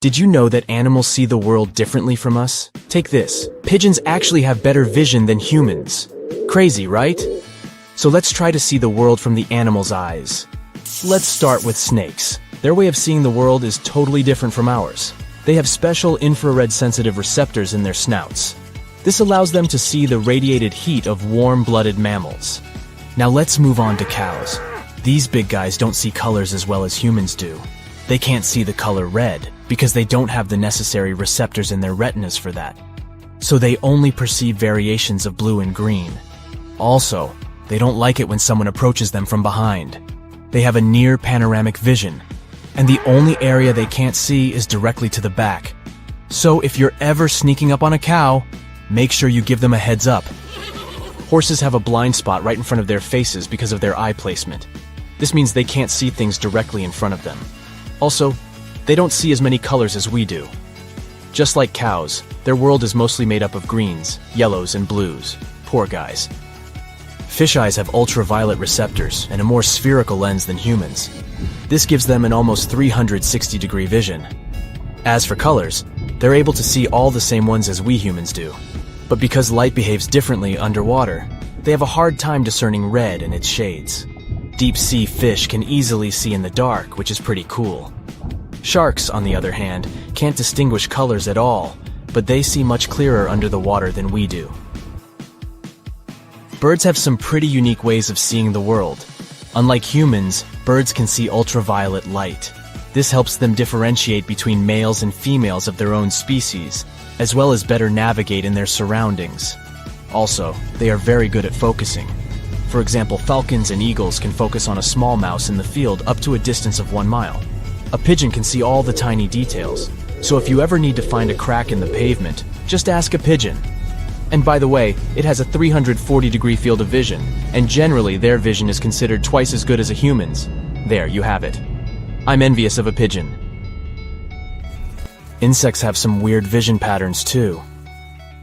Did you know that animals see the world differently from us? Take this. Pigeons actually have better vision than humans. Crazy, right? So let's try to see the world from the animal's eyes. Let's start with snakes. Their way of seeing the world is totally different from ours. They have special infrared-sensitive receptors in their snouts. This allows them to see the radiated heat of warm-blooded mammals. Now let's move on to cows. These big guys don't see colors as well as humans do. They can't see the color red because they don't have the necessary receptors in their retinas for that. So they only perceive variations of blue and green. Also, they don't like it when someone approaches them from behind. They have a near panoramic vision, and the only area they can't see is directly to the back. So if you're ever sneaking up on a cow, make sure you give them a heads up. Horses have a blind spot right in front of their faces because of their eye placement. This means they can't see things directly in front of them. Also, they don't see as many colors as we do. Just like cows, their world is mostly made up of greens, yellows, and blues. Poor guys. Fish eyes have ultraviolet receptors and a more spherical lens than humans. This gives them an almost 360-degree vision. As for colors, they're able to see all the same ones as we humans do. But because light behaves differently underwater, they have a hard time discerning red and its shades. Deep-sea fish can easily see in the dark, which is pretty cool. Sharks, on the other hand, can't distinguish colors at all, but they see much clearer under the water than we do. Birds have some pretty unique ways of seeing the world. Unlike humans, birds can see ultraviolet light. This helps them differentiate between males and females of their own species, as well as better navigate in their surroundings. Also, they are very good at focusing. For example, falcons and eagles can focus on a small mouse in the field up to a distance of 1 mile. A pigeon can see all the tiny details, so if you ever need to find a crack in the pavement, just ask a pigeon. And by the way, it has a 340-degree field of vision, and generally their vision is considered twice as good as a human's. There, you have it. I'm envious of a pigeon. Insects have some weird vision patterns too.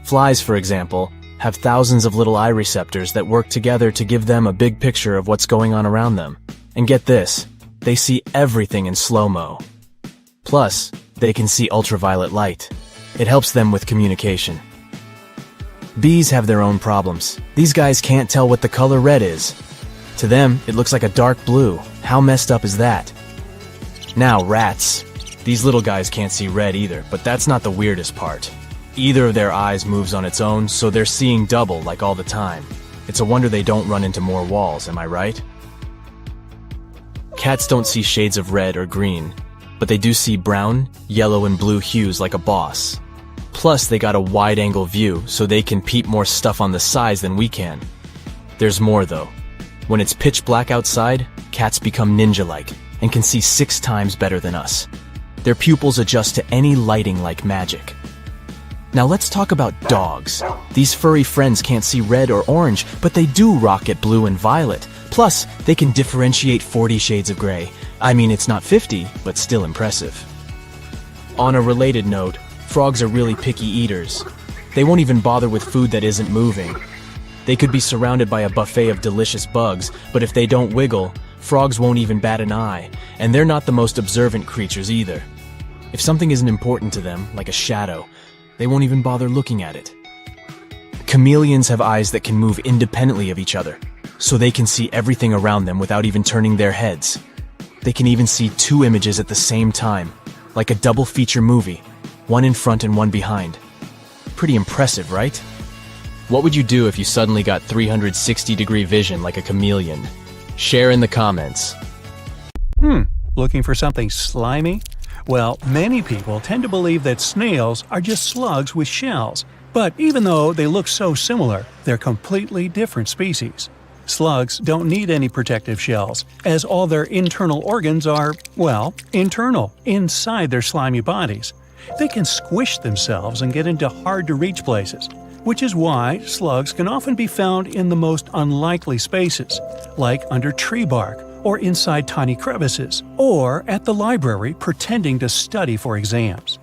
Flies, for example, have thousands of little eye receptors that work together to give them a big picture of what's going on around them. And get this, they see everything in slow-mo. Plus, they can see ultraviolet light. It helps them with communication. Bees have their own problems. These guys can't tell what the color red is. To them, it looks like a dark blue. How messed up is that? Now, rats. These little guys can't see red either, but that's not the weirdest part. Either of their eyes moves on its own, so they're seeing double like all the time. It's a wonder they don't run into more walls, am I right? Cats don't see shades of red or green, but they do see brown, yellow, and blue hues like a boss. Plus, they got a wide-angle view, so they can peep more stuff on the sides than we can. There's more, though. When it's pitch black outside, cats become ninja-like and can see 6 times better than us. Their pupils adjust to any lighting like magic. Now let's talk about dogs. These furry friends can't see red or orange, but they do rock at blue and violet. Plus, they can differentiate 40 shades of gray. I mean, it's not 50, but still impressive. On a related note, frogs are really picky eaters. They won't even bother with food that isn't moving. They could be surrounded by a buffet of delicious bugs, but if they don't wiggle, frogs won't even bat an eye, and they're not the most observant creatures either. If something isn't important to them, like a shadow, they won't even bother looking at it. Chameleons have eyes that can move independently of each other, so they can see everything around them without even turning their heads. They can even see 2 images at the same time, like a double feature movie, one in front and one behind. Pretty impressive, right? What would you do if you suddenly got 360-degree vision like a chameleon? Share in the comments. Looking for something slimy? Well, many people tend to believe that snails are just slugs with shells. But even though they look so similar, they're completely different species. Slugs don't need any protective shells, as all their internal organs are, well, internal, inside their slimy bodies. They can squish themselves and get into hard-to-reach places, which is why slugs can often be found in the most unlikely spaces, like under tree bark, or inside tiny crevices, or at the library pretending to study for exams.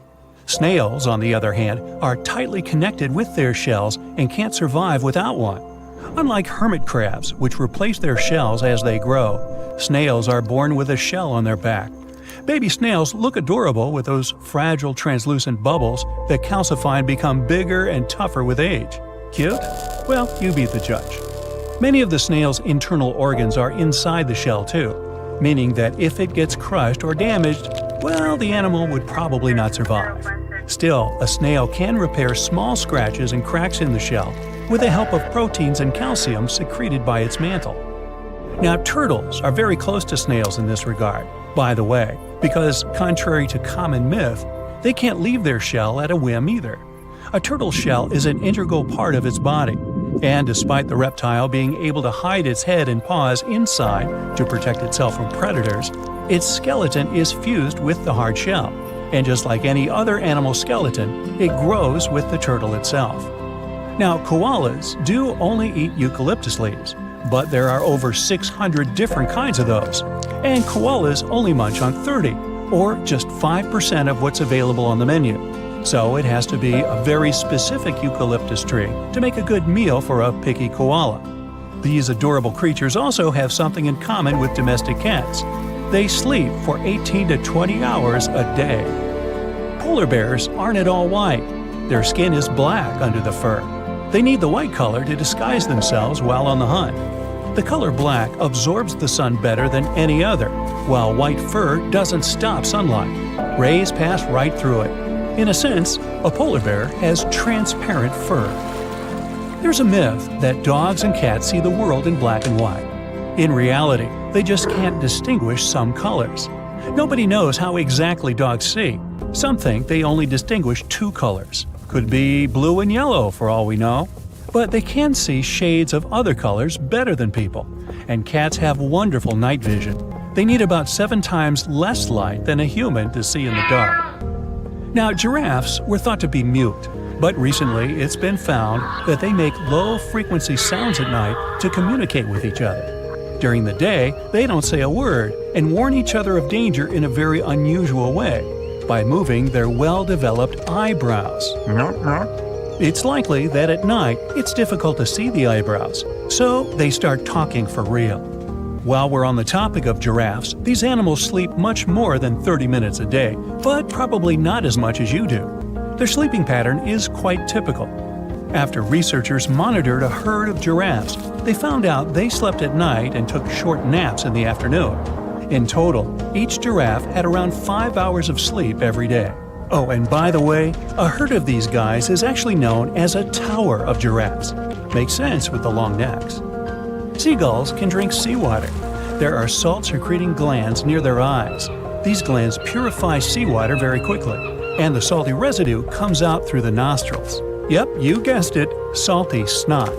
Snails, on the other hand, are tightly connected with their shells and can't survive without one. Unlike hermit crabs, which replace their shells as they grow, snails are born with a shell on their back. Baby snails look adorable with those fragile translucent bubbles that calcify and become bigger and tougher with age. Cute? Well, you be the judge. Many of the snail's internal organs are inside the shell too, meaning that if it gets crushed or damaged, well, the animal would probably not survive. Still, a snail can repair small scratches and cracks in the shell with the help of proteins and calcium secreted by its mantle. Now, turtles are very close to snails in this regard, by the way, because contrary to common myth, they can't leave their shell at a whim either. A turtle's shell is an integral part of its body, and despite the reptile being able to hide its head and paws inside to protect itself from predators, its skeleton is fused with the hard shell, and just like any other animal skeleton, it grows with the turtle itself. Now, koalas do only eat eucalyptus leaves, but there are over 600 different kinds of those, and koalas only munch on 30, or just 5% of what's available on the menu. So it has to be a very specific eucalyptus tree to make a good meal for a picky koala. These adorable creatures also have something in common with domestic cats. They sleep for 18 to 20 hours a day. Polar bears aren't at all white. Their skin is black under the fur. They need the white color to disguise themselves while on the hunt. The color black absorbs the sun better than any other, while white fur doesn't stop sunlight. Rays pass right through it. In a sense, a polar bear has transparent fur. There's a myth that dogs and cats see the world in black and white. In reality, they just can't distinguish some colors. Nobody knows how exactly dogs see. Some think they only distinguish two colors. Could be blue and yellow for all we know. But they can see shades of other colors better than people. And cats have wonderful night vision. They need about 7 times less light than a human to see in the dark. Now, giraffes were thought to be mute, but recently it's been found that they make low-frequency sounds at night to communicate with each other. During the day, they don't say a word and warn each other of danger in a very unusual way, by moving their well-developed eyebrows. It's likely that at night it's difficult to see the eyebrows, so they start talking for real. While we're on the topic of giraffes, these animals sleep much more than 30 minutes a day, but probably not as much as you do. Their sleeping pattern is quite typical. After researchers monitored a herd of giraffes, they found out they slept at night and took short naps in the afternoon. In total, each giraffe had around 5 hours of sleep every day. Oh, and by the way, a herd of these guys is actually known as a tower of giraffes. Makes sense with the long necks. Seagulls can drink seawater. There are salt-secreting glands near their eyes. These glands purify seawater very quickly, and the salty residue comes out through the nostrils. Yep, you guessed it, salty snot.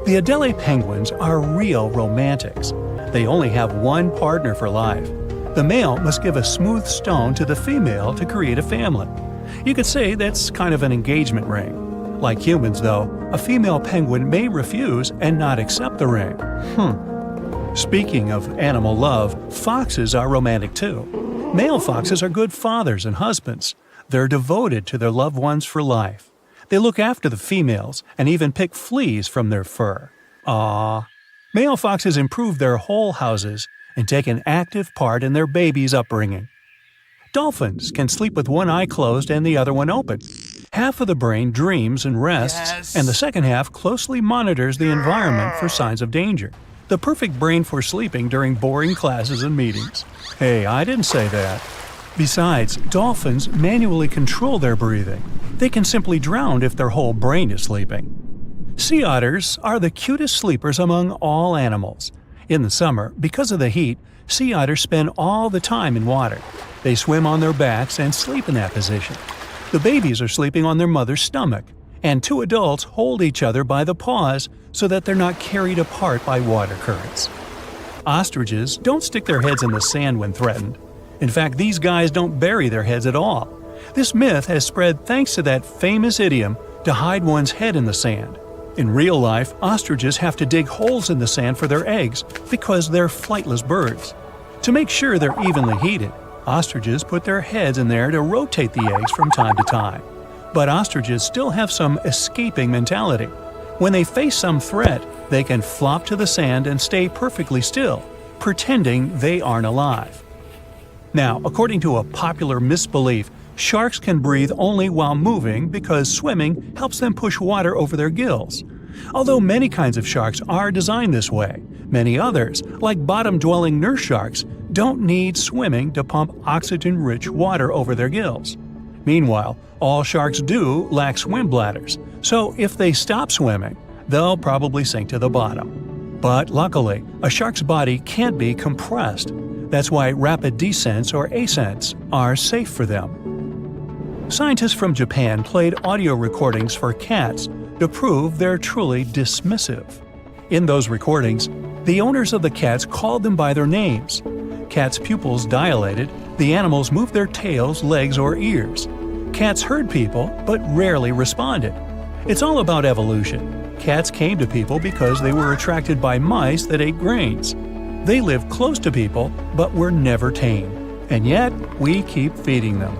The Adelie penguins are real romantics. They only have one partner for life. The male must give a smooth stone to the female to create a family. You could say that's kind of an engagement ring. Like humans, though, a female penguin may refuse and not accept the ring. Speaking of animal love, foxes are romantic too. Male foxes are good fathers and husbands. They're devoted to their loved ones for life. They look after the females and even pick fleas from their fur. Aww. Male foxes improve their whole houses and take an active part in their baby's upbringing. Dolphins can sleep with one eye closed and the other one open. Half of the brain dreams and rests, and the second half closely monitors the environment for signs of danger. The perfect brain for sleeping during boring classes and meetings. Hey, I didn't say that. Besides, dolphins manually control their breathing. They can simply drown if their whole brain is sleeping. Sea otters are the cutest sleepers among all animals. In the summer, because of the heat, sea otters spend all the time in water. They swim on their backs and sleep in that position. The babies are sleeping on their mother's stomach, and 2 adults hold each other by the paws so that they're not carried apart by water currents. Ostriches don't stick their heads in the sand when threatened. In fact, these guys don't bury their heads at all. This myth has spread thanks to that famous idiom to hide one's head in the sand. In real life, ostriches have to dig holes in the sand for their eggs because they're flightless birds. To make sure they're evenly heated, ostriches put their heads in there to rotate the eggs from time to time. But ostriches still have some escaping mentality. When they face some threat, they can flop to the sand and stay perfectly still, pretending they aren't alive. Now, according to a popular misbelief, sharks can breathe only while moving because swimming helps them push water over their gills. Although many kinds of sharks are designed this way, many others, like bottom-dwelling nurse sharks, don't need swimming to pump oxygen-rich water over their gills. Meanwhile, all sharks do lack swim bladders, so if they stop swimming, they'll probably sink to the bottom. But luckily, a shark's body can't be compressed. That's why rapid descents or ascents are safe for them. Scientists from Japan played audio recordings for cats to prove they're truly dismissive. In those recordings, the owners of the cats called them by their names. Cats' pupils dilated, the animals moved their tails, legs, or ears. Cats heard people, but rarely responded. It's all about evolution. Cats came to people because they were attracted by mice that ate grains. They lived close to people, but were never tame. And yet, we keep feeding them.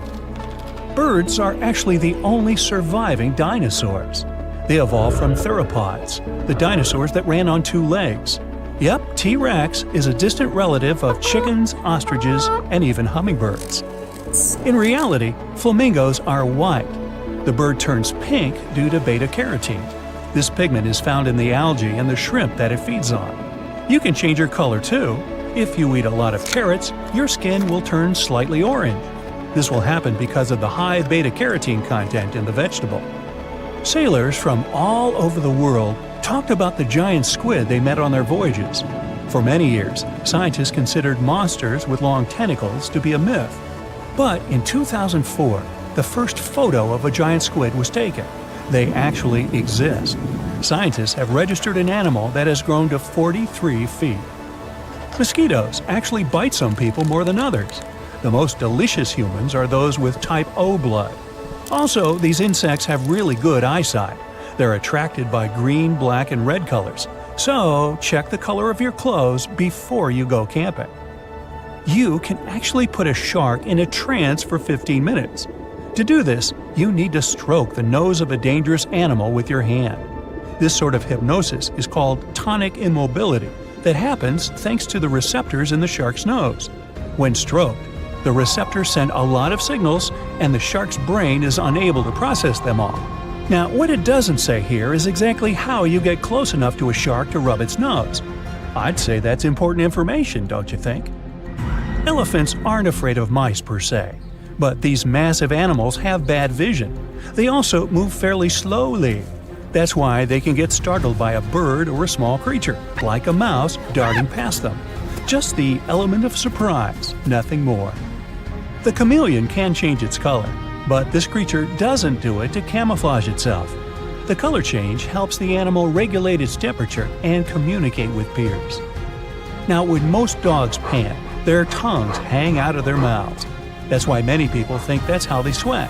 Birds are actually the only surviving dinosaurs. They evolved from theropods, the dinosaurs that ran on two legs. Yep, T-Rex is a distant relative of chickens, ostriches, and even hummingbirds. In reality, flamingos are white. The bird turns pink due to beta-carotene. This pigment is found in the algae and the shrimp that it feeds on. You can change your color too. If you eat a lot of carrots, your skin will turn slightly orange. This will happen because of the high beta-carotene content in the vegetable. Sailors from all over the world talked about the giant squid they met on their voyages. For many years, scientists considered monsters with long tentacles to be a myth. But in 2004, the first photo of a giant squid was taken. They actually exist. Scientists have registered an animal that has grown to 43 feet. Mosquitoes actually bite some people more than others. The most delicious humans are those with type O blood. Also, these insects have really good eyesight. They're attracted by green, black, and red colors. So, check the color of your clothes before you go camping. You can actually put a shark in a trance for 15 minutes. To do this, you need to stroke the nose of a dangerous animal with your hand. This sort of hypnosis is called tonic immobility that happens thanks to the receptors in the shark's nose. When stroked, the receptors send a lot of signals and the shark's brain is unable to process them all. Now, what it doesn't say here is exactly how you get close enough to a shark to rub its nose. I'd say that's important information, don't you think? Elephants aren't afraid of mice per se, but these massive animals have bad vision. They also move fairly slowly. That's why they can get startled by a bird or a small creature, like a mouse darting past them. Just the element of surprise, nothing more. The chameleon can change its color, but this creature doesn't do it to camouflage itself. The color change helps the animal regulate its temperature and communicate with peers. Now, when most dogs pant, their tongues hang out of their mouths. That's why many people think that's how they sweat.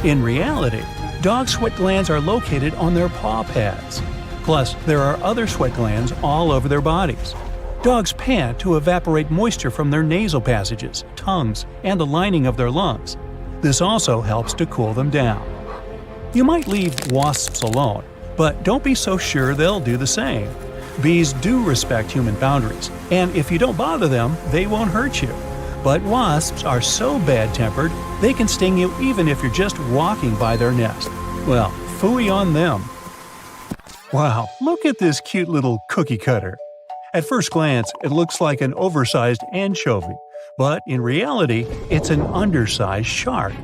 In reality, dog sweat glands are located on their paw pads. Plus, there are other sweat glands all over their bodies. Dogs pant to evaporate moisture from their nasal passages, tongues, and the lining of their lungs. This also helps to cool them down. You might leave wasps alone, but don't be so sure they'll do the same. Bees do respect human boundaries, and if you don't bother them, they won't hurt you. But wasps are so bad-tempered, they can sting you even if you're just walking by their nest. Well, phooey on them. Wow, look at this cute little cookie cutter. At first glance, it looks like an oversized anchovy, but in reality, it's an undersized shark.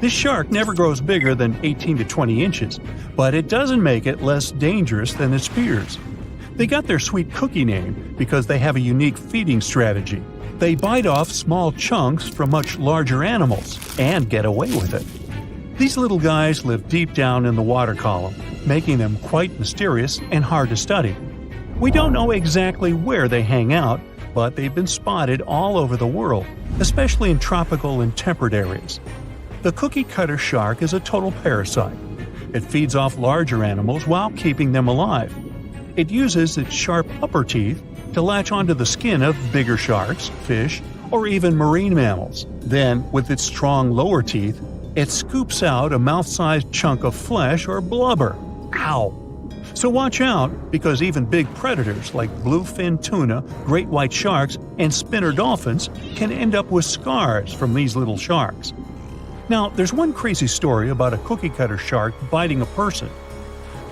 This shark never grows bigger than 18 to 20 inches, but it doesn't make it less dangerous than its peers. They got their sweet cookie name because they have a unique feeding strategy. They bite off small chunks from much larger animals and get away with it. These little guys live deep down in the water column, making them quite mysterious and hard to study. We don't know exactly where they hang out, but they've been spotted all over the world, especially in tropical and temperate areas. The cookie cutter shark is a total parasite. It feeds off larger animals while keeping them alive. It uses its sharp upper teeth to latch onto the skin of bigger sharks, fish, or even marine mammals. Then, with its strong lower teeth, it scoops out a mouth-sized chunk of flesh or blubber. Ow! So watch out, because even big predators like bluefin tuna, great white sharks, and spinner dolphins can end up with scars from these little sharks. Now, there's one crazy story about a cookie-cutter shark biting a person.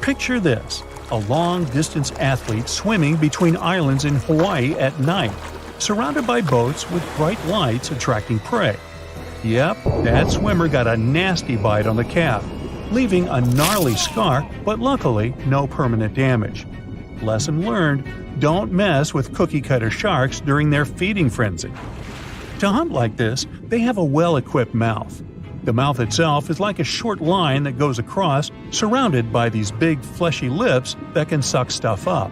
Picture this: a long-distance athlete swimming between islands in Hawaii at night, surrounded by boats with bright lights attracting prey. Yep, that swimmer got a nasty bite on the calf, leaving a gnarly scar, but luckily no permanent damage. Lesson learned: don't mess with cookie-cutter sharks during their feeding frenzy. To hunt like this, they have a well-equipped mouth. The mouth itself is like a short line that goes across, surrounded by these big fleshy lips that can suck stuff up.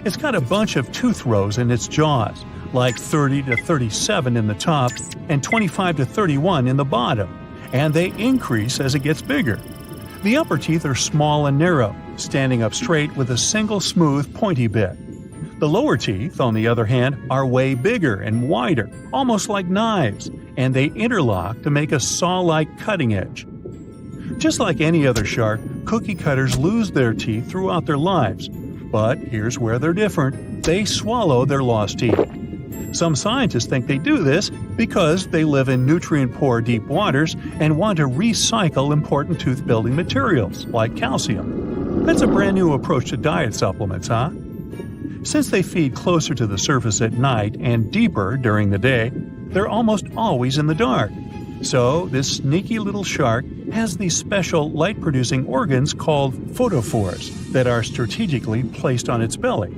It's got a bunch of tooth rows in its jaws, like 30 to 37 in the top and 25 to 31 in the bottom, and they increase as it gets bigger. The upper teeth are small and narrow, standing up straight with a single smooth, pointy bit. The lower teeth, on the other hand, are way bigger and wider, almost like knives, and they interlock to make a saw-like cutting edge. Just like any other shark, cookie cutters lose their teeth throughout their lives. But here's where they're different: they swallow their lost teeth. Some scientists think they do this because they live in nutrient-poor deep waters and want to recycle important tooth-building materials, like calcium. That's a brand new approach to diet supplements, huh? Since they feed closer to the surface at night and deeper during the day, they're almost always in the dark. So, this sneaky little shark has these special light-producing organs called photophores that are strategically placed on its belly.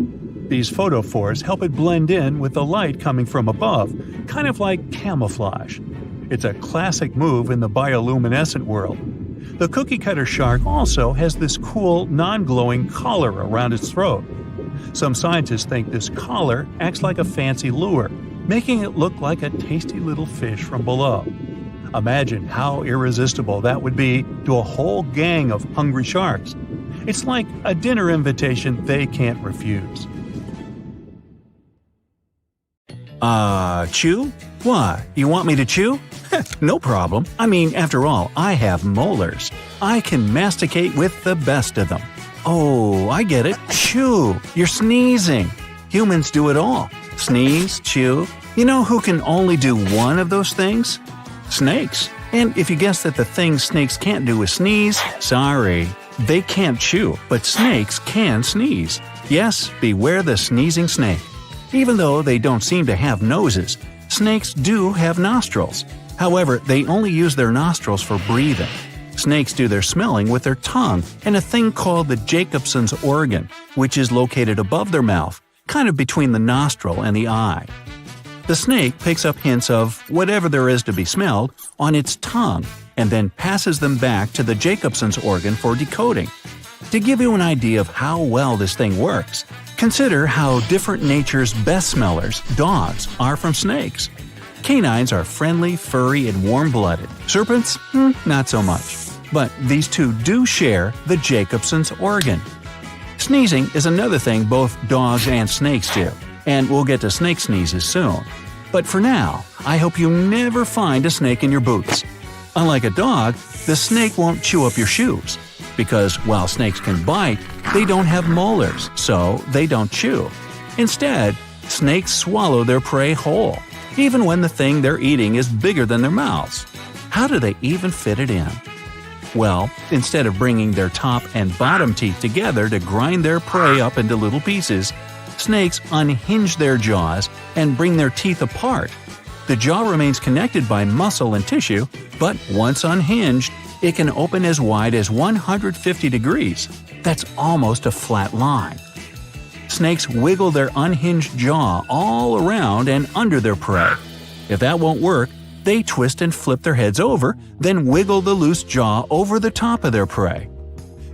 These photophores help it blend in with the light coming from above, kind of like camouflage. It's a classic move in the bioluminescent world. The cookie-cutter shark also has this cool, non-glowing collar around its throat. Some scientists think this collar acts like a fancy lure, making it look like a tasty little fish from below. Imagine how irresistible that would be to a whole gang of hungry sharks. It's like a dinner invitation they can't refuse. Chew? What, you want me to chew? No problem. I mean, after all, I have molars. I can masticate with the best of them. Oh, I get it. Chew. You're sneezing. Humans do it all. Sneeze, chew. You know who can only do one of those things? Snakes. And if you guess that the thing snakes can't do is sneeze, sorry. They can't chew, but snakes can sneeze. Yes, beware the sneezing snake. Even though they don't seem to have noses, snakes do have nostrils. However, they only use their nostrils for breathing. Snakes do their smelling with their tongue and a thing called the Jacobson's organ, which is located above their mouth, kind of between the nostril and the eye. The snake picks up hints of whatever there is to be smelled on its tongue and then passes them back to the Jacobson's organ for decoding. To give you an idea of how well this thing works, consider how different nature's best smellers, dogs, are from snakes. Canines are friendly, furry, and warm-blooded. Serpents? Not so much. But these two do share the Jacobson's organ. Sneezing is another thing both dogs and snakes do, and we'll get to snake sneezes soon. But for now, I hope you never find a snake in your boots. Unlike a dog, the snake won't chew up your shoes. Because while snakes can bite, they don't have molars, so they don't chew. Instead, snakes swallow their prey whole, even when the thing they're eating is bigger than their mouths. How do they even fit it in? Well, instead of bringing their top and bottom teeth together to grind their prey up into little pieces, snakes unhinge their jaws and bring their teeth apart. The jaw remains connected by muscle and tissue, but once unhinged, it can open as wide as 150 degrees. That's almost a flat line. Snakes wiggle their unhinged jaw all around and under their prey. If that won't work, they twist and flip their heads over, then wiggle the loose jaw over the top of their prey.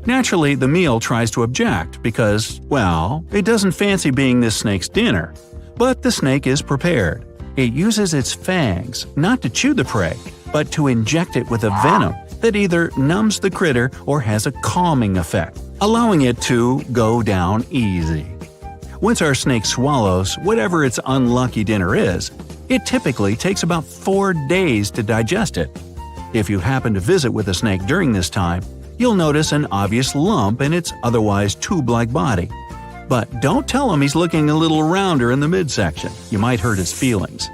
Naturally, the meal tries to object because, well, it doesn't fancy being this snake's dinner. But the snake is prepared. It uses its fangs not to chew the prey, but to inject it with a venom that either numbs the critter or has a calming effect, allowing it to go down easy. Once our snake swallows whatever its unlucky dinner is, it typically takes about 4 days to digest it. If you happen to visit with a snake during this time, you'll notice an obvious lump in its otherwise tube-like body. But don't tell him he's looking a little rounder in the midsection. You might hurt his feelings.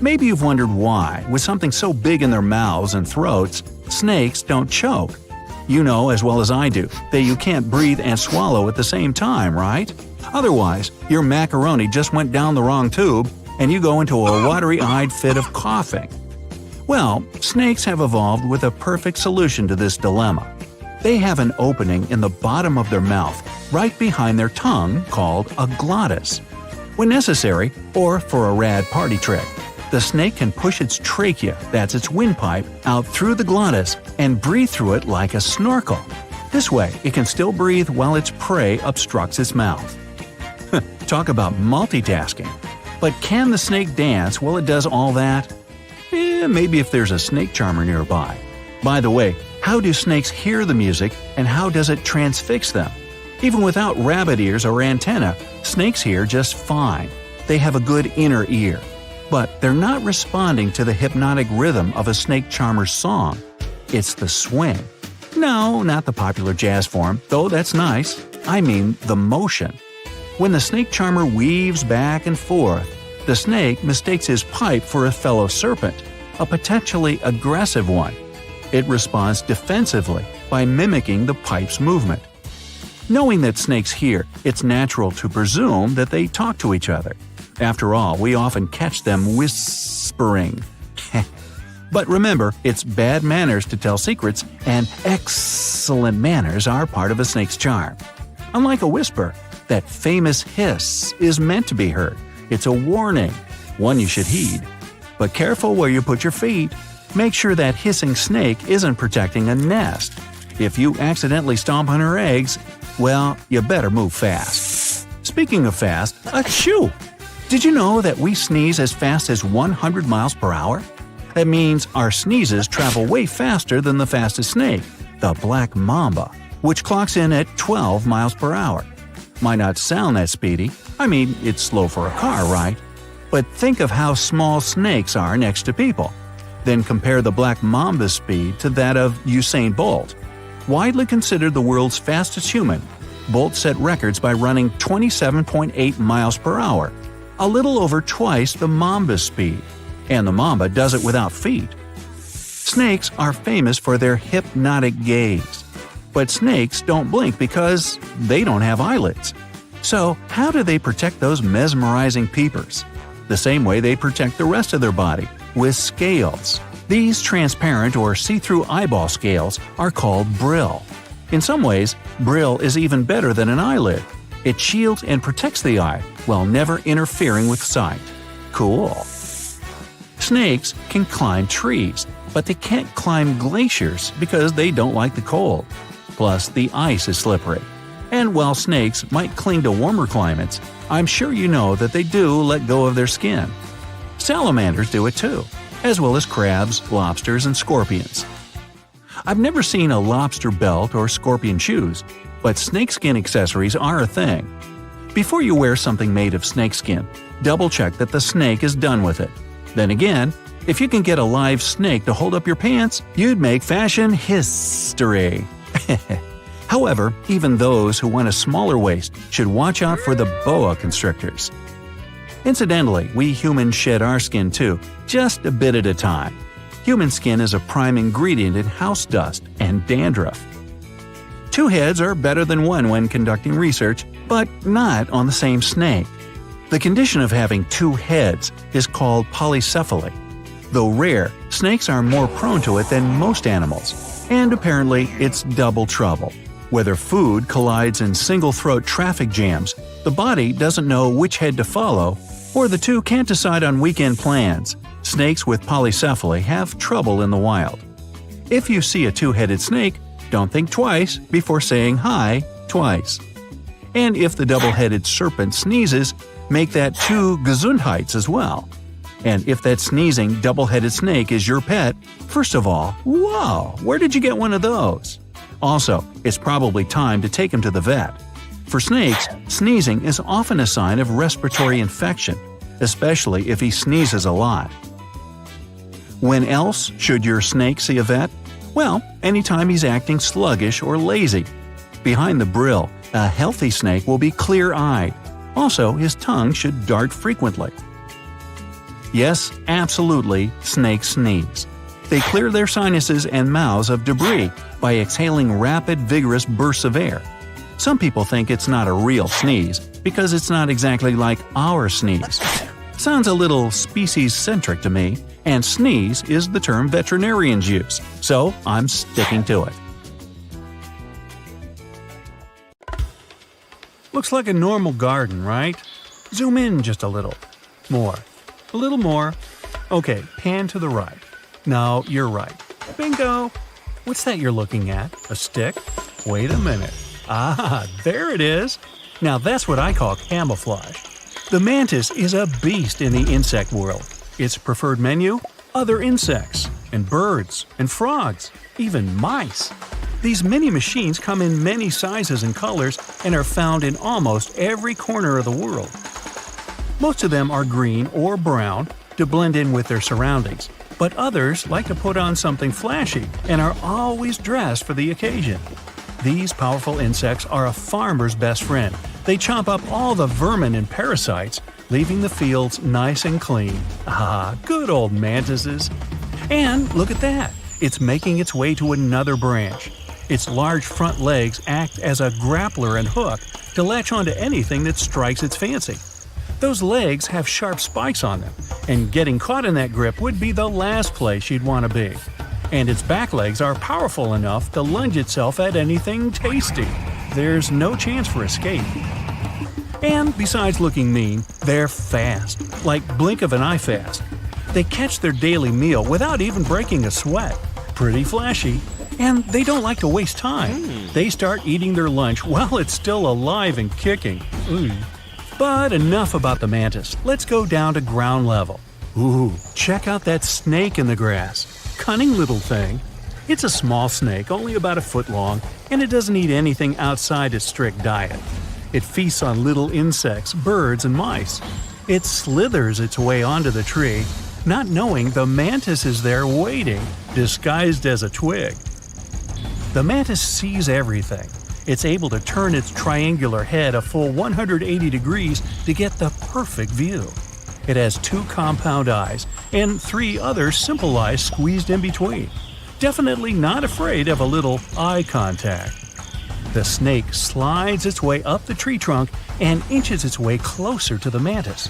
Maybe you've wondered why, with something so big in their mouths and throats, snakes don't choke. You know as well as I do that you can't breathe and swallow at the same time, right? Otherwise, your macaroni just went down the wrong tube and you go into a watery-eyed fit of coughing. Well, snakes have evolved with a perfect solution to this dilemma. They have an opening in the bottom of their mouth, right behind their tongue, called a glottis. When necessary, or for a rad party trick, the snake can push its trachea, that's its windpipe, out through the glottis and breathe through it like a snorkel. This way, it can still breathe while its prey obstructs its mouth. Talk about multitasking. But can the snake dance while it does all that? Maybe if there's a snake charmer nearby. By the way, how do snakes hear the music and how does it transfix them? Even without rabbit ears or antenna, snakes hear just fine. They have a good inner ear. But they're not responding to the hypnotic rhythm of a snake charmer's song. It's the swing. No, not the popular jazz form, though that's nice. I mean the motion. When the snake charmer weaves back and forth, the snake mistakes his pipe for a fellow serpent, a potentially aggressive one. It responds defensively by mimicking the pipe's movement. Knowing that snakes hear, it's natural to presume that they talk to each other. After all, we often catch them whispering. But remember, it's bad manners to tell secrets, and excellent manners are part of a snake's charm. Unlike a whisper, that famous hiss is meant to be heard. It's a warning, one you should heed. But careful where you put your feet. Make sure that hissing snake isn't protecting a nest. If you accidentally stomp on her eggs, well, you better move fast. Speaking of fast, achoo! Did you know that we sneeze as fast as 100 miles per hour? That means our sneezes travel way faster than the fastest snake, the black mamba, which clocks in at 12 miles per hour. Might not sound that speedy. I mean, it's slow for a car, right? But think of how small snakes are next to people. Then compare the black mamba's speed to that of Usain Bolt. Widely considered the world's fastest human, Bolt set records by running 27.8 miles per hour, a little over twice the mamba's speed. And the mamba does it without feet. Snakes are famous for their hypnotic gaze. But snakes don't blink because they don't have eyelids. So how do they protect those mesmerizing peepers? The same way they protect the rest of their body, with scales. These transparent or see-through eyeball scales are called brill. In some ways, brill is even better than an eyelid. It shields and protects the eye while never interfering with sight. Cool. Snakes can climb trees, but they can't climb glaciers because they don't like the cold. Plus, the ice is slippery. And while snakes might cling to warmer climates, I'm sure you know that they do let go of their skin. Salamanders do it too, as well as crabs, lobsters, and scorpions. I've never seen a lobster belt or scorpion shoes, but snakeskin accessories are a thing. Before you wear something made of snakeskin, double-check that the snake is done with it. Then again, if you can get a live snake to hold up your pants, you'd make fashion history. However, even those who want a smaller waist should watch out for the boa constrictors. Incidentally, we humans shed our skin too, just a bit at a time. Human skin is a prime ingredient in house dust and dandruff. 2 heads are better than 1 when conducting research, but not on the same snake. The condition of having 2 heads is called polycephaly. Though rare, snakes are more prone to it than most animals, and apparently it's double trouble. Whether food collides in single-throat traffic jams, the body doesn't know which head to follow, or the two can't decide on weekend plans. Snakes with polycephaly have trouble in the wild. If you see a 2-headed snake, don't think twice before saying hi twice. And if the double-headed serpent sneezes, make that 2 Gesundheits as well. And if that sneezing, double-headed snake is your pet, first of all, whoa, where did you get one of those? Also, it's probably time to take him to the vet. For snakes, sneezing is often a sign of respiratory infection, especially if he sneezes a lot. When else should your snake see a vet? Well, anytime he's acting sluggish or lazy. Behind the brill, a healthy snake will be clear-eyed. Also, his tongue should dart frequently. Yes, absolutely, snakes sneeze. They clear their sinuses and mouths of debris by exhaling rapid, vigorous bursts of air. Some people think it's not a real sneeze because it's not exactly like our sneeze. Sounds a little species-centric to me, and sneeze is the term veterinarians use, so I'm sticking to it. Looks like a normal garden, right? Zoom in just a little. More. A little more. Okay, pan to the right. No, you're right. Bingo! What's that you're looking at? A stick? Wait a minute. Ah, there it is! Now that's what I call camouflage. The mantis is a beast in the insect world. Its preferred menu? Other insects, and birds, and frogs, even mice. These mini machines come in many sizes and colors and are found in almost every corner of the world. Most of them are green or brown to blend in with their surroundings, but others like to put on something flashy and are always dressed for the occasion. These powerful insects are a farmer's best friend. They chomp up all the vermin and parasites, leaving the fields nice and clean. Ah, good old mantises. And look at that! It's making its way to another branch. Its large front legs act as a grappler and hook to latch onto anything that strikes its fancy. Those legs have sharp spikes on them, and getting caught in that grip would be the last place you'd want to be. And its back legs are powerful enough to lunge itself at anything tasty. There's no chance for escape. And besides looking mean, they're fast, like blink of an eye fast. They catch their daily meal without even breaking a sweat. Pretty flashy. And they don't like to waste time. They start eating their lunch while it's still alive and kicking. Ooh. But enough about the mantis. Let's go down to ground level. Ooh, check out that snake in the grass. Cunning little thing. It's a small snake, only about a foot long, and it doesn't eat anything outside its strict diet. It feasts on little insects, birds, and mice. It slithers its way onto the tree, not knowing the mantis is there waiting, disguised as a twig. The mantis sees everything. It's able to turn its triangular head a full 180 degrees to get the perfect view. It has 2 compound eyes and 3 other simple eyes squeezed in between. Definitely not afraid of a little eye contact. The snake slides its way up the tree trunk and inches its way closer to the mantis.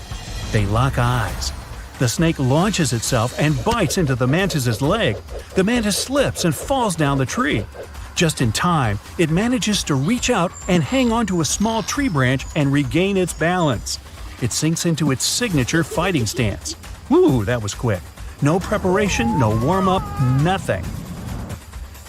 They lock eyes. The snake launches itself and bites into the mantis's leg. The mantis slips and falls down the tree. Just in time, it manages to reach out and hang onto a small tree branch and regain its balance. It sinks into its signature fighting stance. Whew, that was quick. No preparation, no warm-up, nothing.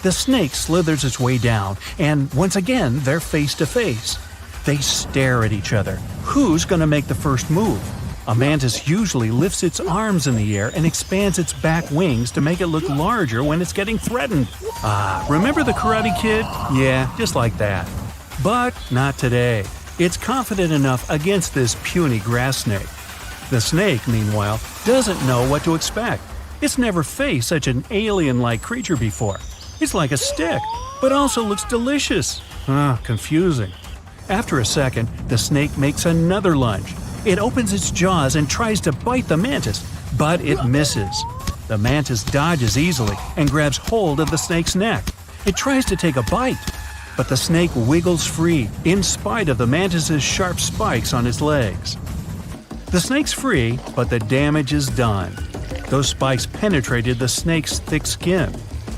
The snake slithers its way down, and once again, they're face to face. They stare at each other. Who's gonna make the first move? A mantis usually lifts its arms in the air and expands its back wings to make it look larger when it's getting threatened. Ah, remember the Karate Kid? Yeah, just like that. But not today. It's confident enough against this puny grass snake. The snake, meanwhile, doesn't know what to expect. It's never faced such an alien-like creature before. It's like a stick, but also looks delicious. Confusing. After a second, the snake makes another lunge. It opens its jaws and tries to bite the mantis, but it misses. The mantis dodges easily and grabs hold of the snake's neck. It tries to take a bite, but the snake wiggles free in spite of the mantis's sharp spikes on its legs. The snake's free, but the damage is done. Those spikes penetrated the snake's thick skin.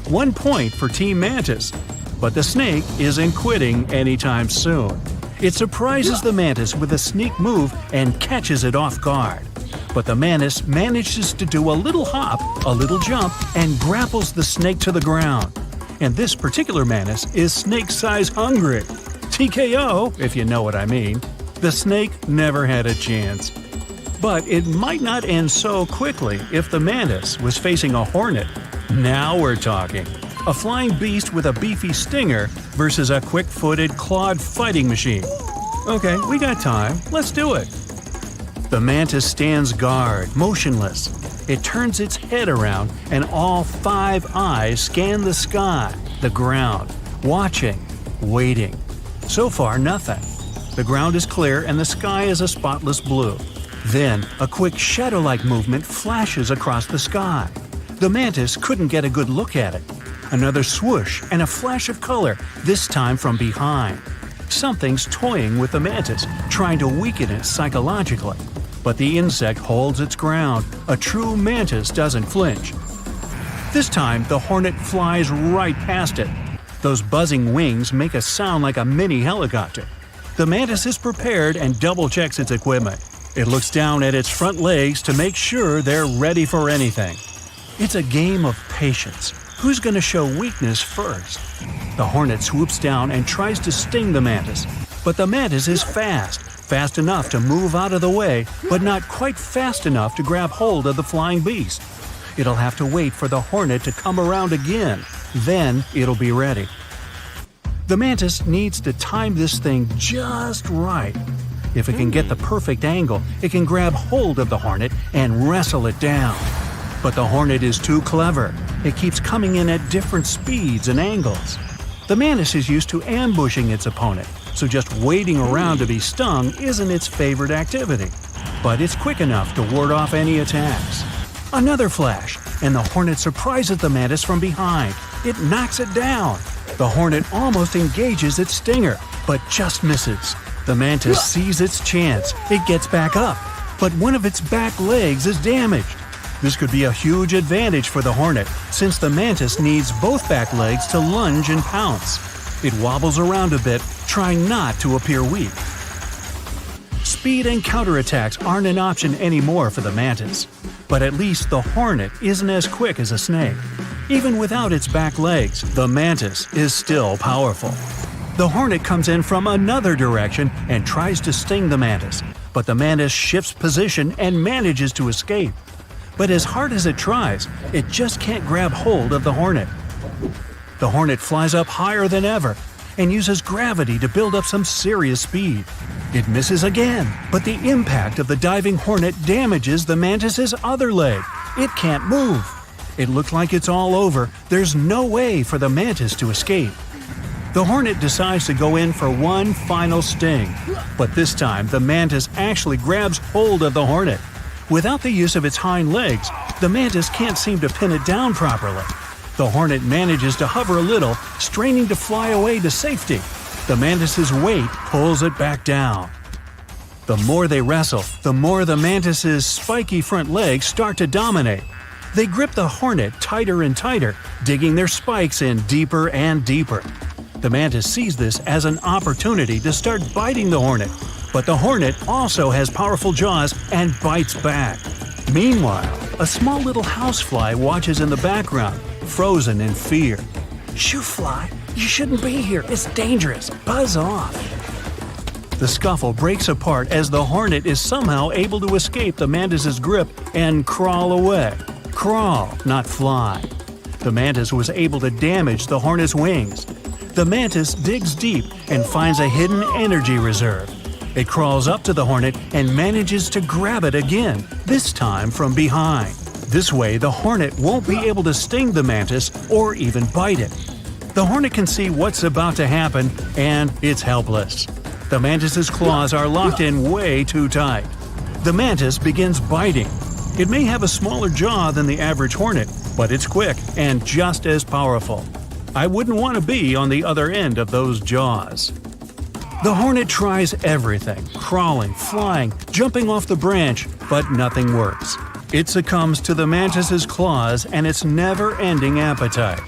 1 point for Team Mantis, but the snake isn't quitting anytime soon. It surprises the mantis with a sneak move and catches it off guard. But the mantis manages to do a little hop, a little jump, and grapples the snake to the ground. And this particular mantis is snake-size hungry. TKO, if you know what I mean. The snake never had a chance. But it might not end so quickly if the mantis was facing a hornet. Now we're talking. A flying beast with a beefy stinger versus a quick-footed, clawed fighting machine. Okay, we got time. Let's do it. The mantis stands guard, motionless. It turns its head around, and all 5 eyes scan the sky, the ground, watching, waiting. So far, nothing. The ground is clear and the sky is a spotless blue. Then, a quick shadow-like movement flashes across the sky. The mantis couldn't get a good look at it. Another swoosh and a flash of color, this time from behind. Something's toying with the mantis, trying to weaken it psychologically. But the insect holds its ground. A true mantis doesn't flinch. This time, the hornet flies right past it. Those buzzing wings make a sound like a mini helicopter. The mantis is prepared and double-checks its equipment. It looks down at its front legs to make sure they're ready for anything. It's a game of patience. Who's going to show weakness first? The hornet swoops down and tries to sting the mantis. But the mantis is fast enough to move out of the way, but not quite fast enough to grab hold of the flying beast. It'll have to wait for the hornet to come around again. Then it'll be ready. The mantis needs to time this thing just right. If it can get the perfect angle, it can grab hold of the hornet and wrestle it down. But the hornet is too clever. It keeps coming in at different speeds and angles. The mantis is used to ambushing its opponent, so just waiting around to be stung isn't its favorite activity. But it's quick enough to ward off any attacks. Another flash, and the hornet surprises the mantis from behind. It knocks it down. The hornet almost engages its stinger, but just misses. The mantis sees its chance. It gets back up, but one of its back legs is damaged. This could be a huge advantage for the hornet, since the mantis needs both back legs to lunge and pounce. It wobbles around a bit, trying not to appear weak. Speed and counterattacks aren't an option anymore for the mantis. But at least the hornet isn't as quick as a snake. Even without its back legs, the mantis is still powerful. The hornet comes in from another direction and tries to sting the mantis, but the mantis shifts position and manages to escape. But as hard as it tries, it just can't grab hold of the hornet. The hornet flies up higher than ever and uses gravity to build up some serious speed. It misses again, but the impact of the diving hornet damages the mantis's other leg. It can't move. It looks like it's all over. There's no way for the mantis to escape. The hornet decides to go in for one final sting, but this time the mantis actually grabs hold of the hornet. Without the use of its hind legs, the mantis can't seem to pin it down properly. The hornet manages to hover a little, straining to fly away to safety. The mantis's weight pulls it back down. The more they wrestle, the more the mantis's spiky front legs start to dominate. They grip the hornet tighter and tighter, digging their spikes in deeper and deeper. The mantis sees this as an opportunity to start biting the hornet, but the hornet also has powerful jaws and bites back. Meanwhile, a small little housefly watches in the background, frozen in fear. "Shoo, fly! You shouldn't be here. It's dangerous. Buzz off." The scuffle breaks apart as the hornet is somehow able to escape the mantis's grip and crawl away. Crawl, not fly. The mantis was able to damage the hornet's wings. The mantis digs deep and finds a hidden energy reserve. It crawls up to the hornet and manages to grab it again, this time from behind. This way, the hornet won't be able to sting the mantis or even bite it. The hornet can see what's about to happen, and it's helpless. The mantis's claws are locked in way too tight. The mantis begins biting. It may have a smaller jaw than the average hornet, but it's quick and just as powerful. I wouldn't want to be on the other end of those jaws. The hornet tries everything, crawling, flying, jumping off the branch, but nothing works. It succumbs to the mantis's claws and its never-ending appetite.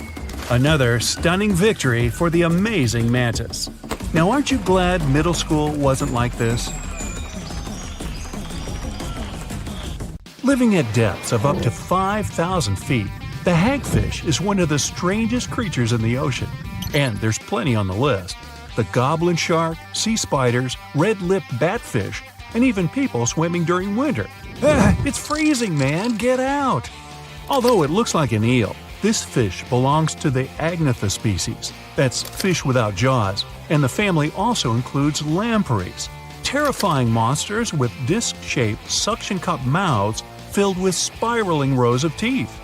Another stunning victory for the amazing mantis. Now, aren't you glad middle school wasn't like this? Living at depths of up to 5,000 feet, the hagfish is one of the strangest creatures in the ocean. And there's plenty on the list. The goblin shark, sea spiders, red-lipped batfish, and even people swimming during winter. It's freezing, man! Get out! Although it looks like an eel, this fish belongs to the Agnatha species. That's fish without jaws, and the family also includes lampreys, terrifying monsters with disc-shaped suction cup mouths filled with spiraling rows of teeth.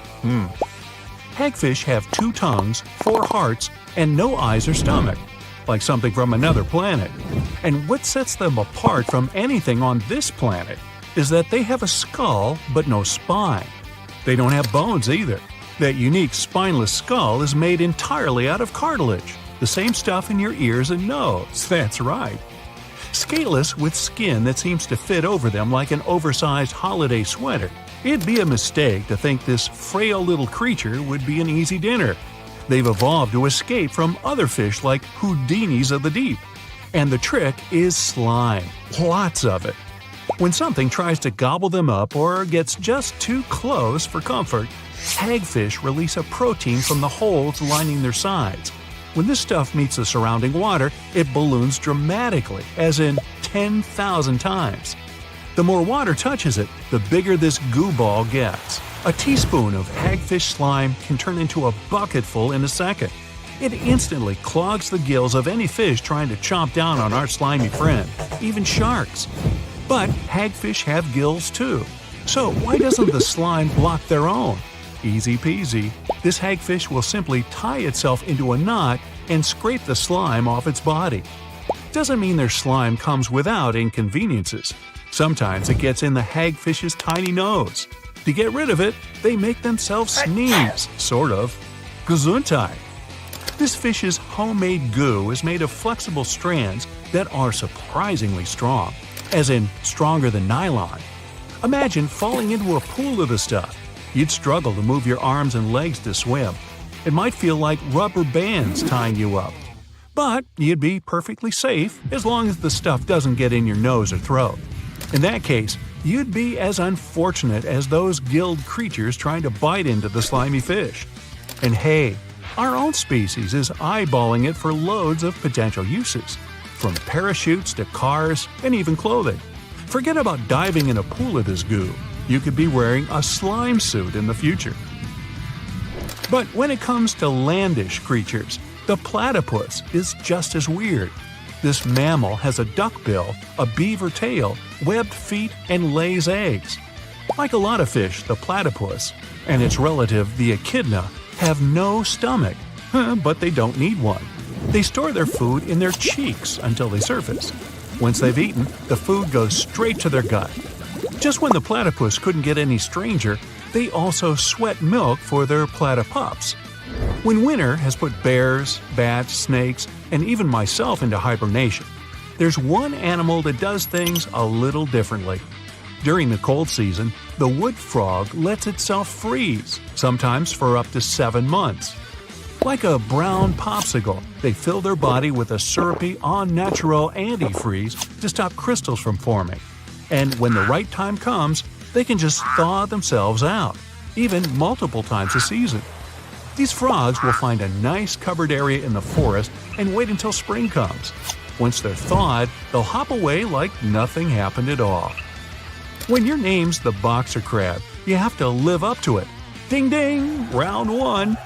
Hagfish have 2 tongues, 4 hearts, and no eyes or stomach, like something from another planet. And what sets them apart from anything on this planet is that they have a skull but no spine. They don't have bones either. That unique spineless skull is made entirely out of cartilage, the same stuff in your ears and nose, that's right. Scaleless with skin that seems to fit over them like an oversized holiday sweater. It'd be a mistake to think this frail little creature would be an easy dinner. They've evolved to escape from other fish like Houdinis of the deep. And the trick is slime. Lots of it. When something tries to gobble them up or gets just too close for comfort, hagfish release a protein from the holes lining their sides. When this stuff meets the surrounding water, it balloons dramatically, as in 10,000 times. The more water touches it, the bigger this goo ball gets. A teaspoon of hagfish slime can turn into a bucketful in a second. It instantly clogs the gills of any fish trying to chomp down on our slimy friend, even sharks. But hagfish have gills too. So why doesn't the slime block their own? Easy peasy. This hagfish will simply tie itself into a knot and scrape the slime off its body. Doesn't mean their slime comes without inconveniences. Sometimes it gets in the hagfish's tiny nose. To get rid of it, they make themselves sneeze, sort of. Gesundheit. This fish's homemade goo is made of flexible strands that are surprisingly strong, as in stronger than nylon. Imagine falling into a pool of the stuff. You'd struggle to move your arms and legs to swim. It might feel like rubber bands tying you up. But you'd be perfectly safe as long as the stuff doesn't get in your nose or throat. In that case, you'd be as unfortunate as those gilled creatures trying to bite into the slimy fish. And hey, our own species is eyeballing it for loads of potential uses, from parachutes to cars and even clothing. Forget about diving in a pool of this goo. You could be wearing a slime suit in the future. But when it comes to landish creatures, the platypus is just as weird. This mammal has a duck bill, a beaver tail, webbed feet, and lays eggs. Like a lot of fish, the platypus and its relative, the echidna, have no stomach, but they don't need one. They store their food in their cheeks until they surface. Once they've eaten, the food goes straight to their gut. Just when the platypus couldn't get any stranger, they also sweat milk for their platypups. When winter has put bears, bats, snakes, and even myself into hibernation, there's one animal that does things a little differently. During the cold season, the wood frog lets itself freeze, sometimes for up to 7 months. Like a brown popsicle, they fill their body with a syrupy, all-natural antifreeze to stop crystals from forming. And when the right time comes, they can just thaw themselves out, even multiple times a season. These frogs will find a nice covered area in the forest and wait until spring comes. Once they're thawed, they'll hop away like nothing happened at all. When your name's the boxer crab, you have to live up to it. Ding ding! Round 1!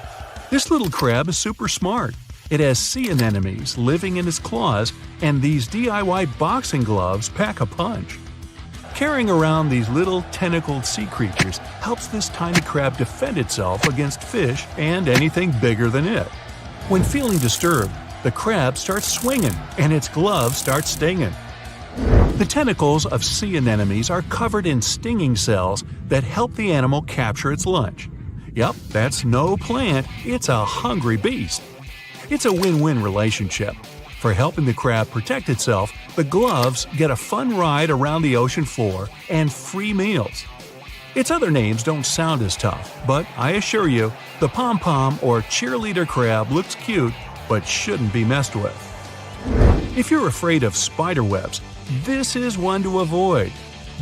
This little crab is super smart. It has sea anemones living in its claws, and these DIY boxing gloves pack a punch. Carrying around these little tentacled sea creatures helps this tiny crab defend itself against fish and anything bigger than it. When feeling disturbed, the crab starts swinging and its gloves start stinging. The tentacles of sea anemones are covered in stinging cells that help the animal capture its lunch. Yup, that's no plant, it's a hungry beast. It's a win-win relationship. For helping the crab protect itself, the gloves get a fun ride around the ocean floor and free meals. Its other names don't sound as tough, but I assure you, the pom-pom or cheerleader crab looks cute but shouldn't be messed with. If you're afraid of spider webs, this is one to avoid.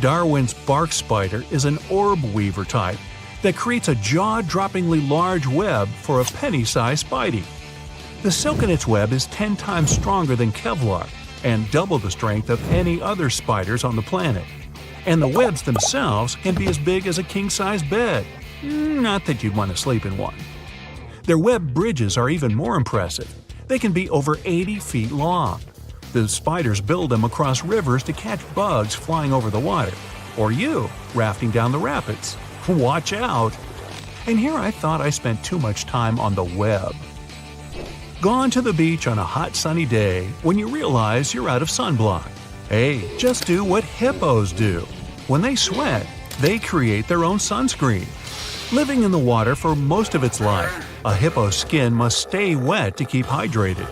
Darwin's bark spider is an orb weaver type that creates a jaw-droppingly large web for a penny-sized spidey. The silk in its web is 10 times stronger than Kevlar and double the strength of any other spiders on the planet. And the webs themselves can be as big as a king-size bed. Not that you'd want to sleep in one. Their web bridges are even more impressive. They can be over 80 feet long. The spiders build them across rivers to catch bugs flying over the water. Or you, rafting down the rapids. Watch out! And here I thought I spent too much time on the web. Gone to the beach on a hot sunny day when you realize you're out of sunblock. Hey, just do what hippos do. When they sweat, they create their own sunscreen. Living in the water for most of its life, a hippo's skin must stay wet to keep hydrated.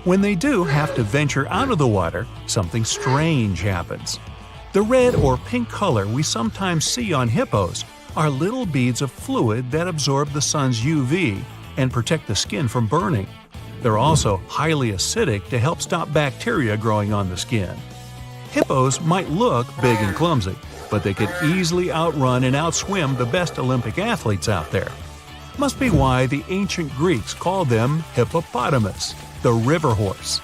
When they do have to venture out of the water, something strange happens. The red or pink color we sometimes see on hippos are little beads of fluid that absorb the sun's UV and protect the skin from burning. They're also highly acidic to help stop bacteria growing on the skin. Hippos might look big and clumsy, but they could easily outrun and outswim the best Olympic athletes out there. Must be why the ancient Greeks called them hippopotamus, the river horse.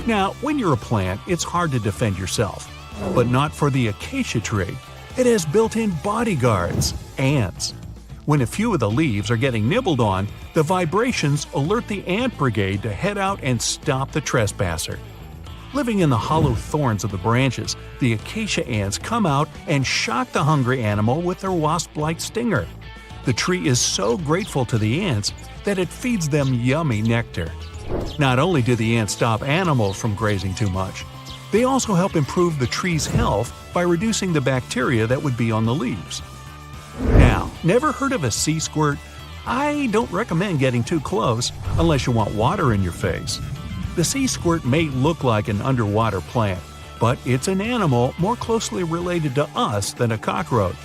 Now, when you're a plant, it's hard to defend yourself. But not for the acacia tree. It has built-in bodyguards, ants. When a few of the leaves are getting nibbled on, the vibrations alert the ant brigade to head out and stop the trespasser. Living in the hollow thorns of the branches, the acacia ants come out and shock the hungry animal with their wasp-like stinger. The tree is so grateful to the ants that it feeds them yummy nectar. Not only do the ants stop animals from grazing too much, they also help improve the tree's health by reducing the bacteria that would be on the leaves. Now, never heard of a sea squirt? I don't recommend getting too close unless you want water in your face. The sea squirt may look like an underwater plant, but it's an animal more closely related to us than a cockroach.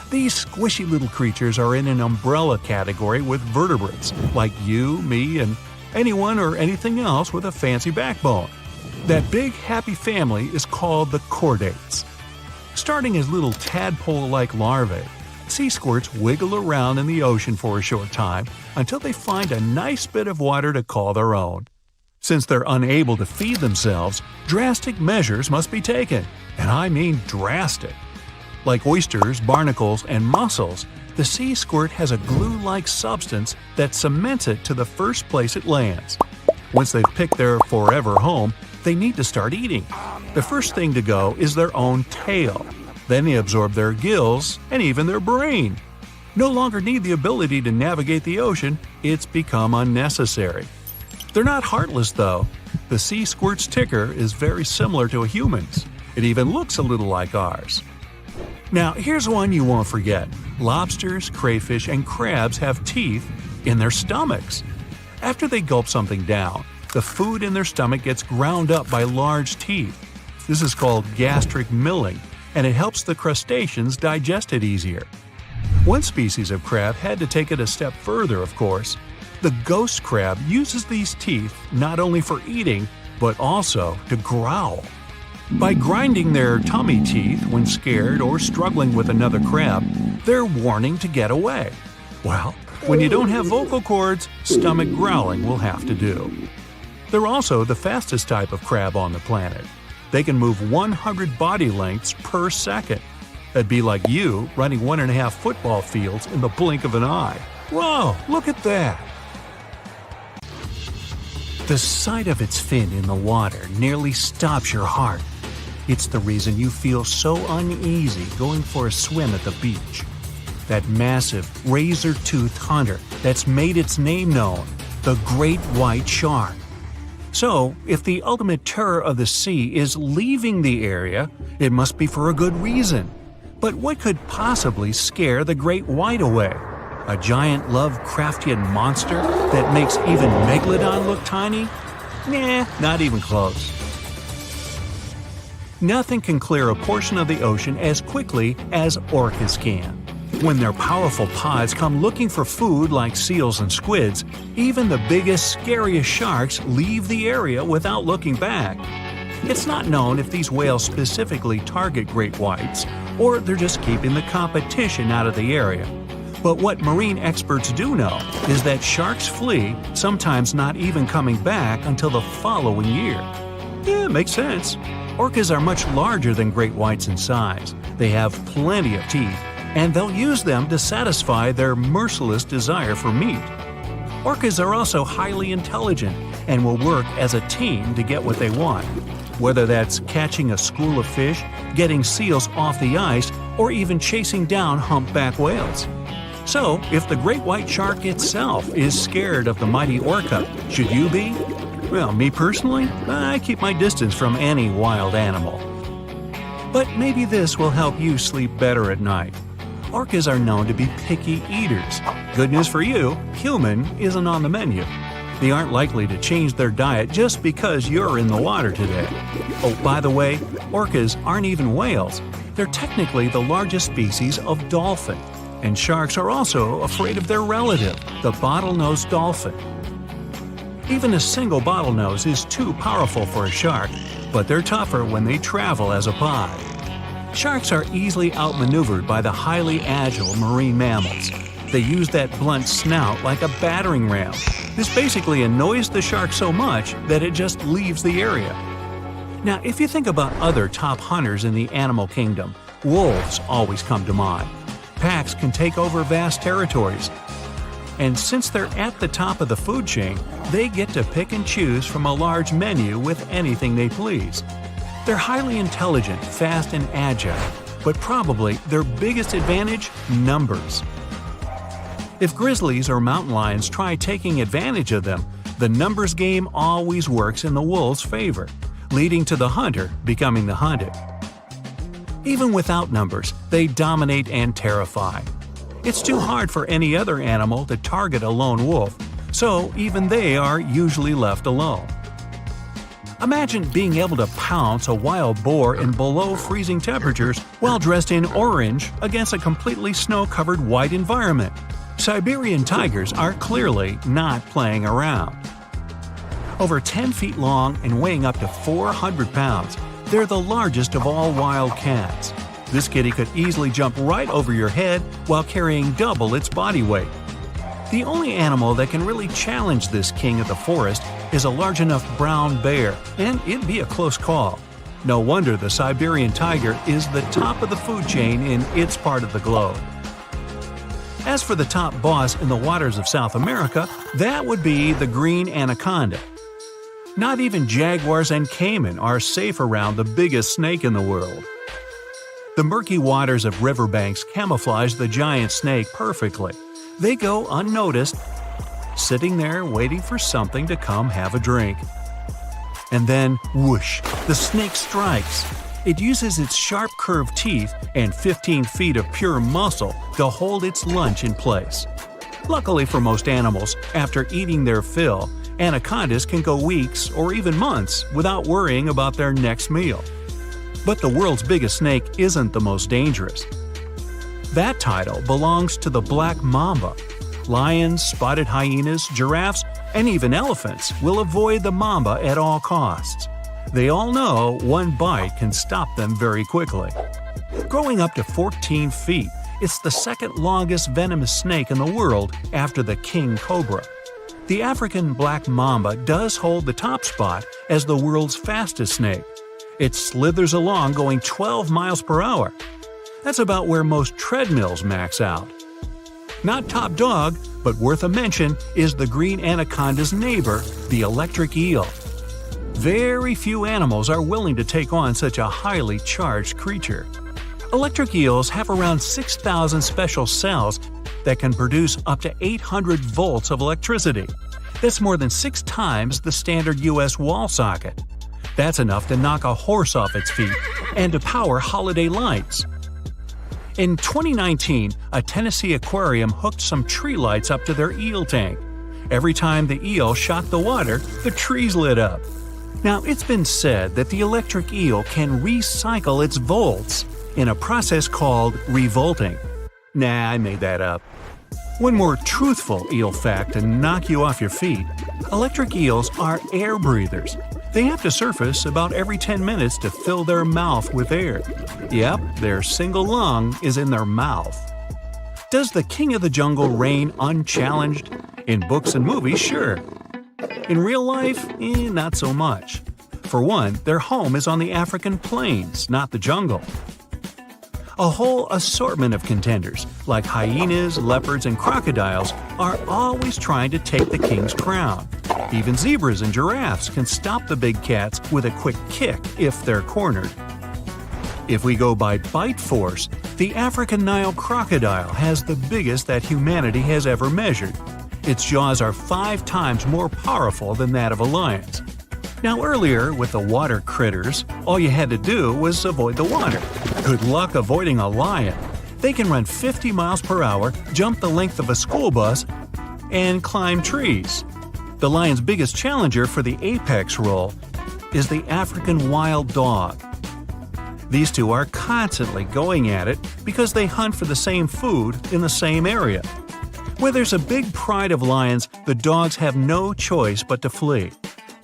These squishy little creatures are in an umbrella category with vertebrates, like you, me, and anyone or anything else with a fancy backbone. That big happy family is called the chordates. Starting as little tadpole-like larvae, sea squirts wiggle around in the ocean for a short time until they find a nice bit of water to call their own. Since they're unable to feed themselves, drastic measures must be taken, and I mean drastic. Like oysters, barnacles, and mussels, the sea squirt has a glue-like substance that cements it to the first place it lands. Once they've picked their forever home, they need to start eating. The first thing to go is their own tail. Then they absorb their gills and even their brain. No longer need the ability to navigate the ocean, it's become unnecessary. They're not heartless though. The sea squirt's ticker is very similar to a human's. It even looks a little like ours. Now here's one you won't forget. Lobsters, crayfish, and crabs have teeth in their stomachs. After they gulp something down, the food in their stomach gets ground up by large teeth. This is called gastric milling, and it helps the crustaceans digest it easier. One species of crab had to take it a step further, of course. The ghost crab uses these teeth not only for eating, but also to growl. By grinding their tummy teeth when scared or struggling with another crab, they're warning to get away. Well, when you don't have vocal cords, stomach growling will have to do. They're also the fastest type of crab on the planet. They can move 100 body lengths per second. That'd be like you running 1.5 football fields in the blink of an eye. Whoa, look at that! The sight of its fin in the water nearly stops your heart. It's the reason you feel so uneasy going for a swim at the beach. That massive, razor-toothed hunter that's made its name known, the great white shark. So, if the ultimate terror of the sea is leaving the area, it must be for a good reason. But what could possibly scare the great white away? A giant Lovecraftian monster that makes even Megalodon look tiny? Nah, not even close. Nothing can clear a portion of the ocean as quickly as orcas can. When their powerful pods come looking for food like seals and squids, even the biggest, scariest sharks leave the area without looking back. It's not known if these whales specifically target great whites, or they're just keeping the competition out of the area. But what marine experts do know is that sharks flee, sometimes not even coming back until the following year. Yeah, makes sense. Orcas are much larger than great whites in size. They have plenty of teeth, and they'll use them to satisfy their merciless desire for meat. Orcas are also highly intelligent and will work as a team to get what they want, whether that's catching a school of fish, getting seals off the ice, or even chasing down humpback whales. So, if the great white shark itself is scared of the mighty orca, should you be? Well, me personally, I keep my distance from any wild animal. But maybe this will help you sleep better at night. Orcas are known to be picky eaters. Good news for you, human isn't on the menu. They aren't likely to change their diet just because you're in the water today. Oh, by the way, orcas aren't even whales. They're technically the largest species of dolphin. And sharks are also afraid of their relative, the bottlenose dolphin. Even a single bottlenose is too powerful for a shark, but they're tougher when they travel as a pod. Sharks are easily outmaneuvered by the highly agile marine mammals. They use that blunt snout like a battering ram. This basically annoys the shark so much that it just leaves the area. Now, if you think about other top hunters in the animal kingdom, wolves always come to mind. Packs can take over vast territories. And since they're at the top of the food chain, they get to pick and choose from a large menu with anything they please. They're highly intelligent, fast, and agile, but probably their biggest advantage? Numbers. If grizzlies or mountain lions try taking advantage of them, the numbers game always works in the wolves' favor, leading to the hunter becoming the hunted. Even without numbers, they dominate and terrify. It's too hard for any other animal to target a lone wolf, so even they are usually left alone. Imagine being able to pounce a wild boar in below freezing temperatures while dressed in orange against a completely snow-covered white environment. Siberian tigers are clearly not playing around. Over 10 feet long and weighing up to 400 pounds, they're the largest of all wild cats. This kitty could easily jump right over your head while carrying double its body weight. The only animal that can really challenge this king of the forest is a large enough brown bear, and it'd be a close call. No wonder the Siberian tiger is the top of the food chain in its part of the globe. As for the top boss in the waters of South America, that would be the green anaconda. Not even jaguars and caiman are safe around the biggest snake in the world. The murky waters of riverbanks camouflage the giant snake perfectly. They go unnoticed, sitting there waiting for something to come have a drink. And then, whoosh, the snake strikes. It uses its sharp curved teeth and 15 feet of pure muscle to hold its lunch in place. Luckily for most animals, after eating their fill, anacondas can go weeks or even months without worrying about their next meal. But the world's biggest snake isn't the most dangerous. That title belongs to the black mamba. Lions, spotted hyenas, giraffes, and even elephants will avoid the mamba at all costs. They all know one bite can stop them very quickly. Growing up to 14 feet, it's the second longest venomous snake in the world after the king cobra. The African black mamba does hold the top spot as the world's fastest snake. It slithers along going 12 miles per hour. That's about where most treadmills max out. Not top dog, but worth a mention is the green anaconda's neighbor, the electric eel. Very few animals are willing to take on such a highly charged creature. Electric eels have around 6,000 special cells that can produce up to 800 volts of electricity. That's more than 6 times the standard US wall socket. That's enough to knock a horse off its feet and to power holiday lights. In 2019, a Tennessee aquarium hooked some tree lights up to their eel tank. Every time the eel shot the water, the trees lit up. Now, it's been said that the electric eel can recycle its volts in a process called revolting. Nah, I made that up. One more truthful eel fact to knock you off your feet. Electric eels are air breathers. They have to surface about every 10 minutes to fill their mouth with air. Yep, their single lung is in their mouth. Does the king of the jungle reign unchallenged? In books and movies, sure. In real life, not so much. For one, their home is on the African plains, not the jungle. A whole assortment of contenders, like hyenas, leopards, and crocodiles, are always trying to take the king's crown. Even zebras and giraffes can stop the big cats with a quick kick if they're cornered. If we go by bite force, the African Nile crocodile has the biggest that humanity has ever measured. Its jaws are 5 times more powerful than that of a lion's. Now earlier, with the water critters, all you had to do was avoid the water. Good luck avoiding a lion. They can run 50 miles per hour, jump the length of a school bus, and climb trees. The lion's biggest challenger for the apex role is the African wild dog. These two are constantly going at it because they hunt for the same food in the same area. Where there's a big pride of lions, the dogs have no choice but to flee.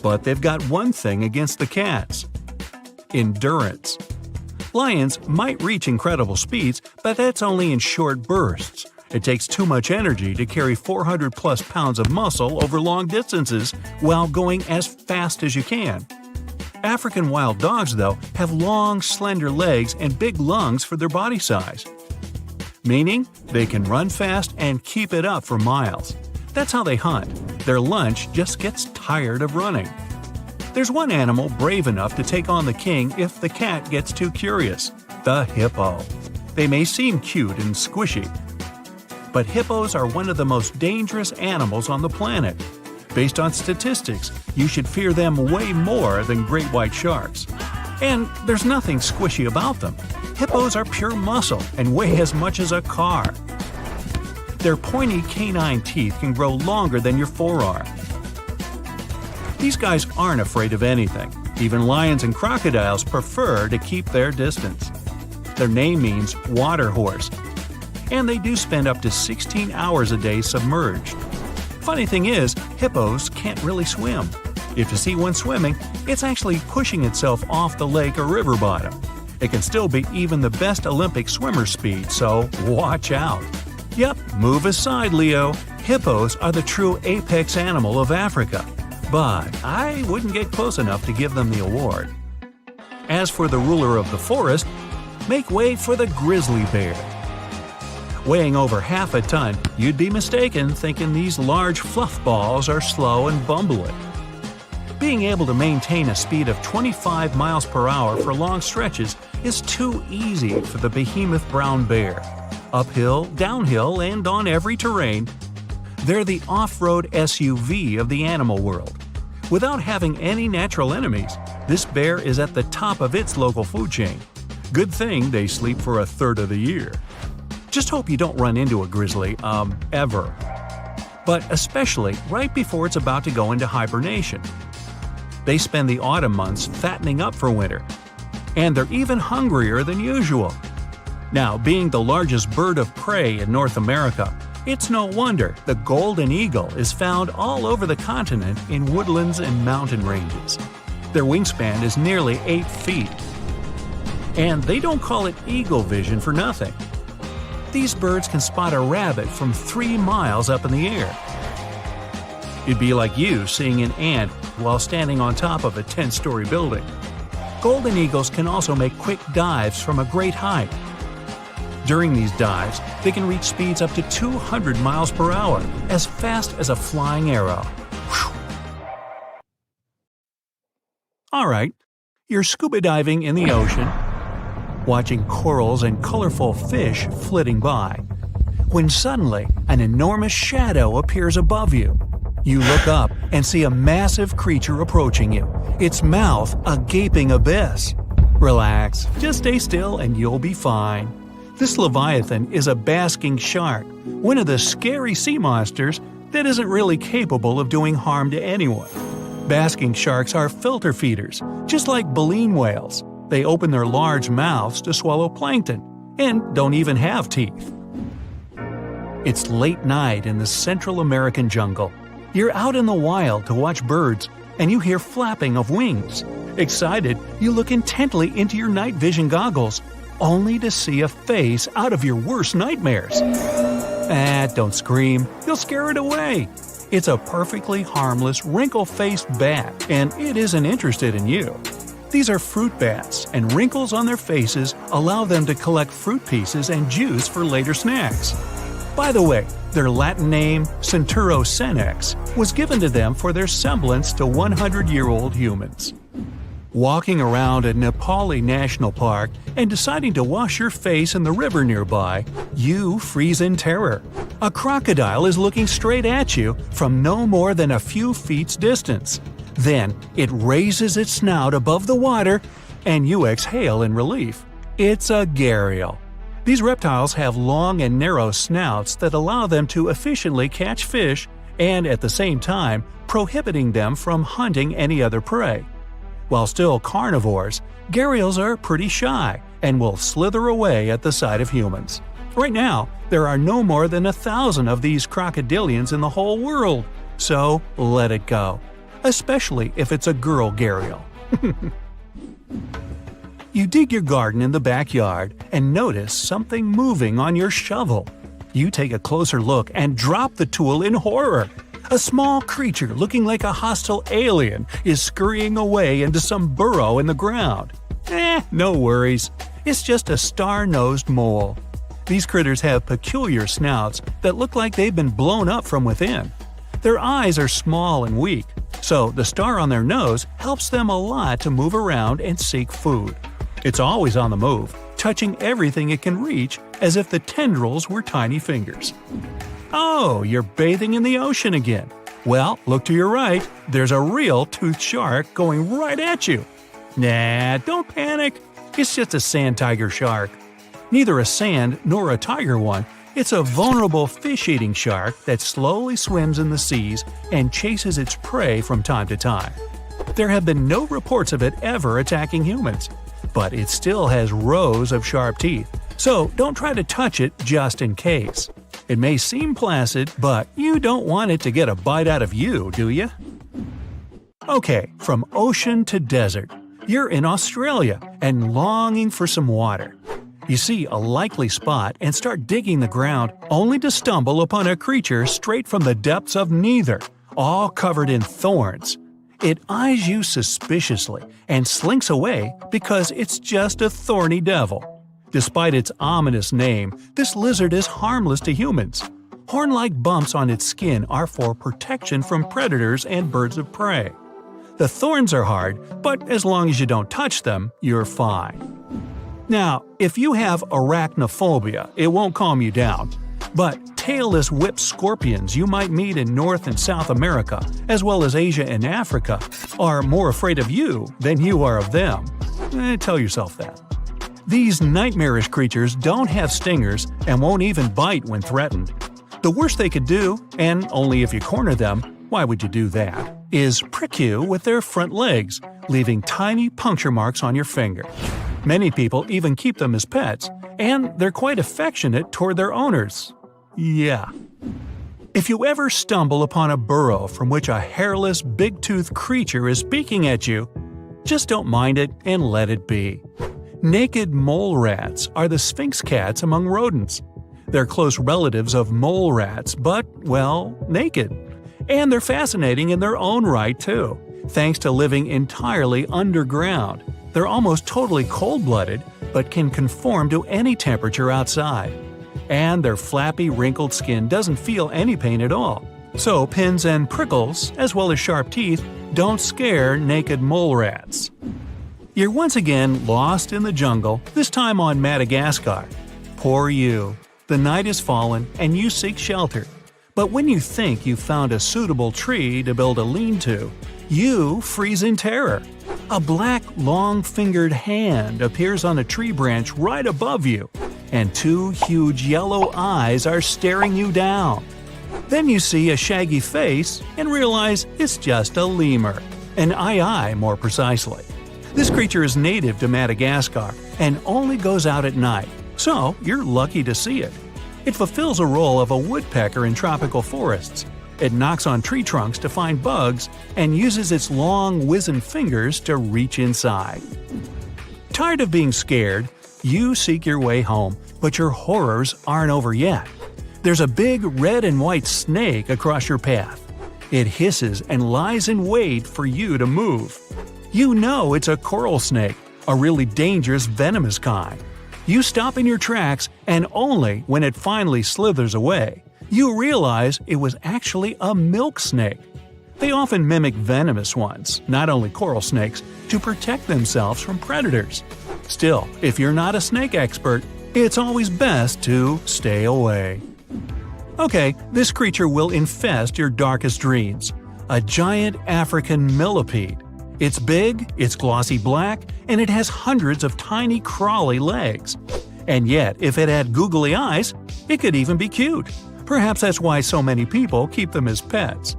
But they've got one thing against the cats: endurance. Lions might reach incredible speeds, but that's only in short bursts. It takes too much energy to carry 400-plus pounds of muscle over long distances while going as fast as you can. African wild dogs, though, have long, slender legs and big lungs for their body size, meaning they can run fast and keep it up for miles. That's how they hunt. Their lunch just gets tired of running. There's one animal brave enough to take on the king if the cat gets too curious: the hippo. They may seem cute and squishy, but hippos are one of the most dangerous animals on the planet. Based on statistics, you should fear them way more than great white sharks. And there's nothing squishy about them. Hippos are pure muscle and weigh as much as a car. Their pointy canine teeth can grow longer than your forearm. These guys aren't afraid of anything. Even lions and crocodiles prefer to keep their distance. Their name means water horse, and they do spend up to 16 hours a day submerged. Funny thing is, hippos can't really swim. If you see one swimming, it's actually pushing itself off the lake or river bottom. It can still beat even the best Olympic swimmer's speed, so watch out. Yep, move aside, Leo. Hippos are the true apex animal of Africa. But I wouldn't get close enough to give them the award. As for the ruler of the forest, make way for the grizzly bear. Weighing over half a ton, you'd be mistaken thinking these large fluff balls are slow and bumbling. Being able to maintain a speed of 25 miles per hour for long stretches is too easy for the behemoth brown bear. Uphill, downhill, and on every terrain, they're the off-road SUV of the animal world. Without having any natural enemies, this bear is at the top of its local food chain. Good thing they sleep for a third of the year. Just hope you don't run into a grizzly, ever. But especially right before it's about to go into hibernation. They spend the autumn months fattening up for winter. And they're even hungrier than usual. Now, being the largest bird of prey in North America, it's no wonder the golden eagle is found all over the continent in woodlands and mountain ranges. Their wingspan is nearly 8 feet. And they don't call it eagle vision for nothing. These birds can spot a rabbit from 3 miles up in the air. It'd be like you seeing an ant while standing on top of a 10-story building. Golden eagles can also make quick dives from a great height. During these dives, they can reach speeds up to 200 miles per hour, as fast as a flying arrow. Alright, you're scuba diving in the ocean, watching corals and colorful fish flitting by, when suddenly an enormous shadow appears above you. You look up and see a massive creature approaching you, its mouth a gaping abyss. Relax, just stay still and you'll be fine. This leviathan is a basking shark, one of the scary sea monsters that isn't really capable of doing harm to anyone. Basking sharks are filter feeders, just like baleen whales. They open their large mouths to swallow plankton, and don't even have teeth. It's late night in the Central American jungle. You're out in the wild to watch birds, and you hear flapping of wings. Excited, you look intently into your night vision goggles, only to see a face out of your worst nightmares. Don't scream, you'll scare it away. It's a perfectly harmless, wrinkle-faced bat, and it isn't interested in you. These are fruit bats, and wrinkles on their faces allow them to collect fruit pieces and juice for later snacks. By the way, their Latin name, Centaurosenex, was given to them for their semblance to 100-year-old humans. Walking around a Nepali national park and deciding to wash your face in the river nearby, you freeze in terror. A crocodile is looking straight at you from no more than a few feet's distance. Then, it raises its snout above the water, and you exhale in relief. It's a gharial. These reptiles have long and narrow snouts that allow them to efficiently catch fish and, at the same time, prohibiting them from hunting any other prey. While still carnivores, gharials are pretty shy and will slither away at the sight of humans. Right now, there are no more than 1,000 of these crocodilians in the whole world, so let it go. Especially if it's a girl gharial. You dig your garden in the backyard and notice something moving on your shovel. You take a closer look and drop the tool in horror. A small creature looking like a hostile alien is scurrying away into some burrow in the ground. No worries. It's just a star-nosed mole. These critters have peculiar snouts that look like they've been blown up from within. Their eyes are small and weak, so the star on their nose helps them a lot to move around and seek food. It's always on the move, touching everything it can reach as if the tendrils were tiny fingers. Oh, you're bathing in the ocean again. Well, look to your right. There's a real toothed shark going right at you. Nah, don't panic. It's just a sand tiger shark. Neither a sand nor a tiger one. It's a vulnerable fish-eating shark that slowly swims in the seas and chases its prey from time to time. There have been no reports of it ever attacking humans, but it still has rows of sharp teeth, so don't try to touch it just in case. It may seem placid, but you don't want it to get a bite out of you, do you? Okay, from ocean to desert, you're in Australia and longing for some water. You see a likely spot and start digging the ground, only to stumble upon a creature straight from the depths of neither, all covered in thorns. It eyes you suspiciously and slinks away because it's just a thorny devil. Despite its ominous name, this lizard is harmless to humans. Horn-like bumps on its skin are for protection from predators and birds of prey. The thorns are hard, but as long as you don't touch them, you're fine. Now, if you have arachnophobia, it won't calm you down. But tailless whip scorpions you might meet in North and South America, as well as Asia and Africa, are more afraid of you than you are of them. Tell yourself that. These nightmarish creatures don't have stingers and won't even bite when threatened. The worst they could do, and only if you corner them, why would you do that, is prick you with their front legs, leaving tiny puncture marks on your finger. Many people even keep them as pets, and they're quite affectionate toward their owners. Yeah. If you ever stumble upon a burrow from which a hairless, big-toothed creature is peeking at you, just don't mind it and let it be. Naked mole rats are the sphinx cats among rodents. They're close relatives of mole rats, but, well, naked. And they're fascinating in their own right, too, thanks to living entirely underground. They're almost totally cold-blooded, but can conform to any temperature outside. And their flappy, wrinkled skin doesn't feel any pain at all. So pins and prickles, as well as sharp teeth, don't scare naked mole rats. You're once again lost in the jungle, this time on Madagascar. Poor you. The night has fallen, and you seek shelter. But when you think you've found a suitable tree to build a lean-to, you freeze in terror. A black, long-fingered hand appears on a tree branch right above you, and two huge yellow eyes are staring you down. Then you see a shaggy face and realize it's just a lemur, an aye-aye more precisely. This creature is native to Madagascar and only goes out at night, so you're lucky to see it. It fulfills a role of a woodpecker in tropical forests. It knocks on tree trunks to find bugs and uses its long, wizened fingers to reach inside. Tired of being scared, you seek your way home, but your horrors aren't over yet. There's a big red and white snake across your path. It hisses and lies in wait for you to move. You know it's a coral snake, a really dangerous venomous kind. You stop in your tracks, and only when it finally slithers away, you realize it was actually a milk snake. They often mimic venomous ones, not only coral snakes, to protect themselves from predators. Still, if you're not a snake expert, it's always best to stay away. Okay, this creature will infest your darkest dreams. A giant African millipede. It's big, it's glossy black, and it has hundreds of tiny crawly legs. And yet, if it had googly eyes, it could even be cute. Perhaps that's why so many people keep them as pets.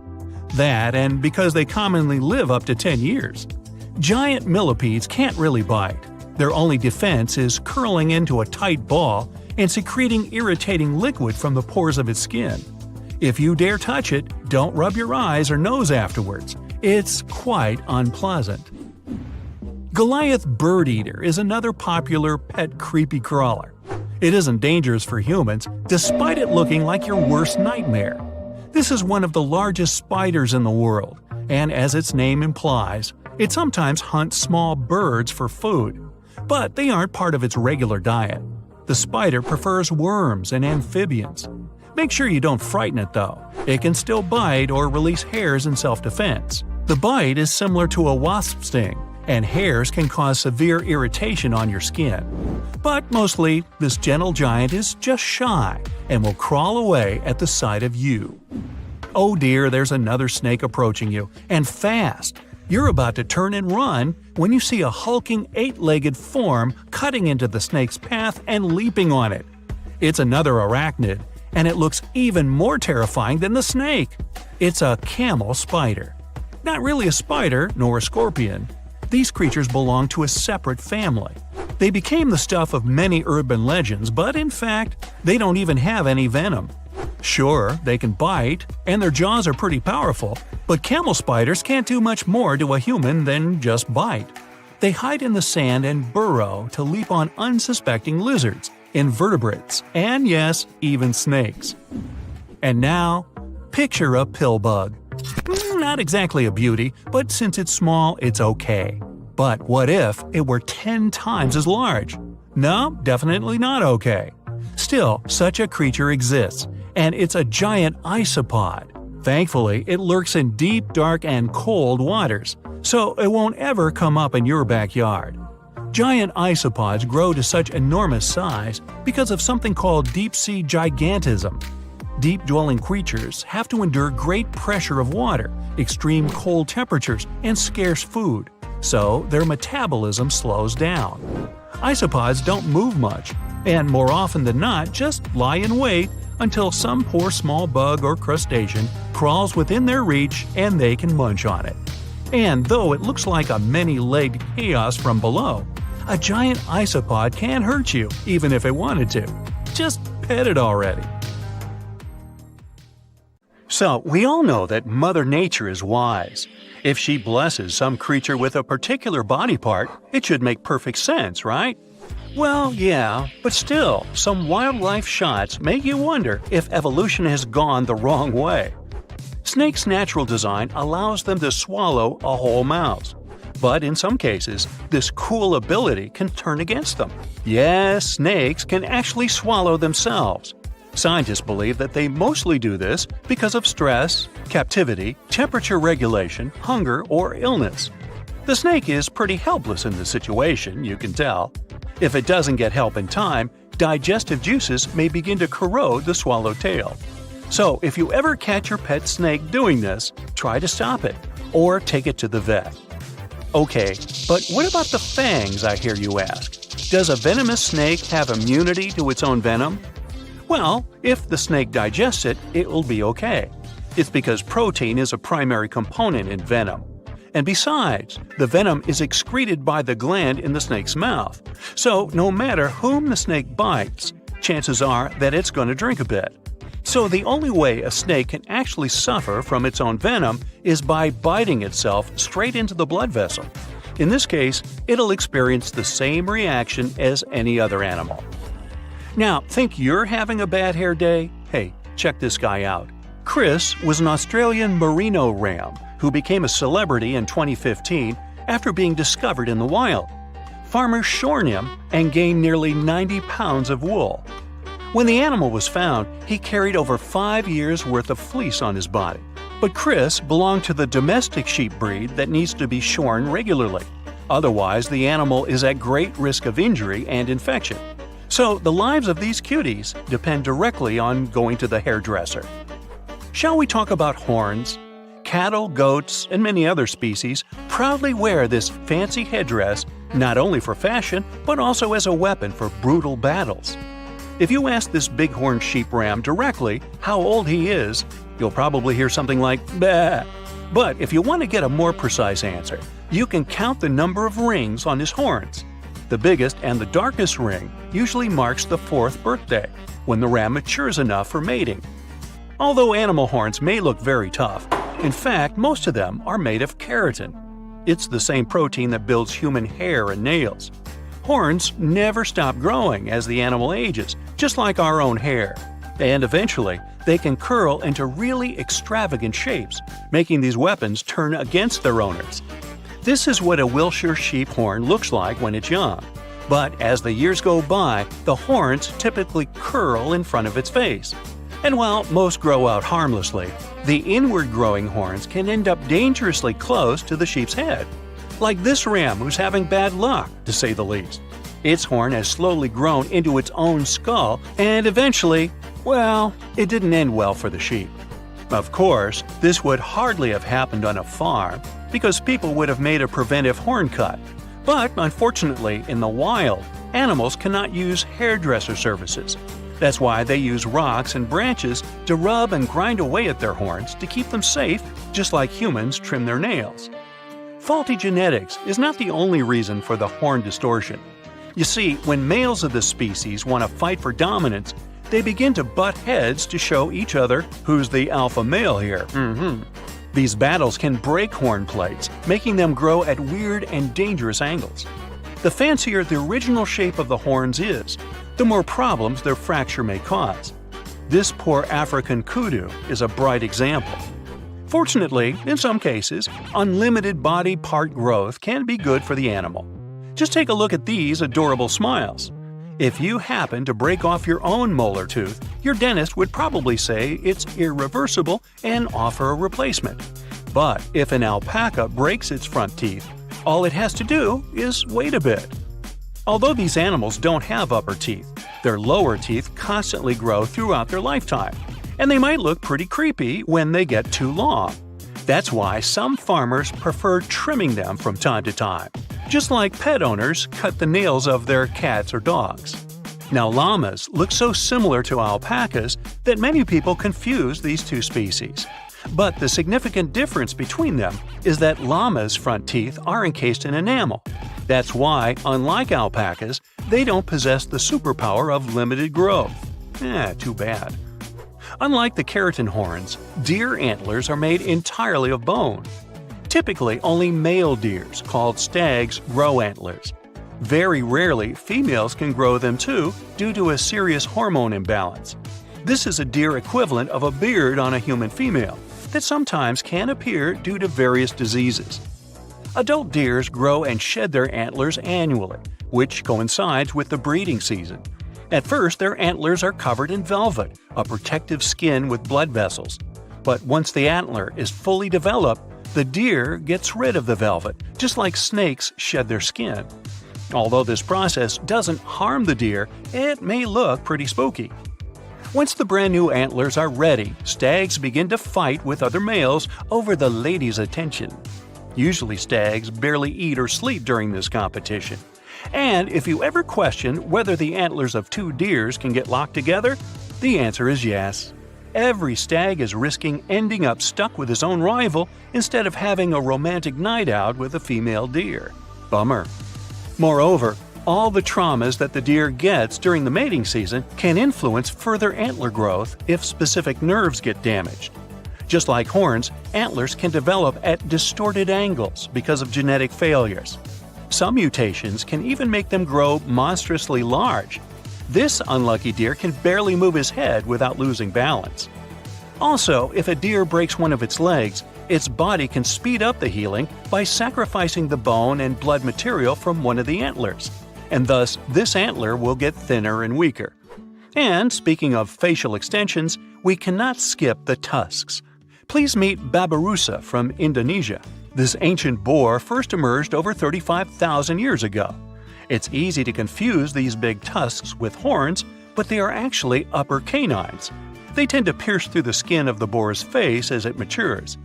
That, and because they commonly live up to 10 years. Giant millipedes can't really bite. Their only defense is curling into a tight ball and secreting irritating liquid from the pores of its skin. If you dare touch it, don't rub your eyes or nose afterwards. It's quite unpleasant. Goliath bird eater is another popular pet creepy crawler. It isn't dangerous for humans, despite it looking like your worst nightmare. This is one of the largest spiders in the world, and as its name implies, it sometimes hunts small birds for food. But they aren't part of its regular diet. The spider prefers worms and amphibians. Make sure you don't frighten it though. It can still bite or release hairs in self-defense. The bite is similar to a wasp sting, and hairs can cause severe irritation on your skin. But mostly, this gentle giant is just shy and will crawl away at the sight of you. Oh dear, there's another snake approaching you, and fast! You're about to turn and run when you see a hulking 8-legged form cutting into the snake's path and leaping on it. It's another arachnid, and it looks even more terrifying than the snake. It's a camel spider. Not really a spider, nor a scorpion. These creatures belong to a separate family. They became the stuff of many urban legends, but in fact, they don't even have any venom. Sure, they can bite, and their jaws are pretty powerful, but camel spiders can't do much more to a human than just bite. They hide in the sand and burrow to leap on unsuspecting lizards, invertebrates, and yes, even snakes. And now, picture a pill bug. Not exactly a beauty, but since it's small, it's okay. But what if it were 10 times as large? No, definitely not okay. Still, such a creature exists, and it's a giant isopod. Thankfully, it lurks in deep, dark, and cold waters, so it won't ever come up in your backyard. Giant isopods grow to such enormous size because of something called deep-sea gigantism. Deep-dwelling creatures have to endure great pressure of water, extreme cold temperatures, and scarce food, so their metabolism slows down. Isopods don't move much, and more often than not just lie in wait until some poor small bug or crustacean crawls within their reach and they can munch on it. And though it looks like a many-legged chaos from below, a giant isopod can hurt you even if it wanted to. Just pet it already. So, we all know that Mother Nature is wise. If she blesses some creature with a particular body part, it should make perfect sense, right? Well, yeah, but still, some wildlife shots make you wonder if evolution has gone the wrong way. Snakes' natural design allows them to swallow a whole mouse. But in some cases, this cool ability can turn against them. Yes, snakes can actually swallow themselves. Scientists believe that they mostly do this because of stress, captivity, temperature regulation, hunger, or illness. The snake is pretty helpless in this situation, you can tell. If it doesn't get help in time, digestive juices may begin to corrode the swallowtail. So if you ever catch your pet snake doing this, try to stop it, or take it to the vet. Okay, but what about the fangs, I hear you ask? Does a venomous snake have immunity to its own venom? Well, if the snake digests it, it will be okay. It's because protein is a primary component in venom. And besides, the venom is excreted by the gland in the snake's mouth. So no matter whom the snake bites, chances are that it's going to drink a bit. So the only way a snake can actually suffer from its own venom is by biting itself straight into the blood vessel. In this case, it'll experience the same reaction as any other animal. Now, think you're having a bad hair day? Hey, check this guy out. Chris was an Australian merino ram who became a celebrity in 2015 after being discovered in the wild. Farmers shorn him and gained nearly 90 pounds of wool. When the animal was found, he carried over 5 years' worth of fleece on his body. But Chris belonged to the domestic sheep breed that needs to be shorn regularly. Otherwise, the animal is at great risk of injury and infection. So the lives of these cuties depend directly on going to the hairdresser. Shall we talk about horns? Cattle, goats, and many other species proudly wear this fancy headdress not only for fashion, but also as a weapon for brutal battles. If you ask this bighorn sheep ram directly how old he is, you'll probably hear something like, "Bah." But if you want to get a more precise answer, you can count the number of rings on his horns. The biggest and the darkest ring usually marks the 4th birthday, when the ram matures enough for mating. Although animal horns may look very tough, in fact, most of them are made of keratin. It's the same protein that builds human hair and nails. Horns never stop growing as the animal ages, just like our own hair. And eventually, they can curl into really extravagant shapes, making these weapons turn against their owners. This is what a Wiltshire sheep horn looks like when it's young. But as the years go by, the horns typically curl in front of its face. And while most grow out harmlessly, the inward growing horns can end up dangerously close to the sheep's head. Like this ram who's having bad luck, to say the least. Its horn has slowly grown into its own skull, and eventually, well, it didn't end well for the sheep. Of course, this would hardly have happened on a farm, because people would have made a preventive horn cut. But unfortunately, in the wild, animals cannot use hairdresser services. That's why they use rocks and branches to rub and grind away at their horns to keep them safe, just like humans trim their nails. Faulty genetics is not the only reason for the horn distortion. You see, when males of the species want to fight for dominance, they begin to butt heads to show each other who's the alpha male here. These battles can break horn plates, making them grow at weird and dangerous angles. The fancier the original shape of the horns is, the more problems their fracture may cause. This poor African kudu is a bright example. Fortunately, in some cases, unlimited body part growth can be good for the animal. Just take a look at these adorable smiles. If you happen to break off your own molar tooth, your dentist would probably say it's irreversible and offer a replacement. But if an alpaca breaks its front teeth, all it has to do is wait a bit. Although these animals don't have upper teeth, their lower teeth constantly grow throughout their lifetime, and they might look pretty creepy when they get too long. That's why some farmers prefer trimming them from time to time, just like pet owners cut the nails of their cats or dogs. Now, llamas look so similar to alpacas that many people confuse these two species. But the significant difference between them is that llamas' front teeth are encased in enamel. That's why, unlike alpacas, they don't possess the superpower of limited growth. Too bad. Unlike the keratin horns, deer antlers are made entirely of bone. Typically, only male deers, called stags, grow antlers. Very rarely, females can grow them too due to a serious hormone imbalance. This is a deer equivalent of a beard on a human female that sometimes can appear due to various diseases. Adult deers grow and shed their antlers annually, which coincides with the breeding season. At first, their antlers are covered in velvet, a protective skin with blood vessels. But once the antler is fully developed, the deer gets rid of the velvet, just like snakes shed their skin. Although this process doesn't harm the deer, it may look pretty spooky. Once the brand new antlers are ready, stags begin to fight with other males over the lady's attention. Usually stags barely eat or sleep during this competition. And if you ever question whether the antlers of two deers can get locked together, the answer is yes. Every stag is risking ending up stuck with his own rival instead of having a romantic night out with a female deer. Bummer. Moreover, all the traumas that the deer gets during the mating season can influence further antler growth if specific nerves get damaged. Just like horns, antlers can develop at distorted angles because of genetic failures. Some mutations can even make them grow monstrously large. This unlucky deer can barely move his head without losing balance. Also, if a deer breaks one of its legs, its body can speed up the healing by sacrificing the bone and blood material from one of the antlers, and thus this antler will get thinner and weaker. And speaking of facial extensions, we cannot skip the tusks. Please meet Babirusa from Indonesia. This ancient boar first emerged over 35,000 years ago. It's easy to confuse these big tusks with horns, but they are actually upper canines. They tend to pierce through the skin of the boar's face as it matures.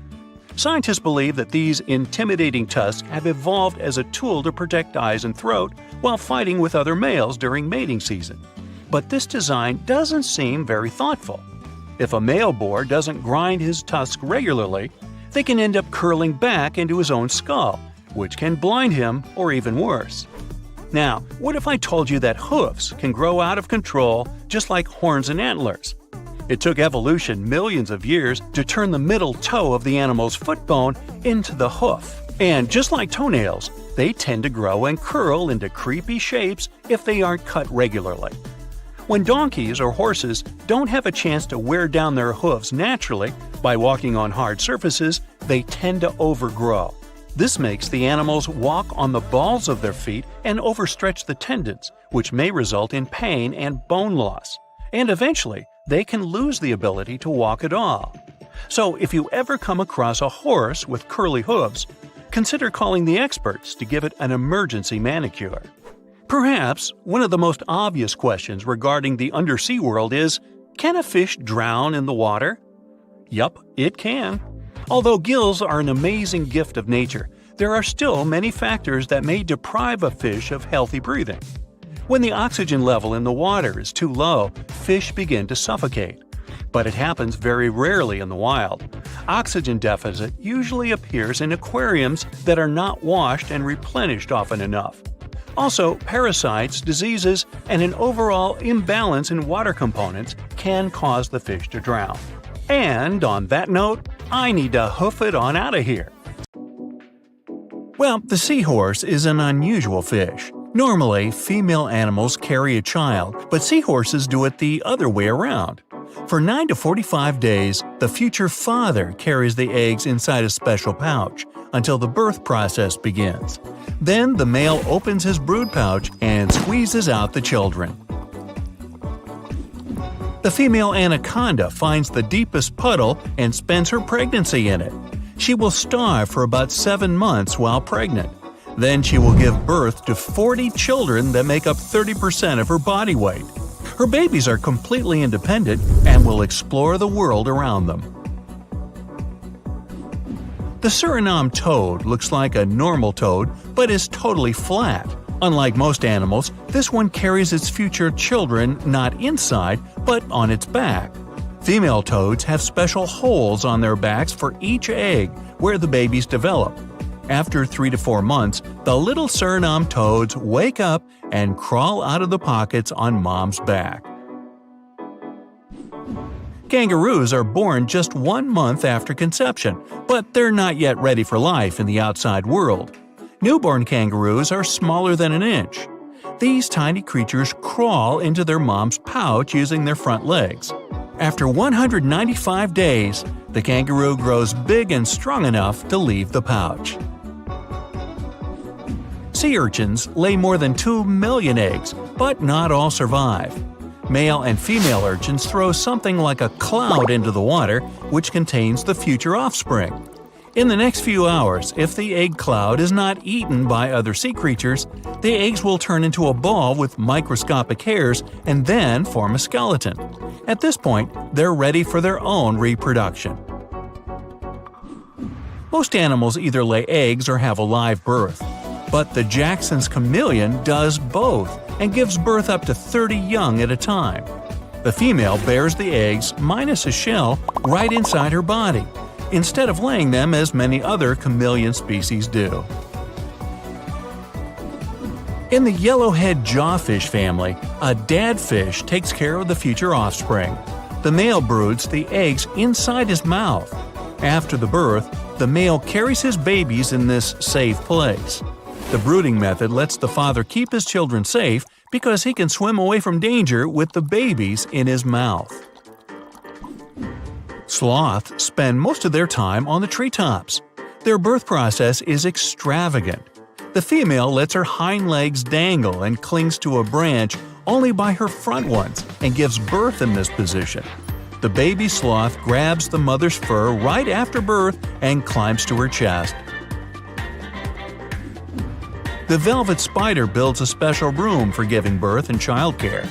Scientists believe that these intimidating tusks have evolved as a tool to protect eyes and throat while fighting with other males during mating season. But this design doesn't seem very thoughtful. If a male boar doesn't grind his tusks regularly, they can end up curling back into his own skull, which can blind him or even worse. Now, what if I told you that hoofs can grow out of control just like horns and antlers? It took evolution millions of years to turn the middle toe of the animal's foot bone into the hoof. And just like toenails, they tend to grow and curl into creepy shapes if they aren't cut regularly. When donkeys or horses don't have a chance to wear down their hoofs naturally by walking on hard surfaces, they tend to overgrow. This makes the animals walk on the balls of their feet and overstretch the tendons, which may result in pain and bone loss. And eventually, they can lose the ability to walk at all. So if you ever come across a horse with curly hooves, consider calling the experts to give it an emergency manicure. Perhaps one of the most obvious questions regarding the undersea world is, can a fish drown in the water? Yup, it can. Although gills are an amazing gift of nature, there are still many factors that may deprive a fish of healthy breathing. When the oxygen level in the water is too low, fish begin to suffocate. But it happens very rarely in the wild. Oxygen deficit usually appears in aquariums that are not washed and replenished often enough. Also, parasites, diseases, and an overall imbalance in water components can cause the fish to drown. And on that note, I need to hoof it on out of here. Well, the seahorse is an unusual fish. Normally, female animals carry a child, but seahorses do it the other way around. For 9 to 45 days, the future father carries the eggs inside a special pouch until the birth process begins. Then the male opens his brood pouch and squeezes out the children. The female anaconda finds the deepest puddle and spends her pregnancy in it. She will starve for about 7 months while pregnant. Then she will give birth to 40 children that make up 30% of her body weight. Her babies are completely independent and will explore the world around them. The Suriname toad looks like a normal toad but is totally flat. Unlike most animals, this one carries its future children not inside but on its back. Female toads have special holes on their backs for each egg where the babies develop. After 3 to 4 months, the little Suriname toads wake up and crawl out of the pockets on mom's back. Kangaroos are born just 1 month after conception, but they're not yet ready for life in the outside world. Newborn kangaroos are smaller than an inch. These tiny creatures crawl into their mom's pouch using their front legs. After 195 days, the kangaroo grows big and strong enough to leave the pouch. Sea urchins lay more than 2 million eggs, but not all survive. Male and female urchins throw something like a cloud into the water, which contains the future offspring. In the next few hours, if the egg cloud is not eaten by other sea creatures, the eggs will turn into a ball with microscopic hairs and then form a skeleton. At this point, they're ready for their own reproduction. Most animals either lay eggs or have a live birth. But the Jackson's chameleon does both and gives birth up to 30 young at a time. The female bears the eggs minus a shell right inside her body, instead of laying them as many other chameleon species do. In the yellowhead jawfish family, a dad fish takes care of the future offspring. The male broods the eggs inside his mouth. After the birth, the male carries his babies in this safe place. The brooding method lets the father keep his children safe because he can swim away from danger with the babies in his mouth. Sloths spend most of their time on the treetops. Their birth process is extravagant. The female lets her hind legs dangle and clings to a branch only by her front ones and gives birth in this position. The baby sloth grabs the mother's fur right after birth and climbs to her chest. The velvet spider builds a special room for giving birth and childcare.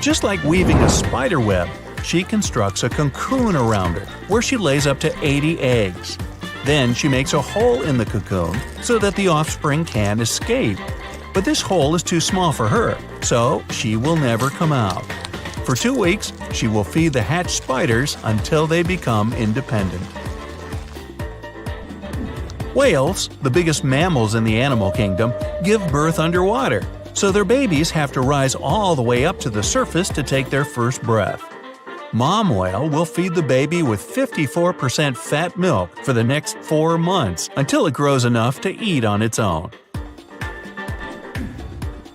Just like weaving a spider web, she constructs a cocoon around it, where she lays up to 80 eggs. Then she makes a hole in the cocoon so that the offspring can escape. But this hole is too small for her, so she will never come out. For 2 weeks, she will feed the hatched spiders until they become independent. Whales, the biggest mammals in the animal kingdom, give birth underwater, so their babies have to rise all the way up to the surface to take their first breath. Mom whale will feed the baby with 54% fat milk for the next 4 months until it grows enough to eat on its own.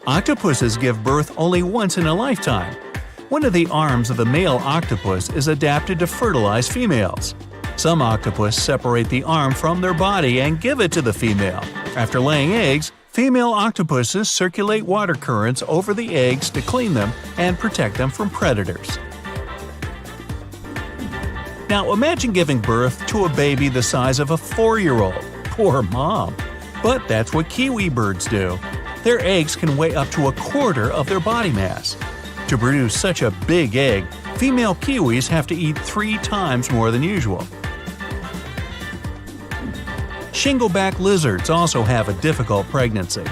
Octopuses give birth only once in a lifetime. One of the arms of the male octopus is adapted to fertilize females. Some octopus separate the arm from their body and give it to the female. After laying eggs, female octopuses circulate water currents over the eggs to clean them and protect them from predators. Now imagine giving birth to a baby the size of a 4-year-old. Poor mom. But that's what kiwi birds do. Their eggs can weigh up to a quarter of their body mass. To produce such a big egg, female kiwis have to eat 3 times more than usual. Shingleback lizards also have a difficult pregnancy.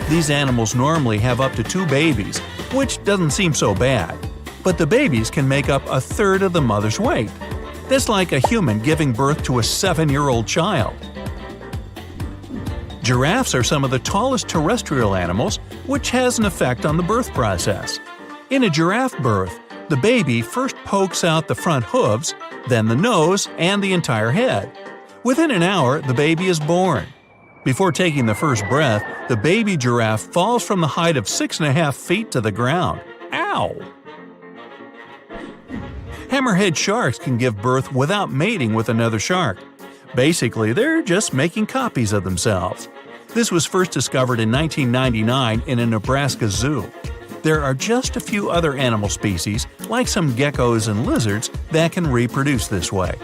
These animals normally have up to 2 babies, which doesn't seem so bad. But the babies can make up a third of the mother's weight. That's like a human giving birth to a 7-year-old child. Giraffes are some of the tallest terrestrial animals, which has an effect on the birth process. In a giraffe birth, the baby first pokes out the front hooves, then the nose and the entire head. Within an hour, the baby is born. Before taking the first breath, the baby giraffe falls from the height of 6.5 feet to the ground. Ow! Hammerhead sharks can give birth without mating with another shark. Basically, they're just making copies of themselves. This was first discovered in 1999 in a Nebraska zoo. There are just a few other animal species, like some geckos and lizards, that can reproduce this way.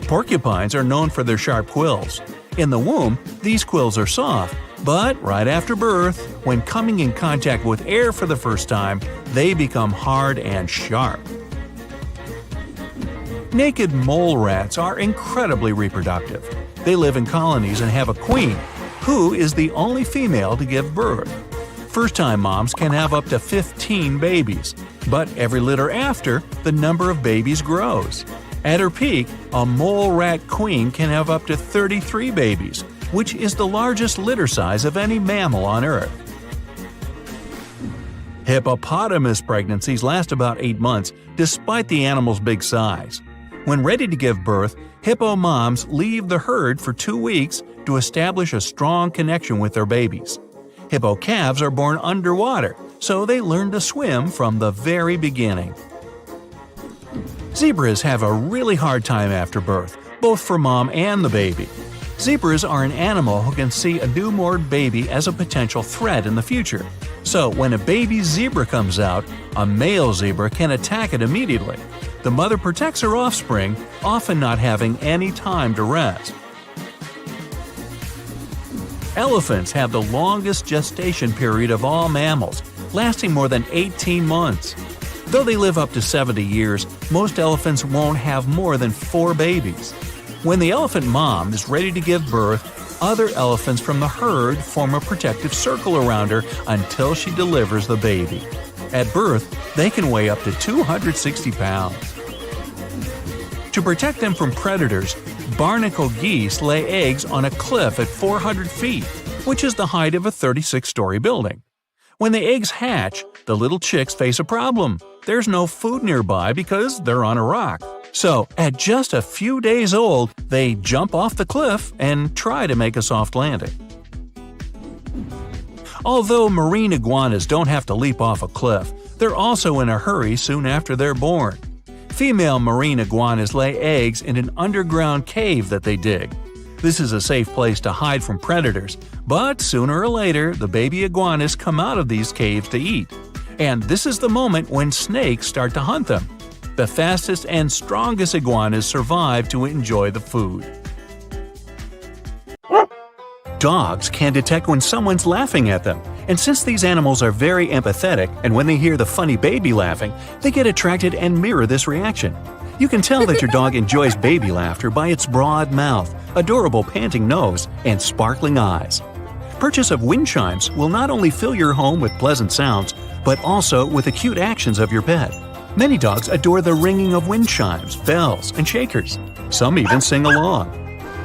Porcupines are known for their sharp quills. In the womb, these quills are soft, but right after birth, when coming in contact with air for the first time, they become hard and sharp. Naked mole rats are incredibly reproductive. They live in colonies and have a queen, who is the only female to give birth. First-time moms can have up to 15 babies, but every litter after, the number of babies grows. At her peak, a mole rat queen can have up to 33 babies, which is the largest litter size of any mammal on Earth. Hippopotamus pregnancies last about 8 months, despite the animal's big size. When ready to give birth, hippo moms leave the herd for 2 weeks to establish a strong connection with their babies. Hippo calves are born underwater, so they learn to swim from the very beginning. Zebras have a really hard time after birth, both for mom and the baby. Zebras are an animal who can see a newborn baby as a potential threat in the future. So when a baby zebra comes out, a male zebra can attack it immediately. The mother protects her offspring, often not having any time to rest. Elephants have the longest gestation period of all mammals, lasting more than 18 months. Though they live up to 70 years, most elephants won't have more than 4 babies. When the elephant mom is ready to give birth, other elephants from the herd form a protective circle around her until she delivers the baby. At birth, they can weigh up to 260 pounds. To protect them from predators, barnacle geese lay eggs on a cliff at 400 feet, which is the height of a 36-story building. When the eggs hatch, the little chicks face a problem. There's no food nearby because they're on a rock. So, at just a few days old, they jump off the cliff and try to make a soft landing. Although marine iguanas don't have to leap off a cliff, they're also in a hurry soon after they're born. Female marine iguanas lay eggs in an underground cave that they dig. This is a safe place to hide from predators, but sooner or later the baby iguanas come out of these caves to eat. And this is the moment when snakes start to hunt them. The fastest and strongest iguanas survive to enjoy the food. Dogs can detect when someone's laughing at them, and since these animals are very empathetic and when they hear the funny baby laughing, they get attracted and mirror this reaction. You can tell that your dog enjoys baby laughter by its broad mouth, adorable panting nose, and sparkling eyes. Purchase of wind chimes will not only fill your home with pleasant sounds, but also with the cute actions of your pet. Many dogs adore the ringing of wind chimes, bells, and shakers. Some even sing along.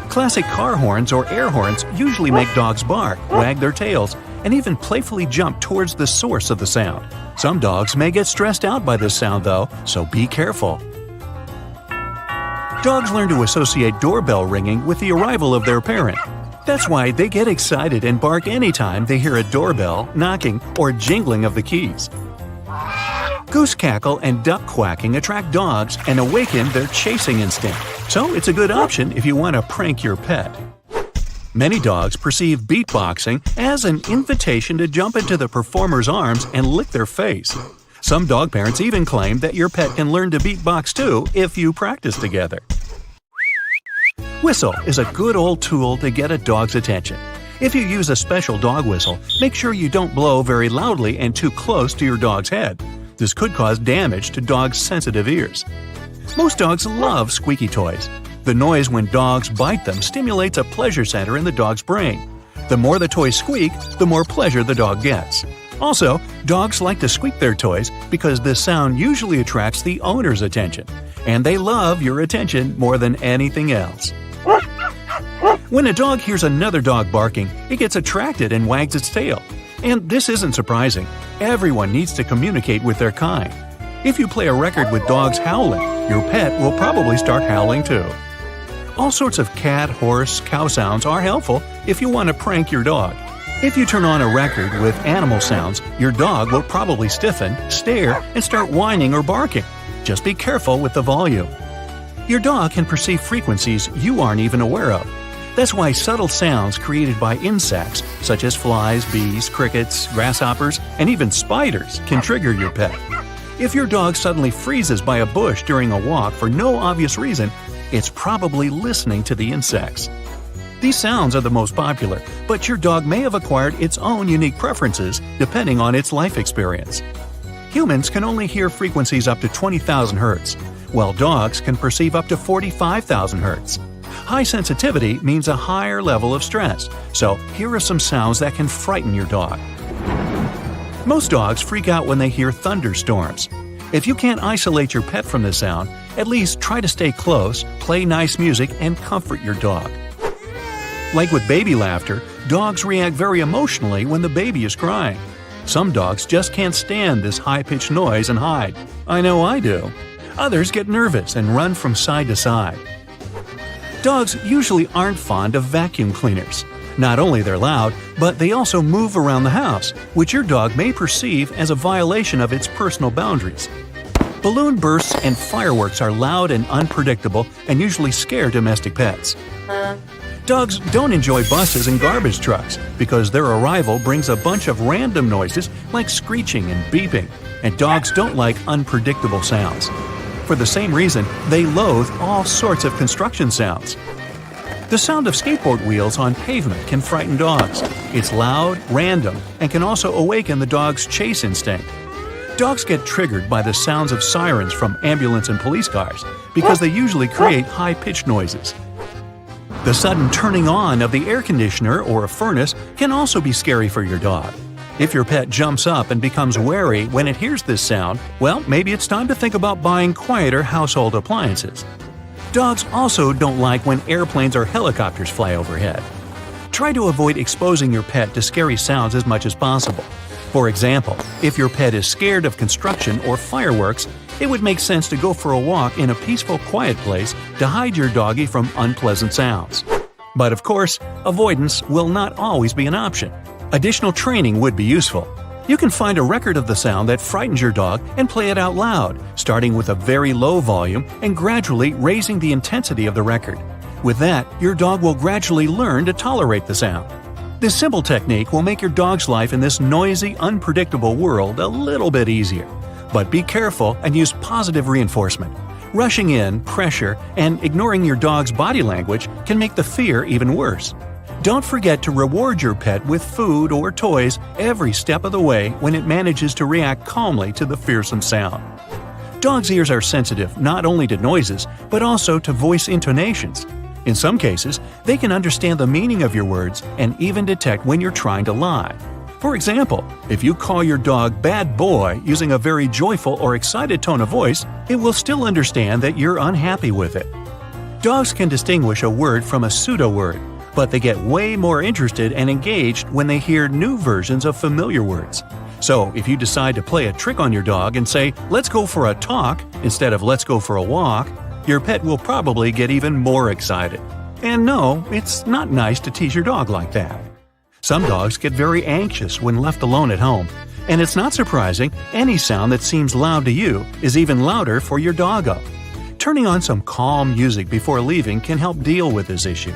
Classic car horns or air horns usually make dogs bark, wag their tails, and even playfully jump towards the source of the sound. Some dogs may get stressed out by this sound though, so be careful. Dogs learn to associate doorbell ringing with the arrival of their parent. That's why they get excited and bark anytime they hear a doorbell, knocking, or jingling of the keys. Goose cackle and duck quacking attract dogs and awaken their chasing instinct, so it's a good option if you want to prank your pet. Many dogs perceive beatboxing as an invitation to jump into the performer's arms and lick their face. Some dog parents even claim that your pet can learn to beatbox too if you practice together. Whistle is a good old tool to get a dog's attention. If you use a special dog whistle, make sure you don't blow very loudly and too close to your dog's head. This could cause damage to dogs' sensitive ears. Most dogs love squeaky toys. The noise when dogs bite them stimulates a pleasure center in the dog's brain. The more the toys squeak, the more pleasure the dog gets. Also, dogs like to squeak their toys because this sound usually attracts the owner's attention, and they love your attention more than anything else. When a dog hears another dog barking, it gets attracted and wags its tail. And this isn't surprising. Everyone needs to communicate with their kind. If you play a record with dogs howling, your pet will probably start howling too. All sorts of cat, horse, cow sounds are helpful if you want to prank your dog. If you turn on a record with animal sounds, your dog will probably stiffen, stare, and start whining or barking. Just be careful with the volume. Your dog can perceive frequencies you aren't even aware of. That's why subtle sounds created by insects, such as flies, bees, crickets, grasshoppers, and even spiders, can trigger your pet. If your dog suddenly freezes by a bush during a walk for no obvious reason, it's probably listening to the insects. These sounds are the most popular, but your dog may have acquired its own unique preferences depending on its life experience. Humans can only hear frequencies up to 20,000 Hz, while dogs can perceive up to 45,000 Hz. High sensitivity means a higher level of stress, so here are some sounds that can frighten your dog. Most dogs freak out when they hear thunderstorms. If you can't isolate your pet from this sound, at least try to stay close, play nice music, and comfort your dog. Like with baby laughter, dogs react very emotionally when the baby is crying. Some dogs just can't stand this high-pitched noise and hide. I know I do. Others get nervous and run from side to side. Dogs usually aren't fond of vacuum cleaners. Not only they're loud, but they also move around the house, which your dog may perceive as a violation of its personal boundaries. Balloon bursts and fireworks are loud and unpredictable and usually scare domestic pets. Dogs don't enjoy buses and garbage trucks because their arrival brings a bunch of random noises like screeching and beeping, and dogs don't like unpredictable sounds. For the same reason, they loathe all sorts of construction sounds. The sound of skateboard wheels on pavement can frighten dogs. It's loud, random, and can also awaken the dog's chase instinct. Dogs get triggered by the sounds of sirens from ambulance and police cars because they usually create high-pitched noises. The sudden turning on of the air conditioner or a furnace can also be scary for your dog. If your pet jumps up and becomes wary when it hears this sound, well, maybe it's time to think about buying quieter household appliances. Dogs also don't like when airplanes or helicopters fly overhead. Try to avoid exposing your pet to scary sounds as much as possible. For example, if your pet is scared of construction or fireworks, it would make sense to go for a walk in a peaceful, quiet place to hide your doggy from unpleasant sounds. But of course, avoidance will not always be an option. Additional training would be useful. You can find a record of the sound that frightens your dog and play it out loud, starting with a very low volume and gradually raising the intensity of the record. With that, your dog will gradually learn to tolerate the sound. This simple technique will make your dog's life in this noisy, unpredictable world a little bit easier. But be careful and use positive reinforcement. Rushing in, pressure, and ignoring your dog's body language can make the fear even worse. Don't forget to reward your pet with food or toys every step of the way when it manages to react calmly to the fearsome sound. Dogs' ears are sensitive not only to noises, but also to voice intonations. In some cases, they can understand the meaning of your words and even detect when you're trying to lie. For example, if you call your dog "bad boy" using a very joyful or excited tone of voice, it will still understand that you're unhappy with it. Dogs can distinguish a word from a pseudo-word, but they get way more interested and engaged when they hear new versions of familiar words. So, if you decide to play a trick on your dog and say, "Let's go for a talk" instead of "Let's go for a walk," your pet will probably get even more excited. And no, it's not nice to tease your dog like that. Some dogs get very anxious when left alone at home, and it's not surprising any sound that seems loud to you is even louder for your doggo. Turning on some calm music before leaving can help deal with this issue.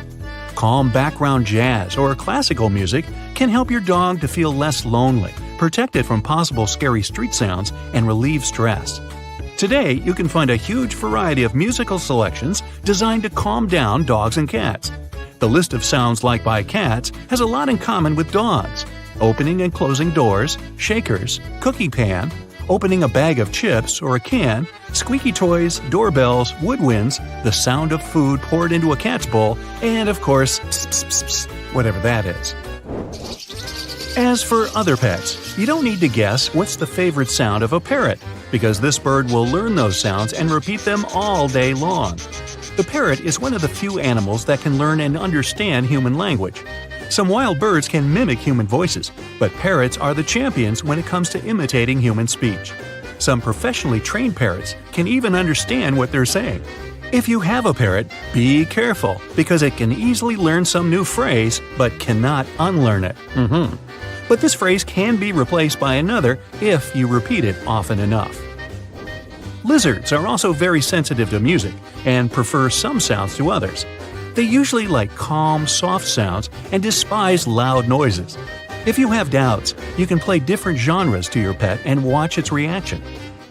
Calm background jazz or classical music can help your dog to feel less lonely, protect it from possible scary street sounds, and relieve stress. Today, you can find a huge variety of musical selections designed to calm down dogs and cats. The list of sounds liked by cats has a lot in common with dogs: opening and closing doors, shakers, cookie pan, opening a bag of chips or a can, squeaky toys, doorbells, woodwinds, the sound of food poured into a cat's bowl, and of course, pss, pss, pss, pss, whatever that is. As for other pets, you don't need to guess what's the favorite sound of a parrot, because this bird will learn those sounds and repeat them all day long. The parrot is one of the few animals that can learn and understand human language. Some wild birds can mimic human voices, but parrots are the champions when it comes to imitating human speech. Some professionally trained parrots can even understand what they're saying. If you have a parrot, be careful, because it can easily learn some new phrase, but cannot unlearn it. But this phrase can be replaced by another if you repeat it often enough. Lizards are also very sensitive to music and prefer some sounds to others. They usually like calm, soft sounds and despise loud noises. If you have doubts, you can play different genres to your pet and watch its reaction.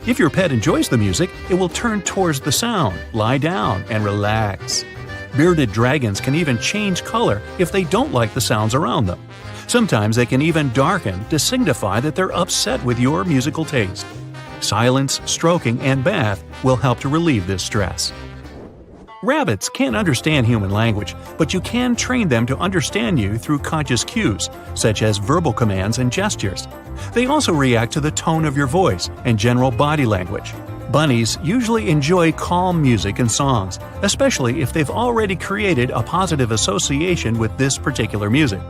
If your pet enjoys the music, it will turn towards the sound, lie down, and relax. Bearded dragons can even change color if they don't like the sounds around them. Sometimes they can even darken to signify that they're upset with your musical taste. Silence, stroking, and bath will help to relieve this stress. Rabbits can't understand human language, but you can train them to understand you through conscious cues, such as verbal commands and gestures. They also react to the tone of your voice and general body language. Bunnies usually enjoy calm music and songs, especially if they've already created a positive association with this particular music.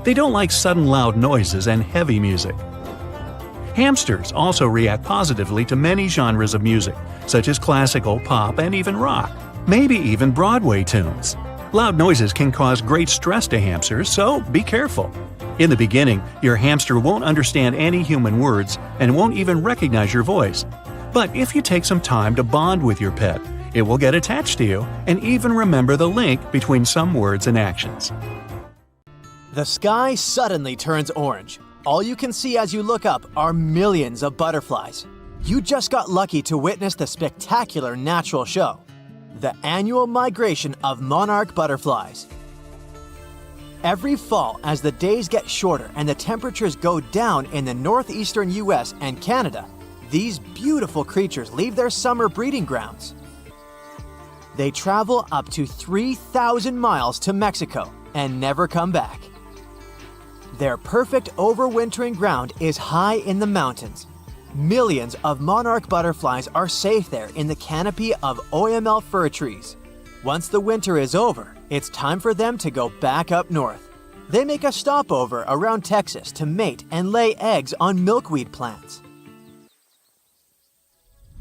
They don't like sudden loud noises and heavy music. Hamsters also react positively to many genres of music, such as classical, pop, and even rock, maybe even Broadway tunes. Loud noises can cause great stress to hamsters, so be careful. In the beginning, your hamster won't understand any human words and won't even recognize your voice. But if you take some time to bond with your pet, it will get attached to you and even remember the link between some words and actions. The sky suddenly turns orange. All you can see as you look up are millions of butterflies. You just got lucky to witness the spectacular natural show, the annual migration of monarch butterflies. Every fall, as the days get shorter and the temperatures go down in the northeastern US and Canada, these beautiful creatures leave their summer breeding grounds. They travel up to 3,000 miles to Mexico and never come back. Their perfect overwintering ground is high in the mountains. Millions of monarch butterflies are safe there in the canopy of OML fir trees. Once the winter is over, it's time for them to go back up north. They make a stopover around Texas to mate and lay eggs on milkweed plants.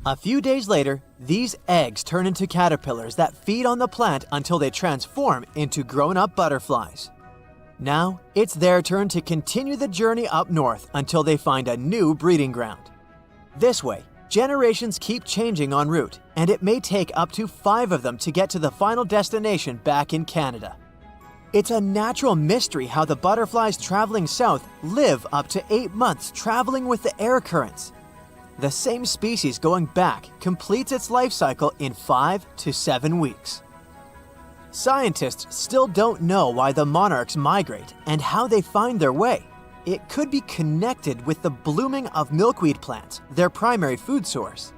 A few days later, these eggs turn into caterpillars that feed on the plant until they transform into grown-up butterflies. Now, it's their turn to continue the journey up north until they find a new breeding ground. This way, generations keep changing en route, and it may take up to 5 of them to get to the final destination back in Canada. It's a natural mystery how the butterflies traveling south live up to 8 months traveling with the air currents. The same species going back completes its life cycle in 5 to 7 weeks. Scientists still don't know why the monarchs migrate and how they find their way. It could be connected with the blooming of milkweed plants, their primary food source.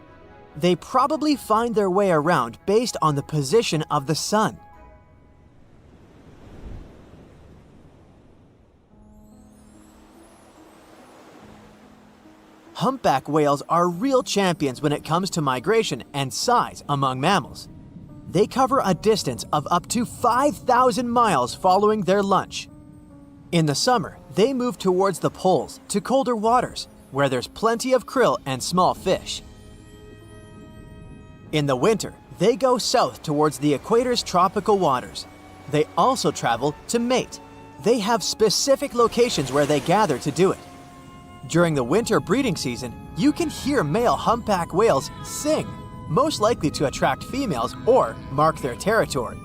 They probably find their way around based on the position of the sun. Humpback whales are real champions when it comes to migration and size among mammals. They cover a distance of up to 5,000 miles following their lunch. In the summer, they move towards the poles to colder waters, where there's plenty of krill and small fish. In the winter, they go south towards the equator's tropical waters. They also travel to mate. They have specific locations where they gather to do it. During the winter breeding season, you can hear male humpback whales sing, most likely to attract females or mark their territory.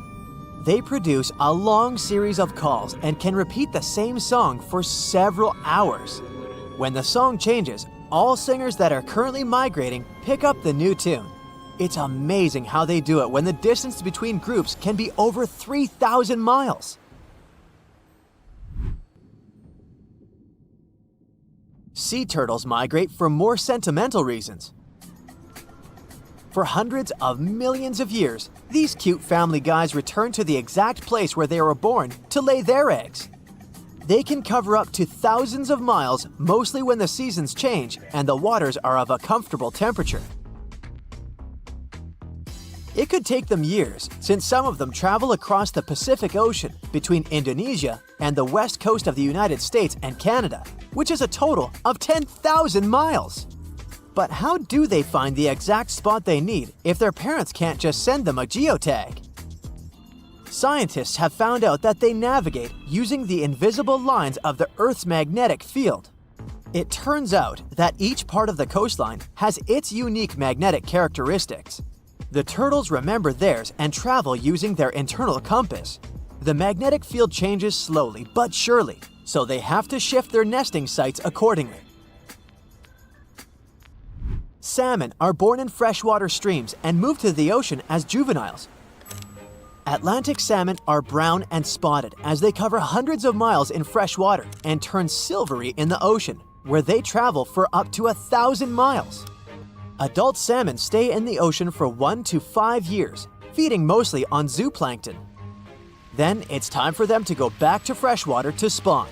They produce a long series of calls and can repeat the same song for several hours. When the song changes, all singers that are currently migrating pick up the new tune. It's amazing how they do it when the distance between groups can be over 3,000 miles. Sea turtles migrate for more sentimental reasons. For hundreds of millions of years, these cute family guys return to the exact place where they were born to lay their eggs. They can cover up to thousands of miles, mostly when the seasons change and the waters are of a comfortable temperature. It could take them years, since some of them travel across the Pacific Ocean between Indonesia and the west coast of the United States and Canada, which is a total of 10,000 miles. But how do they find the exact spot they need if their parents can't just send them a geotag? Scientists have found out that they navigate using the invisible lines of the Earth's magnetic field. It turns out that each part of the coastline has its unique magnetic characteristics. The turtles remember theirs and travel using their internal compass. The magnetic field changes slowly but surely, so they have to shift their nesting sites accordingly. Salmon are born in freshwater streams and move to the ocean as juveniles. Atlantic salmon are brown and spotted as they cover hundreds of miles in fresh water and turn silvery in the ocean, where they travel for up to 1,000 miles. Adult salmon stay in the ocean for 1 to 5 years, feeding mostly on zooplankton. Then it's time for them to go back to freshwater to spawn.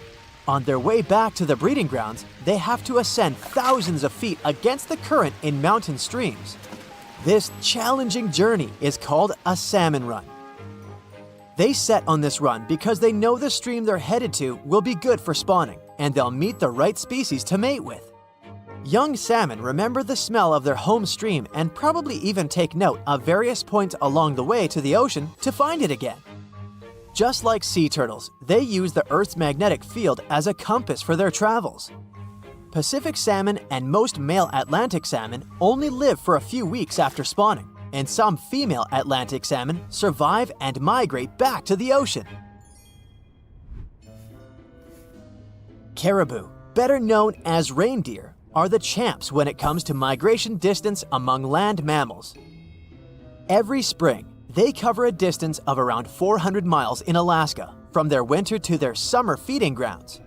On their way back to the breeding grounds, they have to ascend thousands of feet against the current in mountain streams. This challenging journey is called a salmon run. They set on this run because they know the stream they're headed to will be good for spawning, and they'll meet the right species to mate with. Young salmon remember the smell of their home stream and probably even take note of various points along the way to the ocean to find it again. Just like sea turtles, they use the Earth's magnetic field as a compass for their travels. Pacific salmon and most male Atlantic salmon only live for a few weeks after spawning, and some female Atlantic salmon survive and migrate back to the ocean. Caribou, better known as reindeer, are the champs when it comes to migration distance among land mammals. Every spring, they cover a distance of around 400 miles in Alaska, from their winter to their summer feeding grounds.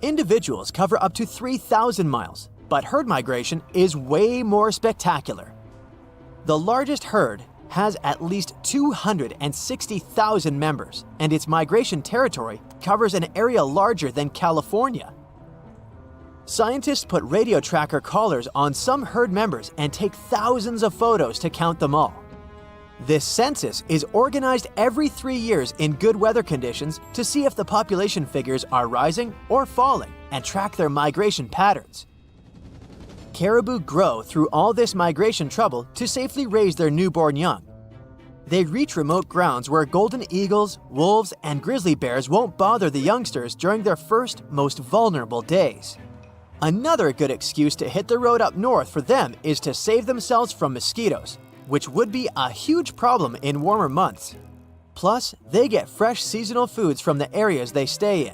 Individuals cover up to 3,000 miles, but herd migration is way more spectacular. The largest herd has at least 260,000 members, and its migration territory covers an area larger than California. Scientists put radio tracker collars on some herd members and take thousands of photos to count them all. This census is organized every 3 years in good weather conditions to see if the population figures are rising or falling and track their migration patterns. Caribou grow through all this migration trouble to safely raise their newborn young. They reach remote grounds where golden eagles, wolves, and grizzly bears won't bother the youngsters during their first, most vulnerable days. Another good excuse to hit the road up north for them is to save themselves from mosquitoes, which would be a huge problem in warmer months. Plus, they get fresh seasonal foods from the areas they stay in.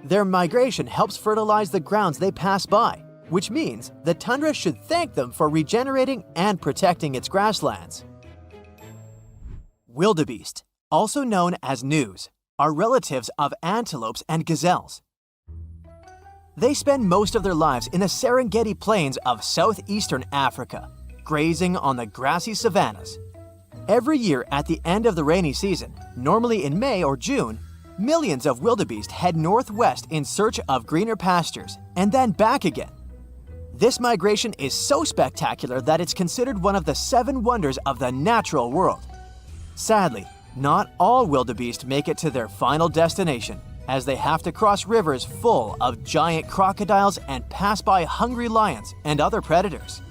Their migration helps fertilize the grounds they pass by, which means the tundra should thank them for regenerating and protecting its grasslands. Wildebeest, also known as gnus, are relatives of antelopes and gazelles. They spend most of their lives in the Serengeti plains of southeastern Africa, grazing on the grassy savannas. Every year at the end of the rainy season, normally in May or June, millions of wildebeest head northwest in search of greener pastures and then back again. This migration is so spectacular that it's considered one of the 7 wonders of the natural world. Sadly, not all wildebeest make it to their final destination, as they have to cross rivers full of giant crocodiles and pass by hungry lions and other predators.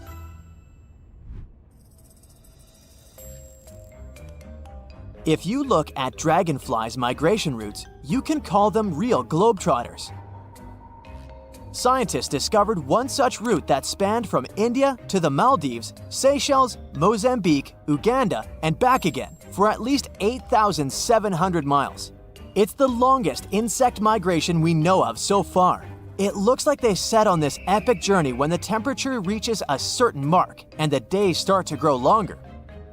If you look at dragonflies' migration routes, you can call them real globetrotters. Scientists discovered one such route that spanned from India to the Maldives, Seychelles, Mozambique, Uganda, and back again for at least 8,700 miles. It's the longest insect migration we know of so far. It looks like they set on this epic journey when the temperature reaches a certain mark and the days start to grow longer.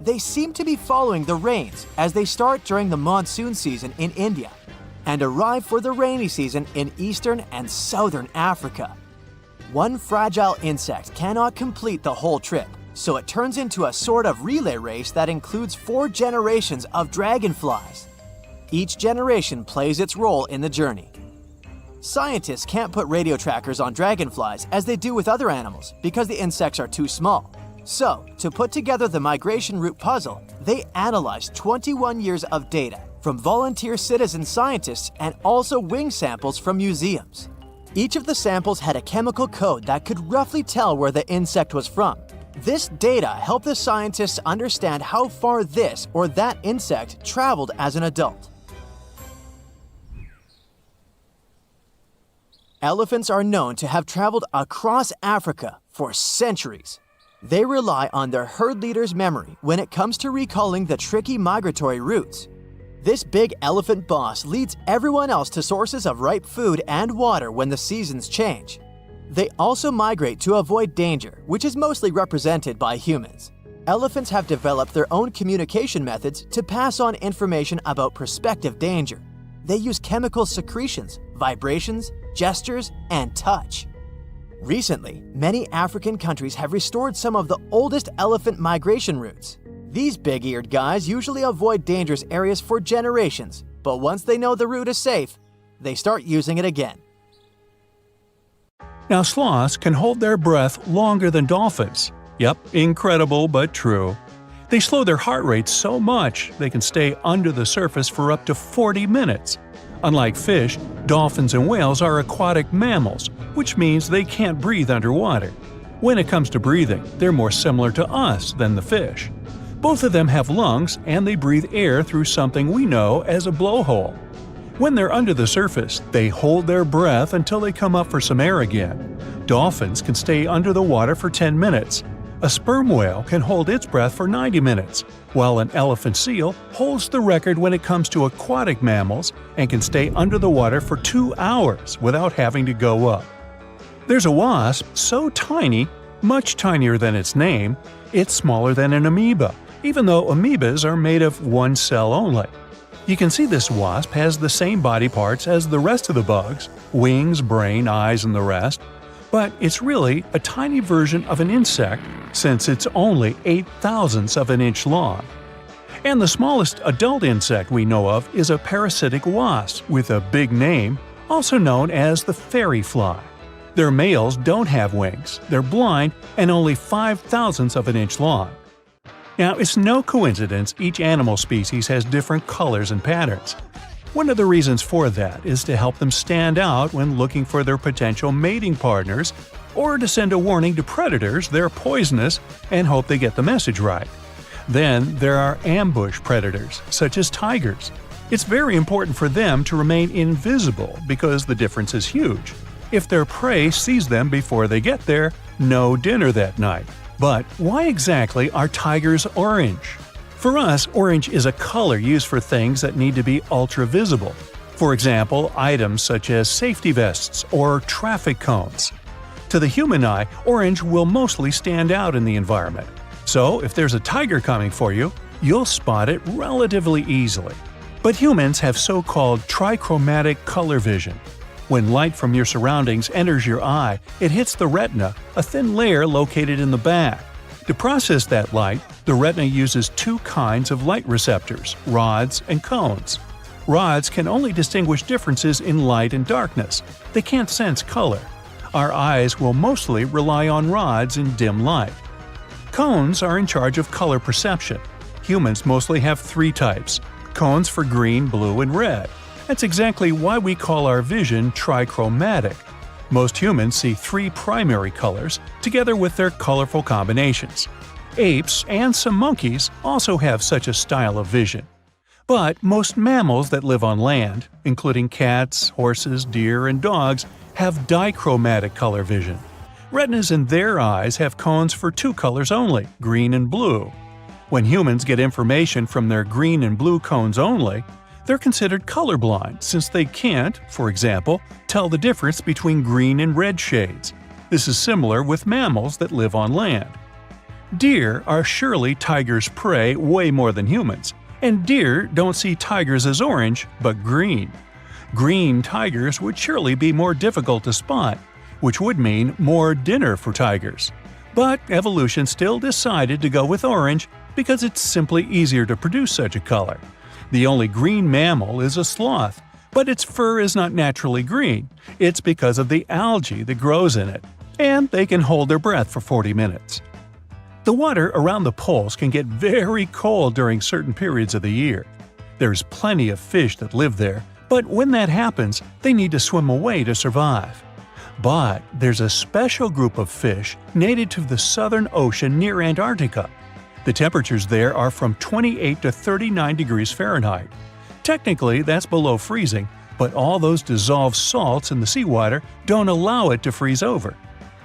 They seem to be following the rains as they start during the monsoon season in India and arrive for the rainy season in eastern and southern Africa. One fragile insect cannot complete the whole trip, so it turns into a sort of relay race that includes 4 generations of dragonflies. Each generation plays its role in the journey. Scientists can't put radio trackers on dragonflies as they do with other animals because the insects are too small. So, to put together the migration route puzzle, they analyzed 21 years of data from volunteer citizen scientists and also wing samples from museums. Each of the samples had a chemical code that could roughly tell where the insect was from. This data helped the scientists understand how far this or that insect traveled as an adult. Elephants are known to have traveled across Africa for centuries. They rely on their herd leader's memory when it comes to recalling the tricky migratory routes. This big elephant boss leads everyone else to sources of ripe food and water when the seasons change. They also migrate to avoid danger, which is mostly represented by humans. Elephants have developed their own communication methods to pass on information about prospective danger. They use chemical secretions, vibrations, gestures, and touch. Recently, many African countries have restored some of the oldest elephant migration routes. These big-eared guys usually avoid dangerous areas for generations, but once they know the route is safe, they start using it again. Now sloths can hold their breath longer than dolphins. Yep, incredible but true. They slow their heart rate so much they can stay under the surface for up to 40 minutes. Unlike fish, dolphins and whales are aquatic mammals, which means they can't breathe underwater. When it comes to breathing, they're more similar to us than the fish. Both of them have lungs and they breathe air through something we know as a blowhole. When they're under the surface, they hold their breath until they come up for some air again. Dolphins can stay under the water for 10 minutes. A sperm whale can hold its breath for 90 minutes, while an elephant seal holds the record when it comes to aquatic mammals and can stay under the water for 2 hours without having to go up. There's a wasp so tiny, much tinier than its name, it's smaller than an amoeba, even though amoebas are made of one cell only. You can see this wasp has the same body parts as the rest of the bugs, wings, brain, eyes, and the rest, but it's really a tiny version of an insect since it's only 8/1000ths of an inch long. And the smallest adult insect we know of is a parasitic wasp with a big name, also known as the fairy fly. Their males don't have wings, they're blind, and only 5/1000ths of an inch long. Now, it's no coincidence each animal species has different colors and patterns. One of the reasons for that is to help them stand out when looking for their potential mating partners, or to send a warning to predators they're poisonous and hope they get the message right. Then there are ambush predators, such as tigers. It's very important for them to remain invisible because the difference is huge. If their prey sees them before they get there, no dinner that night. But why exactly are tigers orange? For us, orange is a color used for things that need to be ultra-visible. For example, items such as safety vests or traffic cones. To the human eye, orange will mostly stand out in the environment. So if there's a tiger coming for you, you'll spot it relatively easily. But humans have so-called trichromatic color vision. When light from your surroundings enters your eye, it hits the retina, a thin layer located in the back. To process that light, the retina uses two kinds of light receptors, rods and cones. Rods can only distinguish differences in light and darkness. They can't sense color. Our eyes will mostly rely on rods in dim light. Cones are in charge of color perception. Humans mostly have three types: cones for green, blue, and red. That's exactly why we call our vision trichromatic. Most humans see three primary colors, together with their colorful combinations. Apes and some monkeys also have such a style of vision. But most mammals that live on land, including cats, horses, deer, and dogs, have dichromatic color vision. Retinas in their eyes have cones for two colors only, green and blue. When humans get information from their green and blue cones only, they're considered colorblind since they can't, for example, tell the difference between green and red shades. This is similar with mammals that live on land. Deer are surely tigers' prey way more than humans, and deer don't see tigers as orange, but green. Green tigers would surely be more difficult to spot, which would mean more dinner for tigers. But evolution still decided to go with orange because it's simply easier to produce such a color. The only green mammal is a sloth, but its fur is not naturally green. It's because of the algae that grows in it, and they can hold their breath for 40 minutes. The water around the poles can get very cold during certain periods of the year. There's plenty of fish that live there, but when that happens, they need to swim away to survive. But there's a special group of fish native to the Southern Ocean near Antarctica. The temperatures there are from 28 to 39 degrees Fahrenheit. Technically, that's below freezing, but all those dissolved salts in the seawater don't allow it to freeze over.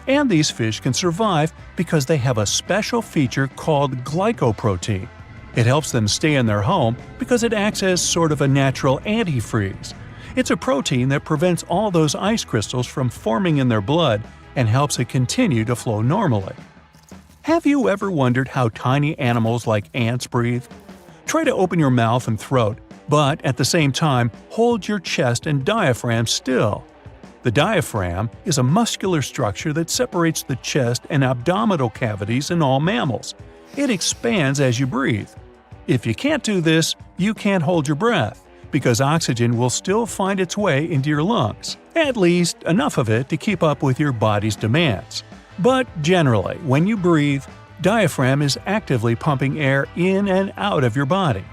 And these fish can survive because they have a special feature called glycoprotein. It helps them stay in their home because it acts as sort of a natural antifreeze. It's a protein that prevents all those ice crystals from forming in their blood and helps it continue to flow normally. Have you ever wondered how tiny animals like ants breathe? Try to open your mouth and throat, but at the same time, hold your chest and diaphragm still. The diaphragm is a muscular structure that separates the chest and abdominal cavities in all mammals. It expands as you breathe. If you can't do this, you can't hold your breath, because oxygen will still find its way into your lungs, at least enough of it to keep up with your body's demands. But generally, when you breathe, diaphragm is actively pumping air in and out of your body.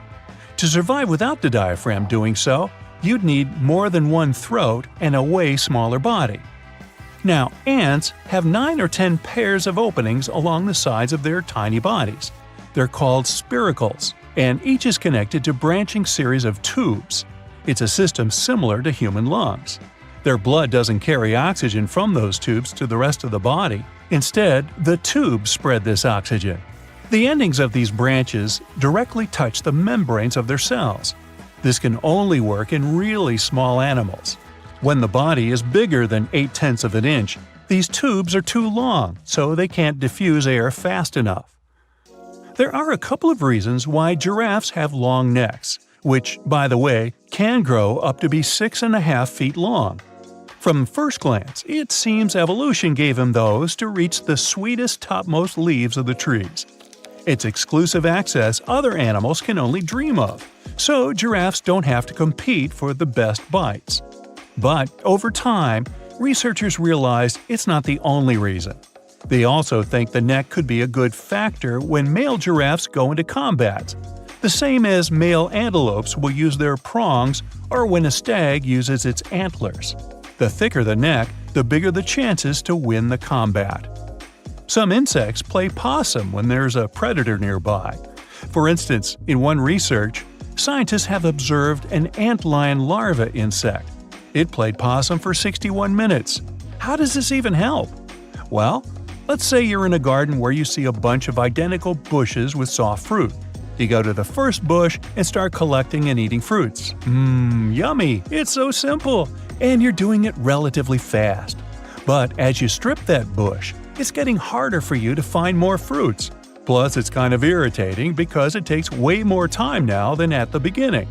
To survive without the diaphragm doing so, you'd need more than one throat and a way smaller body. Now, ants have 9 or 10 pairs of openings along the sides of their tiny bodies. They're called spiracles, and each is connected to branching series of tubes. It's a system similar to human lungs. Their blood doesn't carry oxygen from those tubes to the rest of the body. Instead, the tubes spread this oxygen. The endings of these branches directly touch the membranes of their cells. This can only work in really small animals. When the body is bigger than 0.8 of an inch, these tubes are too long, so they can't diffuse air fast enough. There are a couple of reasons why giraffes have long necks, which, by the way, can grow up to be 6.5 feet long. From first glance, it seems evolution gave them those to reach the sweetest topmost leaves of the trees. It's exclusive access other animals can only dream of, so giraffes don't have to compete for the best bites. But over time, researchers realized it's not the only reason. They also think the neck could be a good factor when male giraffes go into combat, the same as male antelopes will use their prongs or when a stag uses its antlers. The thicker the neck, the bigger the chances to win the combat. Some insects play possum when there's a predator nearby. For instance, in one research, scientists have observed an antlion larva insect. It played possum for 61 minutes. How does this even help? Well, let's say you're in a garden where you see a bunch of identical bushes with soft fruit. You go to the first bush and start collecting and eating fruits. Yummy! It's so simple! And you're doing it relatively fast. But as you strip that bush, it's getting harder for you to find more fruits. Plus, it's kind of irritating because it takes way more time now than at the beginning.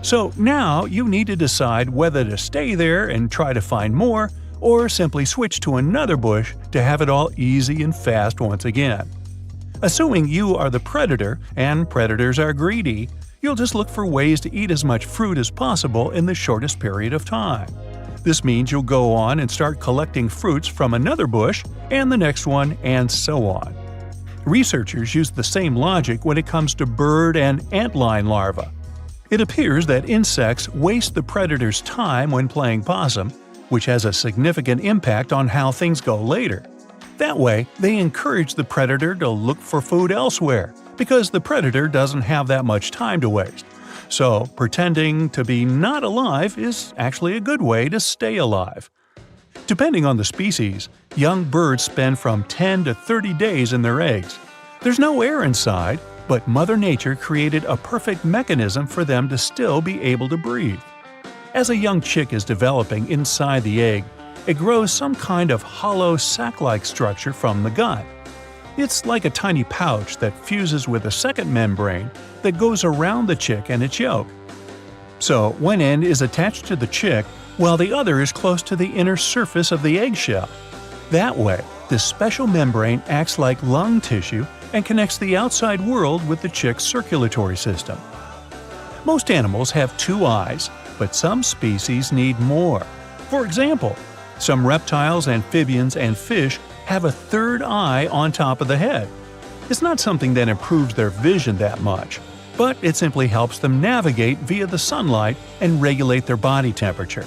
So now you need to decide whether to stay there and try to find more, or simply switch to another bush to have it all easy and fast once again. Assuming you are the predator, and predators are greedy, you'll just look for ways to eat as much fruit as possible in the shortest period of time. This means you'll go on and start collecting fruits from another bush, and the next one, and so on. Researchers use the same logic when it comes to bird and antlion larvae. It appears that insects waste the predator's time when playing possum, which has a significant impact on how things go later. That way, they encourage the predator to look for food elsewhere, because the predator doesn't have that much time to waste. So, pretending to be not alive is actually a good way to stay alive. Depending on the species, young birds spend from 10 to 30 days in their eggs. There's no air inside, but Mother Nature created a perfect mechanism for them to still be able to breathe. As a young chick is developing inside the egg, it grows some kind of hollow sac-like structure from the gut. It's like a tiny pouch that fuses with a second membrane that goes around the chick and its yolk. So one end is attached to the chick while the other is close to the inner surface of the eggshell. That way, this special membrane acts like lung tissue and connects the outside world with the chick's circulatory system. Most animals have 2 eyes, but some species need more. For example, some reptiles, amphibians, and fish have a 3rd eye on top of the head. It's not something that improves their vision that much, but it simply helps them navigate via the sunlight and regulate their body temperature.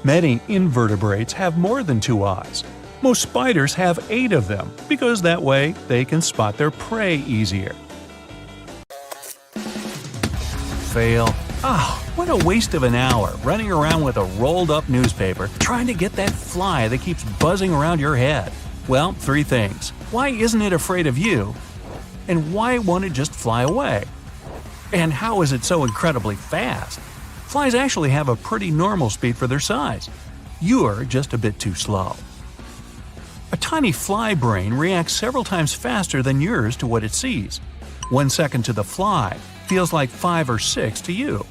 Many invertebrates have more than 2 eyes. Most spiders have 8 of them, because that way they can spot their prey easier. Fail. What a waste of an hour running around with a rolled-up newspaper trying to get that fly that keeps buzzing around your head. Well, 3 things. Why isn't it afraid of you? And why won't it just fly away? And how is it so incredibly fast? Flies actually have a pretty normal speed for their size. You're just a bit too slow. A tiny fly brain reacts several times faster than yours to what it sees. 1 second to the fly feels like 5 or 6 to you.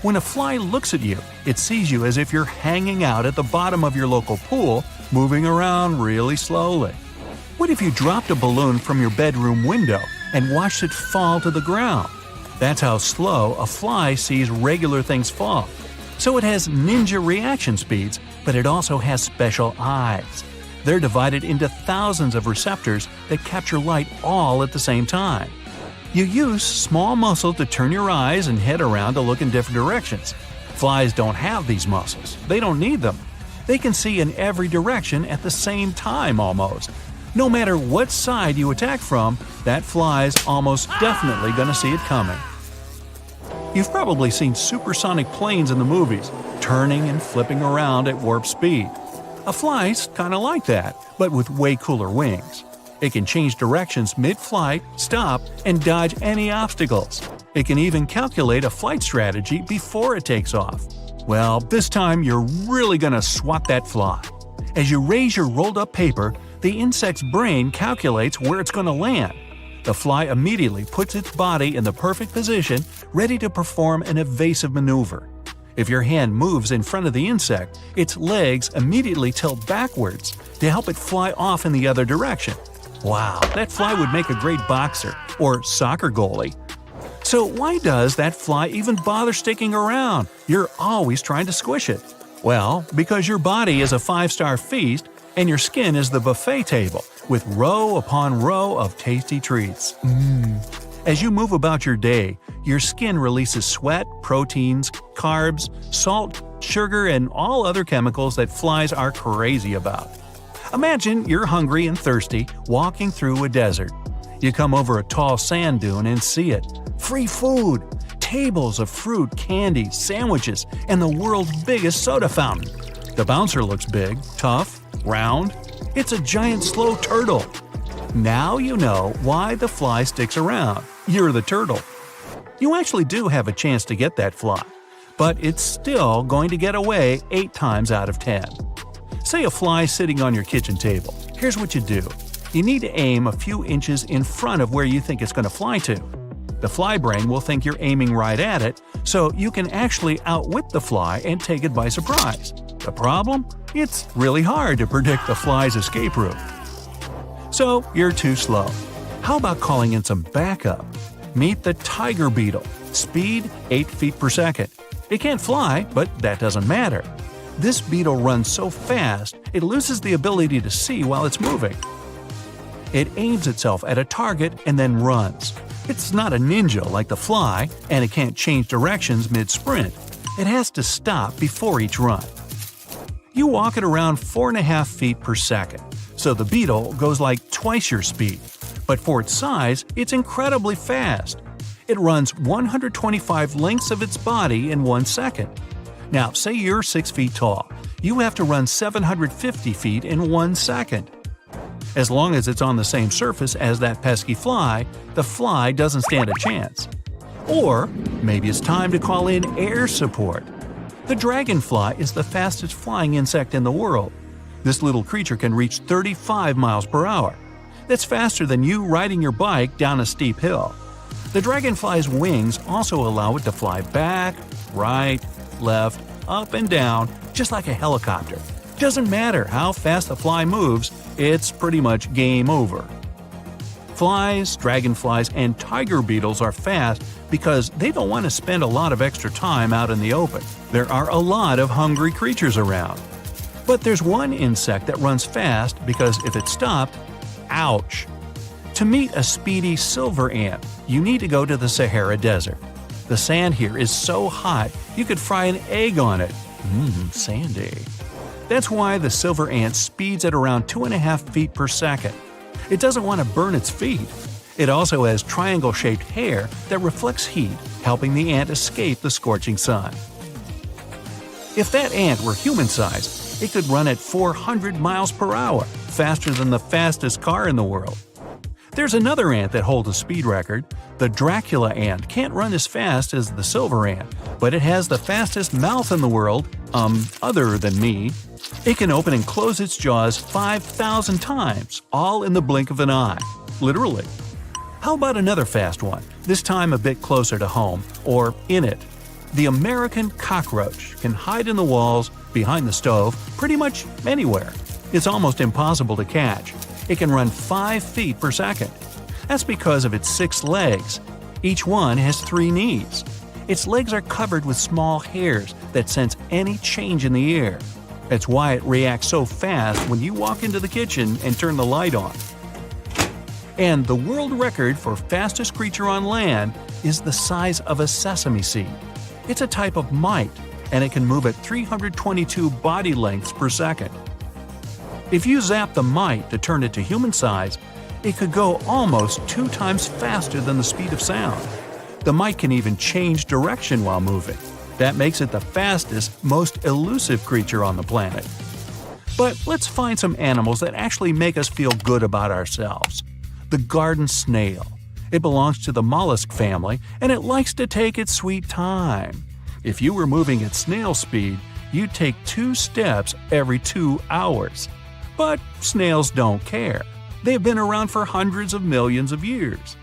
When a fly looks at you, it sees you as if you're hanging out at the bottom of your local pool, moving around really slowly. What if you dropped a balloon from your bedroom window and watched it fall to the ground? That's how slow a fly sees regular things fall. So it has ninja reaction speeds, but it also has special eyes. They're divided into thousands of receptors that capture light all at the same time. You use small muscle to turn your eyes and head around to look in different directions. Flies don't have these muscles. They don't need them. They can see in every direction at the same time almost. No matter what side you attack from, that fly's almost definitely gonna see it coming. You've probably seen supersonic planes in the movies, turning and flipping around at warp speed. A fly's kinda like that, but with way cooler wings. It can change directions mid-flight, stop, and dodge any obstacles. It can even calculate a flight strategy before it takes off. Well, this time you're really gonna swat that fly. As you raise your rolled-up paper, the insect's brain calculates where it's gonna land. The fly immediately puts its body in the perfect position, ready to perform an evasive maneuver. If your hand moves in front of the insect, its legs immediately tilt backwards to help it fly off in the other direction. Wow, that fly would make a great boxer or soccer goalie. So why does that fly even bother sticking around? You're always trying to squish it. Well, because your body is a 5-star feast and your skin is the buffet table with row upon row of tasty treats. As you move about your day, your skin releases sweat, proteins, carbs, salt, sugar, and all other chemicals that flies are crazy about. Imagine you're hungry and thirsty, walking through a desert. You come over a tall sand dune and see it. Free food! Tables of fruit, candy, sandwiches, and the world's biggest soda fountain. The bouncer looks big, tough, round. It's a giant slow turtle. Now you know why the fly sticks around. You're the turtle. You actually do have a chance to get that fly, but it's still going to get away 8 times out of 10. Say a fly sitting on your kitchen table. Here's what you do. You need to aim a few inches in front of where you think it's going to fly to. The fly brain will think you're aiming right at it, so you can actually outwit the fly and take it by surprise. The problem? It's really hard to predict the fly's escape route. So you're too slow. How about calling in some backup? Meet the tiger beetle. Speed 8 feet per second. It can't fly, but that doesn't matter. This beetle runs so fast, it loses the ability to see while it's moving. It aims itself at a target and then runs. It's not a ninja like the fly, and it can't change directions mid-sprint. It has to stop before each run. You walk at around 4.5 feet per second, so the beetle goes like twice your speed. But for its size, it's incredibly fast. It runs 125 lengths of its body in 1 second. Now, say you're 6 feet tall. You have to run 750 feet in 1 second. As long as it's on the same surface as that pesky fly, the fly doesn't stand a chance. Or maybe it's time to call in air support. The dragonfly is the fastest flying insect in the world. This little creature can reach 35 miles per hour. That's faster than you riding your bike down a steep hill. The dragonfly's wings also allow it to fly back, right, left, up and down, just like a helicopter. Doesn't matter how fast the fly moves, it's pretty much game over. Flies, dragonflies, and tiger beetles are fast because they don't want to spend a lot of extra time out in the open. There are a lot of hungry creatures around. But there's one insect that runs fast because if it stopped, ouch! To meet a speedy silver ant, you need to go to the Sahara Desert. The sand here is so hot you could fry an egg on it. Sandy. That's why the silver ant speeds at around 2.5 feet per second. It doesn't want to burn its feet. It also has triangle-shaped hair that reflects heat, helping the ant escape the scorching sun. If that ant were human-sized, it could run at 400 miles per hour, faster than the fastest car in the world. There's another ant that holds a speed record. The Dracula ant can't run as fast as the silver ant, but it has the fastest mouth in the world, other than me. It can open and close its jaws 5,000 times, all in the blink of an eye. Literally. How about another fast one, this time a bit closer to home, or in it? The American cockroach can hide in the walls, behind the stove, pretty much anywhere. It's almost impossible to catch. It can run 5 feet per second. That's because of its 6 legs. Each one has 3 knees. Its legs are covered with small hairs that sense any change in the air. That's why it reacts so fast when you walk into the kitchen and turn the light on. And the world record for fastest creature on land is the size of a sesame seed. It's a type of mite, and it can move at 322 body lengths per second. If you zap the mite to turn it to human size, it could go almost 2 times faster than the speed of sound. The mite can even change direction while moving. That makes it the fastest, most elusive creature on the planet. But let's find some animals that actually make us feel good about ourselves. The garden snail. It belongs to the mollusk family, and it likes to take its sweet time. If you were moving at snail speed, you'd take 2 steps every 2 hours. But snails don't care. They've been around for hundreds of millions of years.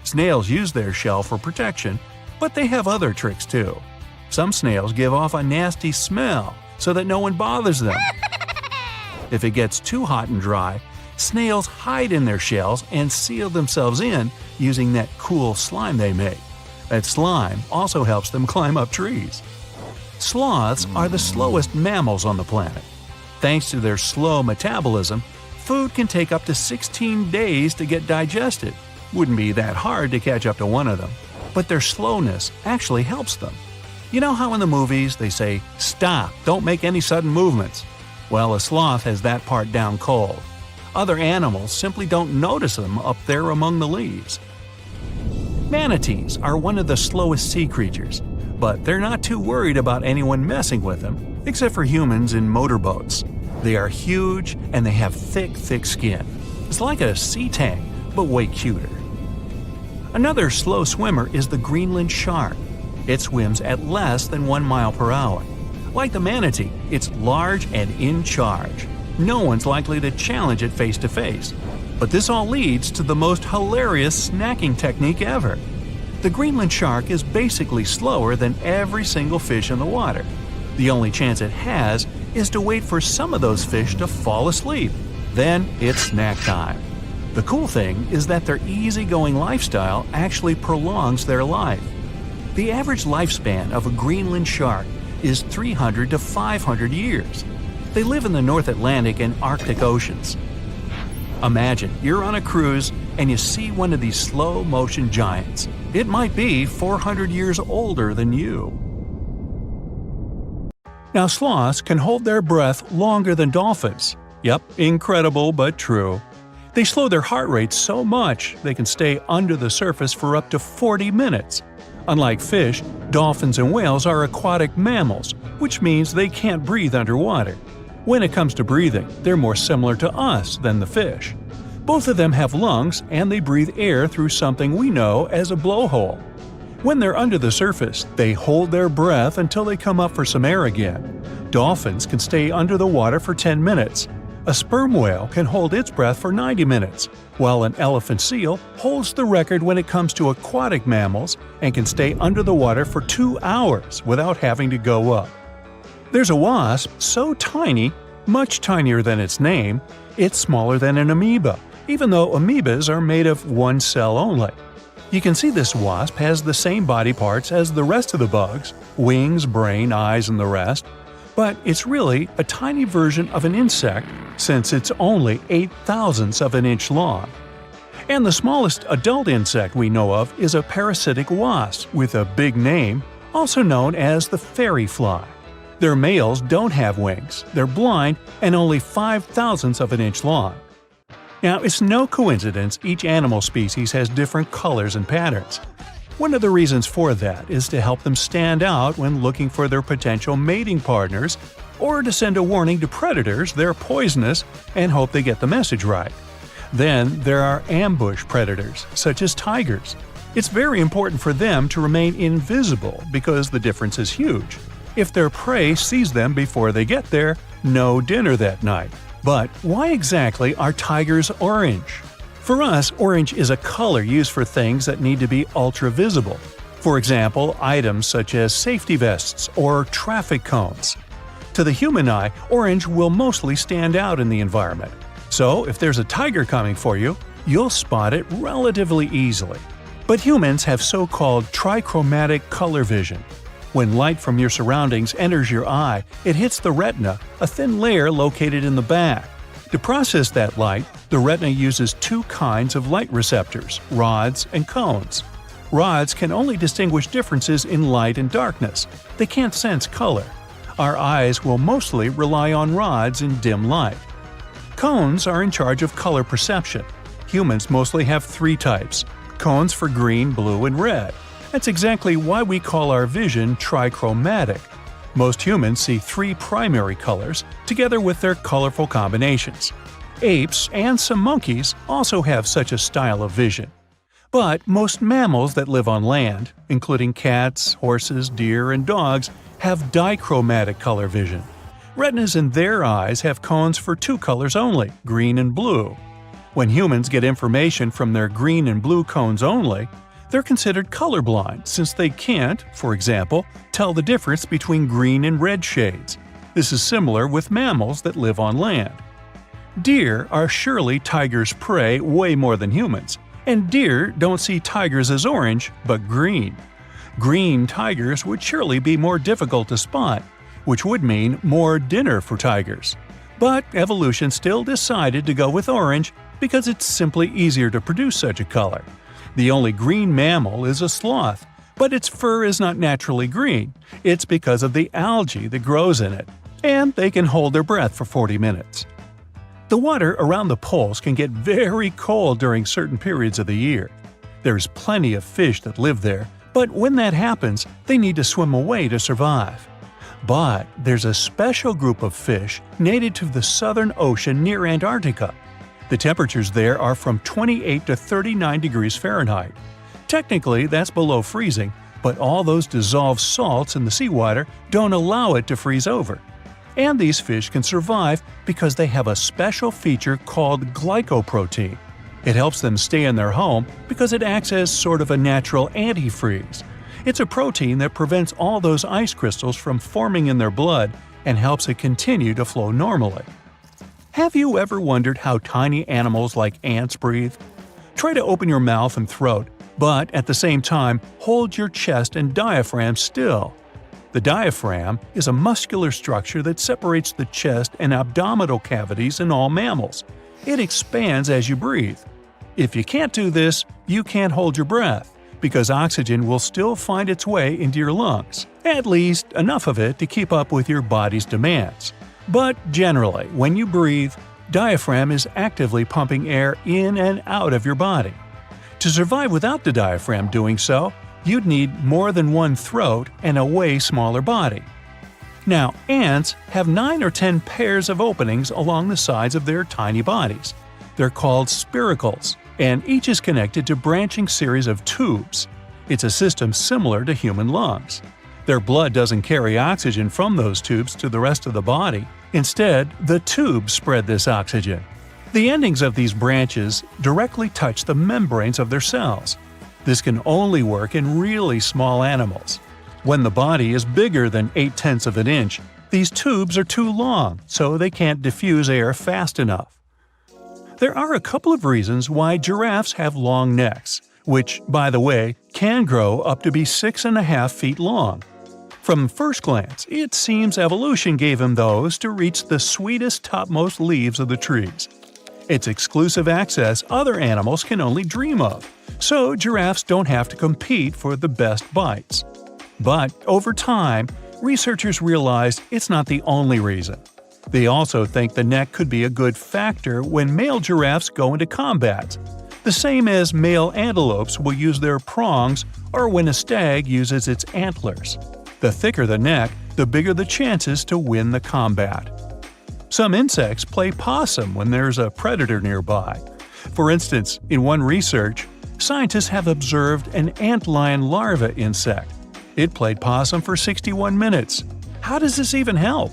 Snails use their shell for protection, but they have other tricks too. Some snails give off a nasty smell so that no one bothers them. If it gets too hot and dry, snails hide in their shells and seal themselves in using that cool slime they make. That slime also helps them climb up trees. Sloths are the slowest mammals on the planet. Thanks to their slow metabolism, food can take up to 16 days to get digested. Wouldn't be that hard to catch up to one of them, but their slowness actually helps them. You know how in the movies they say, "Stop, don't make any sudden movements"? Well, a sloth has that part down cold. Other animals simply don't notice them up there among the leaves. Manatees are one of the slowest sea creatures, but they're not too worried about anyone messing with them, except for humans in motorboats. They are huge and they have thick skin. It's like a sea tank, but way cuter. Another slow swimmer is the Greenland shark. It swims at less than 1 mile per hour. Like the manatee, it's large and in charge. No one's likely to challenge it face to face. But this all leads to the most hilarious snacking technique ever. The Greenland shark is basically slower than every single fish in the water. The only chance it has is to wait for some of those fish to fall asleep. Then it's snack time. The cool thing is that their easygoing lifestyle actually prolongs their life. The average lifespan of a Greenland shark is 300 to 500 years. They live in the North Atlantic and Arctic Oceans. Imagine you're on a cruise and you see one of these slow-motion giants. It might be 400 years older than you. Now, sloths can hold their breath longer than dolphins. Yep, incredible but true. They slow their heart rate so much they can stay under the surface for up to 40 minutes. Unlike fish, dolphins and whales are aquatic mammals, which means they can't breathe underwater. When it comes to breathing, they're more similar to us than the fish. Both of them have lungs and they breathe air through something we know as a blowhole. When they're under the surface, they hold their breath until they come up for some air again. Dolphins can stay under the water for 10 minutes. A sperm whale can hold its breath for 90 minutes, while an elephant seal holds the record when it comes to aquatic mammals and can stay under the water for 2 hours without having to go up. There's a wasp so tiny, much tinier than its name, it's smaller than an amoeba, even though amoebas are made of one cell only. You can see this wasp has the same body parts as the rest of the bugs, wings, brain, eyes, and the rest, but it's really a tiny version of an insect since it's only 8/1000ths of an inch long. And the smallest adult insect we know of is a parasitic wasp with a big name, also known as the fairy fly. Their males don't have wings, they're blind, and only 5/1000ths of an inch long. Now, it's no coincidence each animal species has different colors and patterns. One of the reasons for that is to help them stand out when looking for their potential mating partners, or to send a warning to predators they're poisonous and hope they get the message right. Then there are ambush predators, such as tigers. It's very important for them to remain invisible because the difference is huge. If their prey sees them before they get there, no dinner that night. But why exactly are tigers orange? For us, orange is a color used for things that need to be ultra-visible. For example, items such as safety vests or traffic cones. To the human eye, orange will mostly stand out in the environment. So if there's a tiger coming for you, you'll spot it relatively easily. But humans have so-called trichromatic color vision. When light from your surroundings enters your eye, it hits the retina, a thin layer located in the back. To process that light, the retina uses two kinds of light receptors, rods and cones. Rods can only distinguish differences in light and darkness. They can't sense color. Our eyes will mostly rely on rods in dim light. Cones are in charge of color perception. Humans mostly have three types: cones for green, blue, and red. That's exactly why we call our vision trichromatic. Most humans see three primary colors, together with their colorful combinations. Apes and some monkeys also have such a style of vision. But most mammals that live on land, including cats, horses, deer, and dogs, have dichromatic color vision. Retinas in their eyes have cones for two colors only, green and blue. When humans get information from their green and blue cones only, they're considered colorblind since they can't, for example, tell the difference between green and red shades. This is similar with mammals that live on land. Deer are surely tigers' prey way more than humans, and deer don't see tigers as orange, but green. Green tigers would surely be more difficult to spot, which would mean more dinner for tigers. But evolution still decided to go with orange because it's simply easier to produce such a color. The only green mammal is a sloth, but its fur is not naturally green. It's because of the algae that grows in it, and they can hold their breath for 40 minutes. The water around the poles can get very cold during certain periods of the year. There's plenty of fish that live there, but when that happens, they need to swim away to survive. But there's a special group of fish native to the Southern Ocean near Antarctica. The temperatures there are from 28 to 39 degrees Fahrenheit. Technically, that's below freezing, but all those dissolved salts in the seawater don't allow it to freeze over. And these fish can survive because they have a special feature called glycoprotein. It helps them stay in their home because it acts as sort of a natural antifreeze. It's a protein that prevents all those ice crystals from forming in their blood and helps it continue to flow normally. Have you ever wondered how tiny animals like ants breathe? Try to open your mouth and throat, but at the same time, hold your chest and diaphragm still. The diaphragm is a muscular structure that separates the chest and abdominal cavities in all mammals. It expands as you breathe. If you can't do this, you can't hold your breath, because oxygen will still find its way into your lungs, at least enough of it to keep up with your body's demands. But generally, when you breathe, diaphragm is actively pumping air in and out of your body. To survive without the diaphragm doing so, you'd need more than one throat and a way smaller body. Now, ants have 9 or 10 pairs of openings along the sides of their tiny bodies. They're called spiracles, and each is connected to branching series of tubes. It's a system similar to human lungs. Their blood doesn't carry oxygen from those tubes to the rest of the body. Instead, the tubes spread this oxygen. The endings of these branches directly touch the membranes of their cells. This can only work in really small animals. When the body is bigger than 0.8 of an inch, these tubes are too long, so they can't diffuse air fast enough. There are a couple of reasons why giraffes have long necks, which, by the way, can grow up to be 6.5 feet long. From first glance, it seems evolution gave them those to reach the sweetest topmost leaves of the trees. It's exclusive access other animals can only dream of, so giraffes don't have to compete for the best bites. But over time, researchers realized it's not the only reason. They also think the neck could be a good factor when male giraffes go into combat, the same as male antelopes will use their prongs or when a stag uses its antlers. The thicker the neck, the bigger the chances to win the combat. Some insects play possum when there's a predator nearby. For instance, in one research, scientists have observed an antlion larva insect. It played possum for 61 minutes. How does this even help?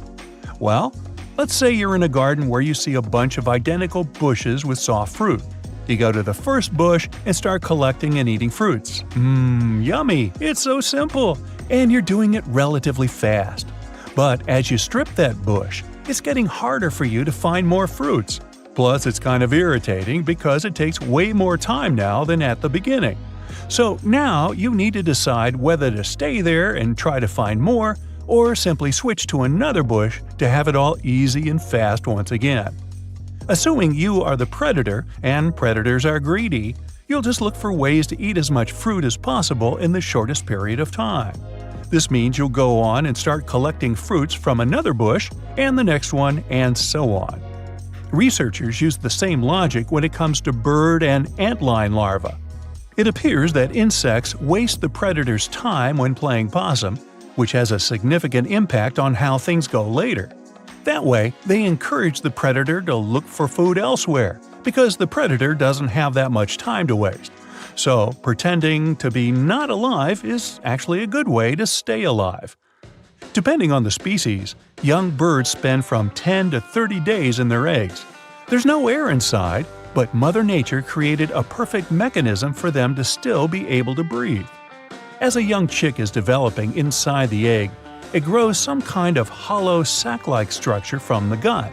Well, let's say you're in a garden where you see a bunch of identical bushes with soft fruit. You go to the first bush and start collecting and eating fruits. Yummy! It's so simple! And you're doing it relatively fast. But as you strip that bush, it's getting harder for you to find more fruits. Plus, it's kind of irritating because it takes way more time now than at the beginning. So now you need to decide whether to stay there and try to find more, or simply switch to another bush to have it all easy and fast once again. Assuming you are the predator, and predators are greedy, you'll just look for ways to eat as much fruit as possible in the shortest period of time. This means you'll go on and start collecting fruits from another bush, and the next one, and so on. Researchers use the same logic when it comes to bird and antlion larvae. It appears that insects waste the predator's time when playing possum, which has a significant impact on how things go later. That way, they encourage the predator to look for food elsewhere, because the predator doesn't have that much time to waste. So, pretending to be not alive is actually a good way to stay alive. Depending on the species, young birds spend from 10 to 30 days in their eggs. There's no air inside, but Mother Nature created a perfect mechanism for them to still be able to breathe. As a young chick is developing inside the egg, it grows some kind of hollow sac-like structure from the gut.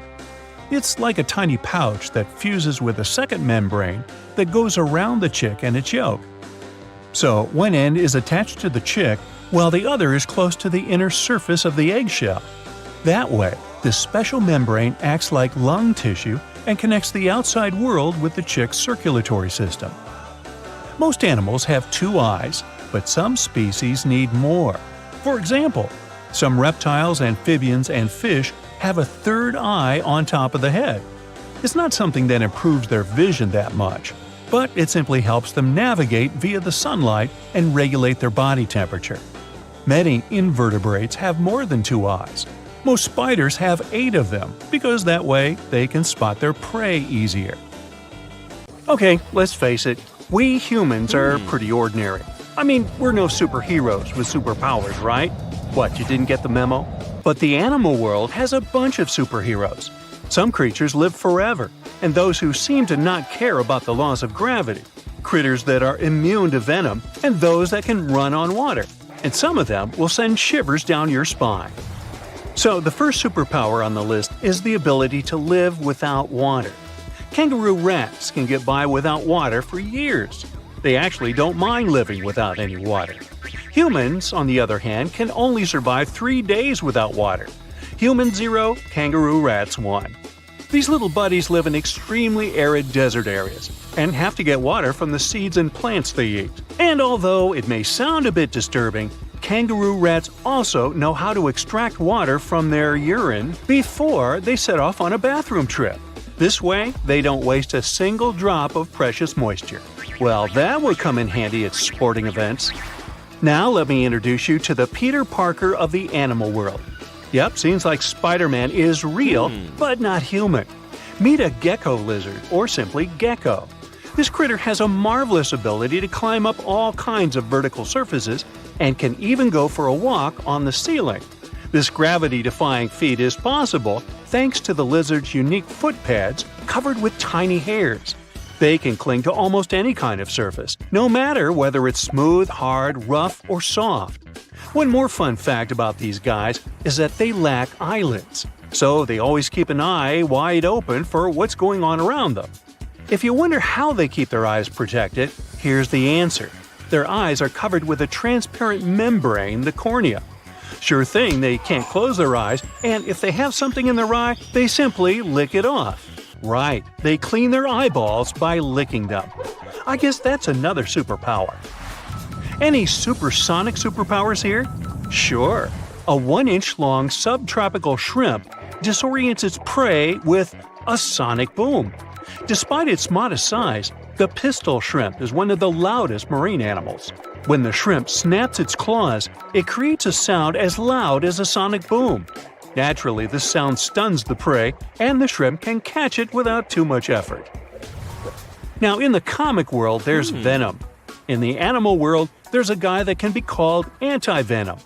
It's like a tiny pouch that fuses with a second membrane that goes around the chick and its yolk. So one end is attached to the chick while the other is close to the inner surface of the eggshell. That way, this special membrane acts like lung tissue and connects the outside world with the chick's circulatory system. Most animals have 2 eyes, but some species need more. For example, some reptiles, amphibians, and fish have a 3rd eye on top of the head. It's not something that improves their vision that much, but it simply helps them navigate via the sunlight and regulate their body temperature. Many invertebrates have more than 2 eyes. Most spiders have 8 of them, because that way they can spot their prey easier. Okay, let's face it, we humans are pretty ordinary. I mean, we're no superheroes with superpowers, right? What, you didn't get the memo? But the animal world has a bunch of superheroes. Some creatures live forever, and those who seem to not care about the laws of gravity. Critters that are immune to venom, and those that can run on water. And some of them will send shivers down your spine. So the first superpower on the list is the ability to live without water. Kangaroo rats can get by without water for years. They actually don't mind living without any water. Humans, on the other hand, can only survive 3 days without water. Humans 0, kangaroo rats 1. These little buddies live in extremely arid desert areas and have to get water from the seeds and plants they eat. And although it may sound a bit disturbing, kangaroo rats also know how to extract water from their urine before they set off on a bathroom trip. This way, they don't waste a single drop of precious moisture. Well, that would come in handy at sporting events. Now let me introduce you to the Peter Parker of the animal world. Yep, seems like Spider-Man is real, but not human. Meet a gecko lizard, or simply gecko. This critter has a marvelous ability to climb up all kinds of vertical surfaces and can even go for a walk on the ceiling. This gravity-defying feat is possible thanks to the lizard's unique foot pads covered with tiny hairs. They can cling to almost any kind of surface, no matter whether it's smooth, hard, rough, or soft. One more fun fact about these guys is that they lack eyelids, so they always keep an eye wide open for what's going on around them. If you wonder how they keep their eyes protected, here's the answer. Their eyes are covered with a transparent membrane, the cornea. Sure thing, they can't close their eyes, and if they have something in their eye, they simply lick it off. Right, they clean their eyeballs by licking them. I guess that's another superpower. Any supersonic superpowers here? Sure. A 1-inch long subtropical shrimp disorients its prey with a sonic boom. Despite its modest size, the pistol shrimp is one of the loudest marine animals. When the shrimp snaps its claws, it creates a sound as loud as a sonic boom. Naturally, this sound stuns the prey, and the shrimp can catch it without too much effort. Now, in the comic world, there's venom. In the animal world, there's a guy that can be called anti-venom.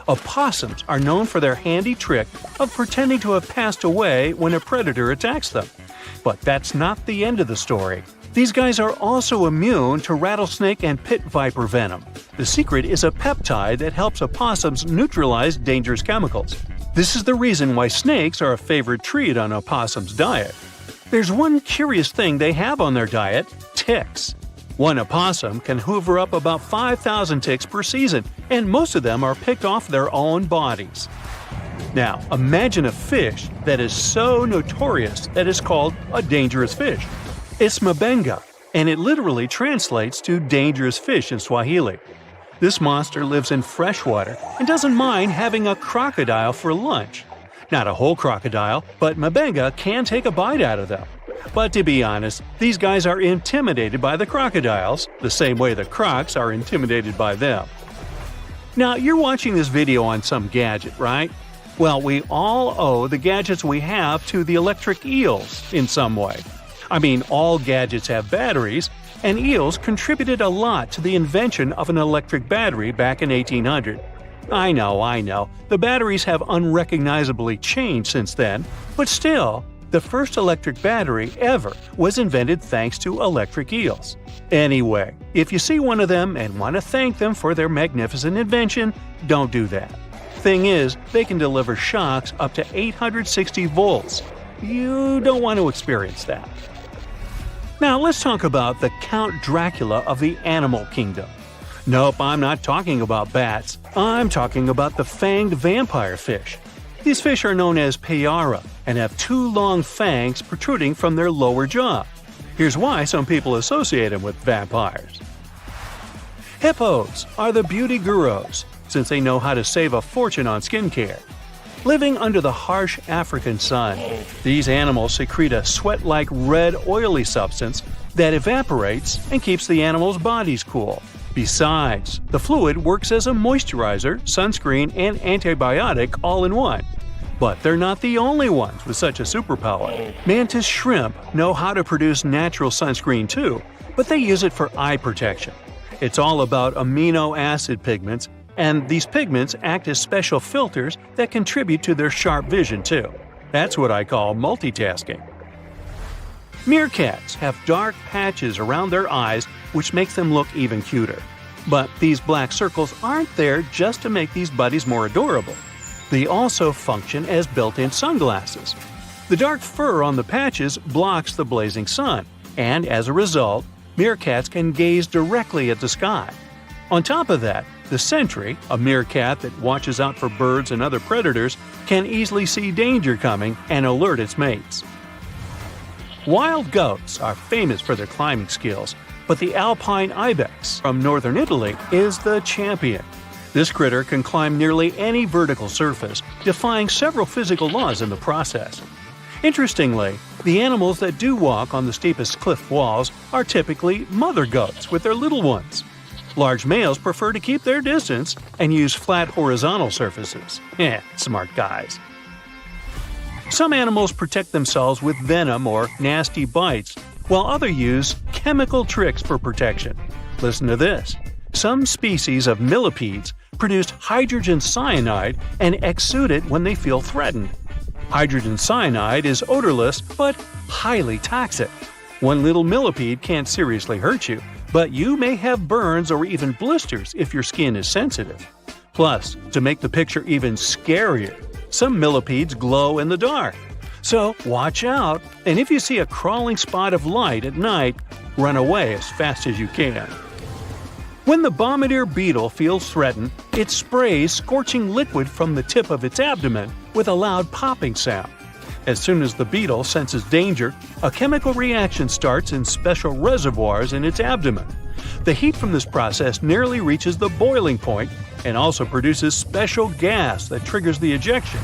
Opossums are known for their handy trick of pretending to have passed away when a predator attacks them. But that's not the end of the story. These guys are also immune to rattlesnake and pit viper venom. The secret is a peptide that helps opossums neutralize dangerous chemicals. This is the reason why snakes are a favorite treat on opossums' diet. There's one curious thing they have on their diet: ticks. One opossum can hoover up about 5,000 ticks per season, and most of them are picked off their own bodies. Now, imagine a fish that is so notorious that it's called a dangerous fish. It's mabenga, and it literally translates to dangerous fish in Swahili. This monster lives in freshwater and doesn't mind having a crocodile for lunch. Not a whole crocodile, but mabenga can take a bite out of them. But to be honest, these guys are intimidated by the crocodiles, the same way the crocs are intimidated by them. Now, you're watching this video on some gadget, right? Well, we all owe the gadgets we have to the electric eels in some way. I mean, all gadgets have batteries, and eels contributed a lot to the invention of an electric battery back in 1800. I know, the batteries have unrecognizably changed since then, but still, the first electric battery ever was invented thanks to electric eels. Anyway, if you see one of them and want to thank them for their magnificent invention, don't do that. Thing is, they can deliver shocks up to 860 volts. You don't want to experience that. Now let's talk about the Count Dracula of the animal kingdom. Nope, I'm not talking about bats. I'm talking about the fanged vampire fish. These fish are known as payara and have 2 long fangs protruding from their lower jaw. Here's why some people associate them with vampires. Hippos are the beauty gurus, since they know how to save a fortune on skincare. living under the harsh African sun. These animals secrete a sweat-like red oily substance that evaporates and keeps the animals' bodies cool. Besides, the fluid works as a moisturizer, sunscreen, and antibiotic all in one. But they're not the only ones with such a superpower. Mantis shrimp know how to produce natural sunscreen too, but they use it for eye protection. It's all about amino acid pigments, and these pigments act as special filters that contribute to their sharp vision too. That's what I call multitasking. Meerkats have dark patches around their eyes which makes them look even cuter. But these black circles aren't there just to make these buddies more adorable. They also function as built-in sunglasses. The dark fur on the patches blocks the blazing sun, and as a result, meerkats can gaze directly at the sky. On top of that, the sentry, a meerkat that watches out for birds and other predators, can easily see danger coming and alert its mates. Wild goats are famous for their climbing skills, but the alpine ibex from northern Italy is the champion. This critter can climb nearly any vertical surface, defying several physical laws in the process. Interestingly, the animals that do walk on the steepest cliff walls are typically mother goats with their little ones. Large males prefer to keep their distance and use flat horizontal surfaces. Smart guys. Some animals protect themselves with venom or nasty bites, while others use chemical tricks for protection. Listen to this. Some species of millipedes produce hydrogen cyanide and exude it when they feel threatened. Hydrogen cyanide is odorless but highly toxic. One little millipede can't seriously hurt you, but you may have burns or even blisters if your skin is sensitive. Plus, to make the picture even scarier, some millipedes glow in the dark. So watch out, and if you see a crawling spot of light at night, run away as fast as you can. When the bombardier beetle feels threatened, it sprays scorching liquid from the tip of its abdomen with a loud popping sound. As soon as the beetle senses danger, a chemical reaction starts in special reservoirs in its abdomen. The heat from this process nearly reaches the boiling point and also produces special gas that triggers the ejection.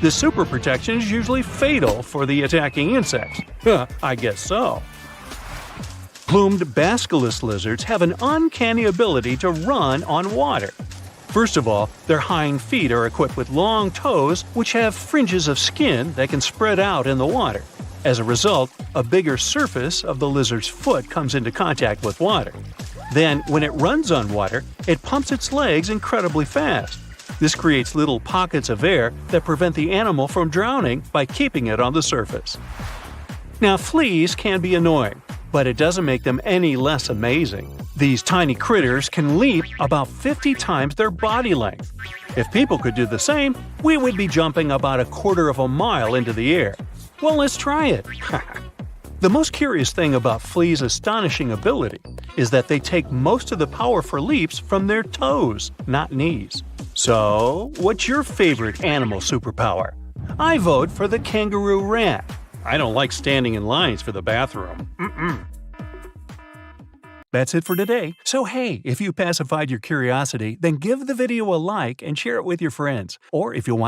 This super protection is usually fatal for the attacking insects. I guess so. Plumed basculus lizards have an uncanny ability to run on water. First of all, their hind feet are equipped with long toes which have fringes of skin that can spread out in the water. As a result, a bigger surface of the lizard's foot comes into contact with water. Then, when it runs on water, it pumps its legs incredibly fast. This creates little pockets of air that prevent the animal from drowning by keeping it on the surface. Now, fleas can be annoying, but it doesn't make them any less amazing. These tiny critters can leap about 50 times their body length. If people could do the same, we would be jumping about a quarter of a mile into the air. Well, let's try it. The most curious thing about fleas' astonishing ability is that they take most of the power for leaps from their toes, not knees. So, what's your favorite animal superpower? I vote for the kangaroo rat. I don't like standing in lines for the bathroom. That's it for today. So hey, if you pacified your curiosity, then give the video a like and share it with your friends. Or if you want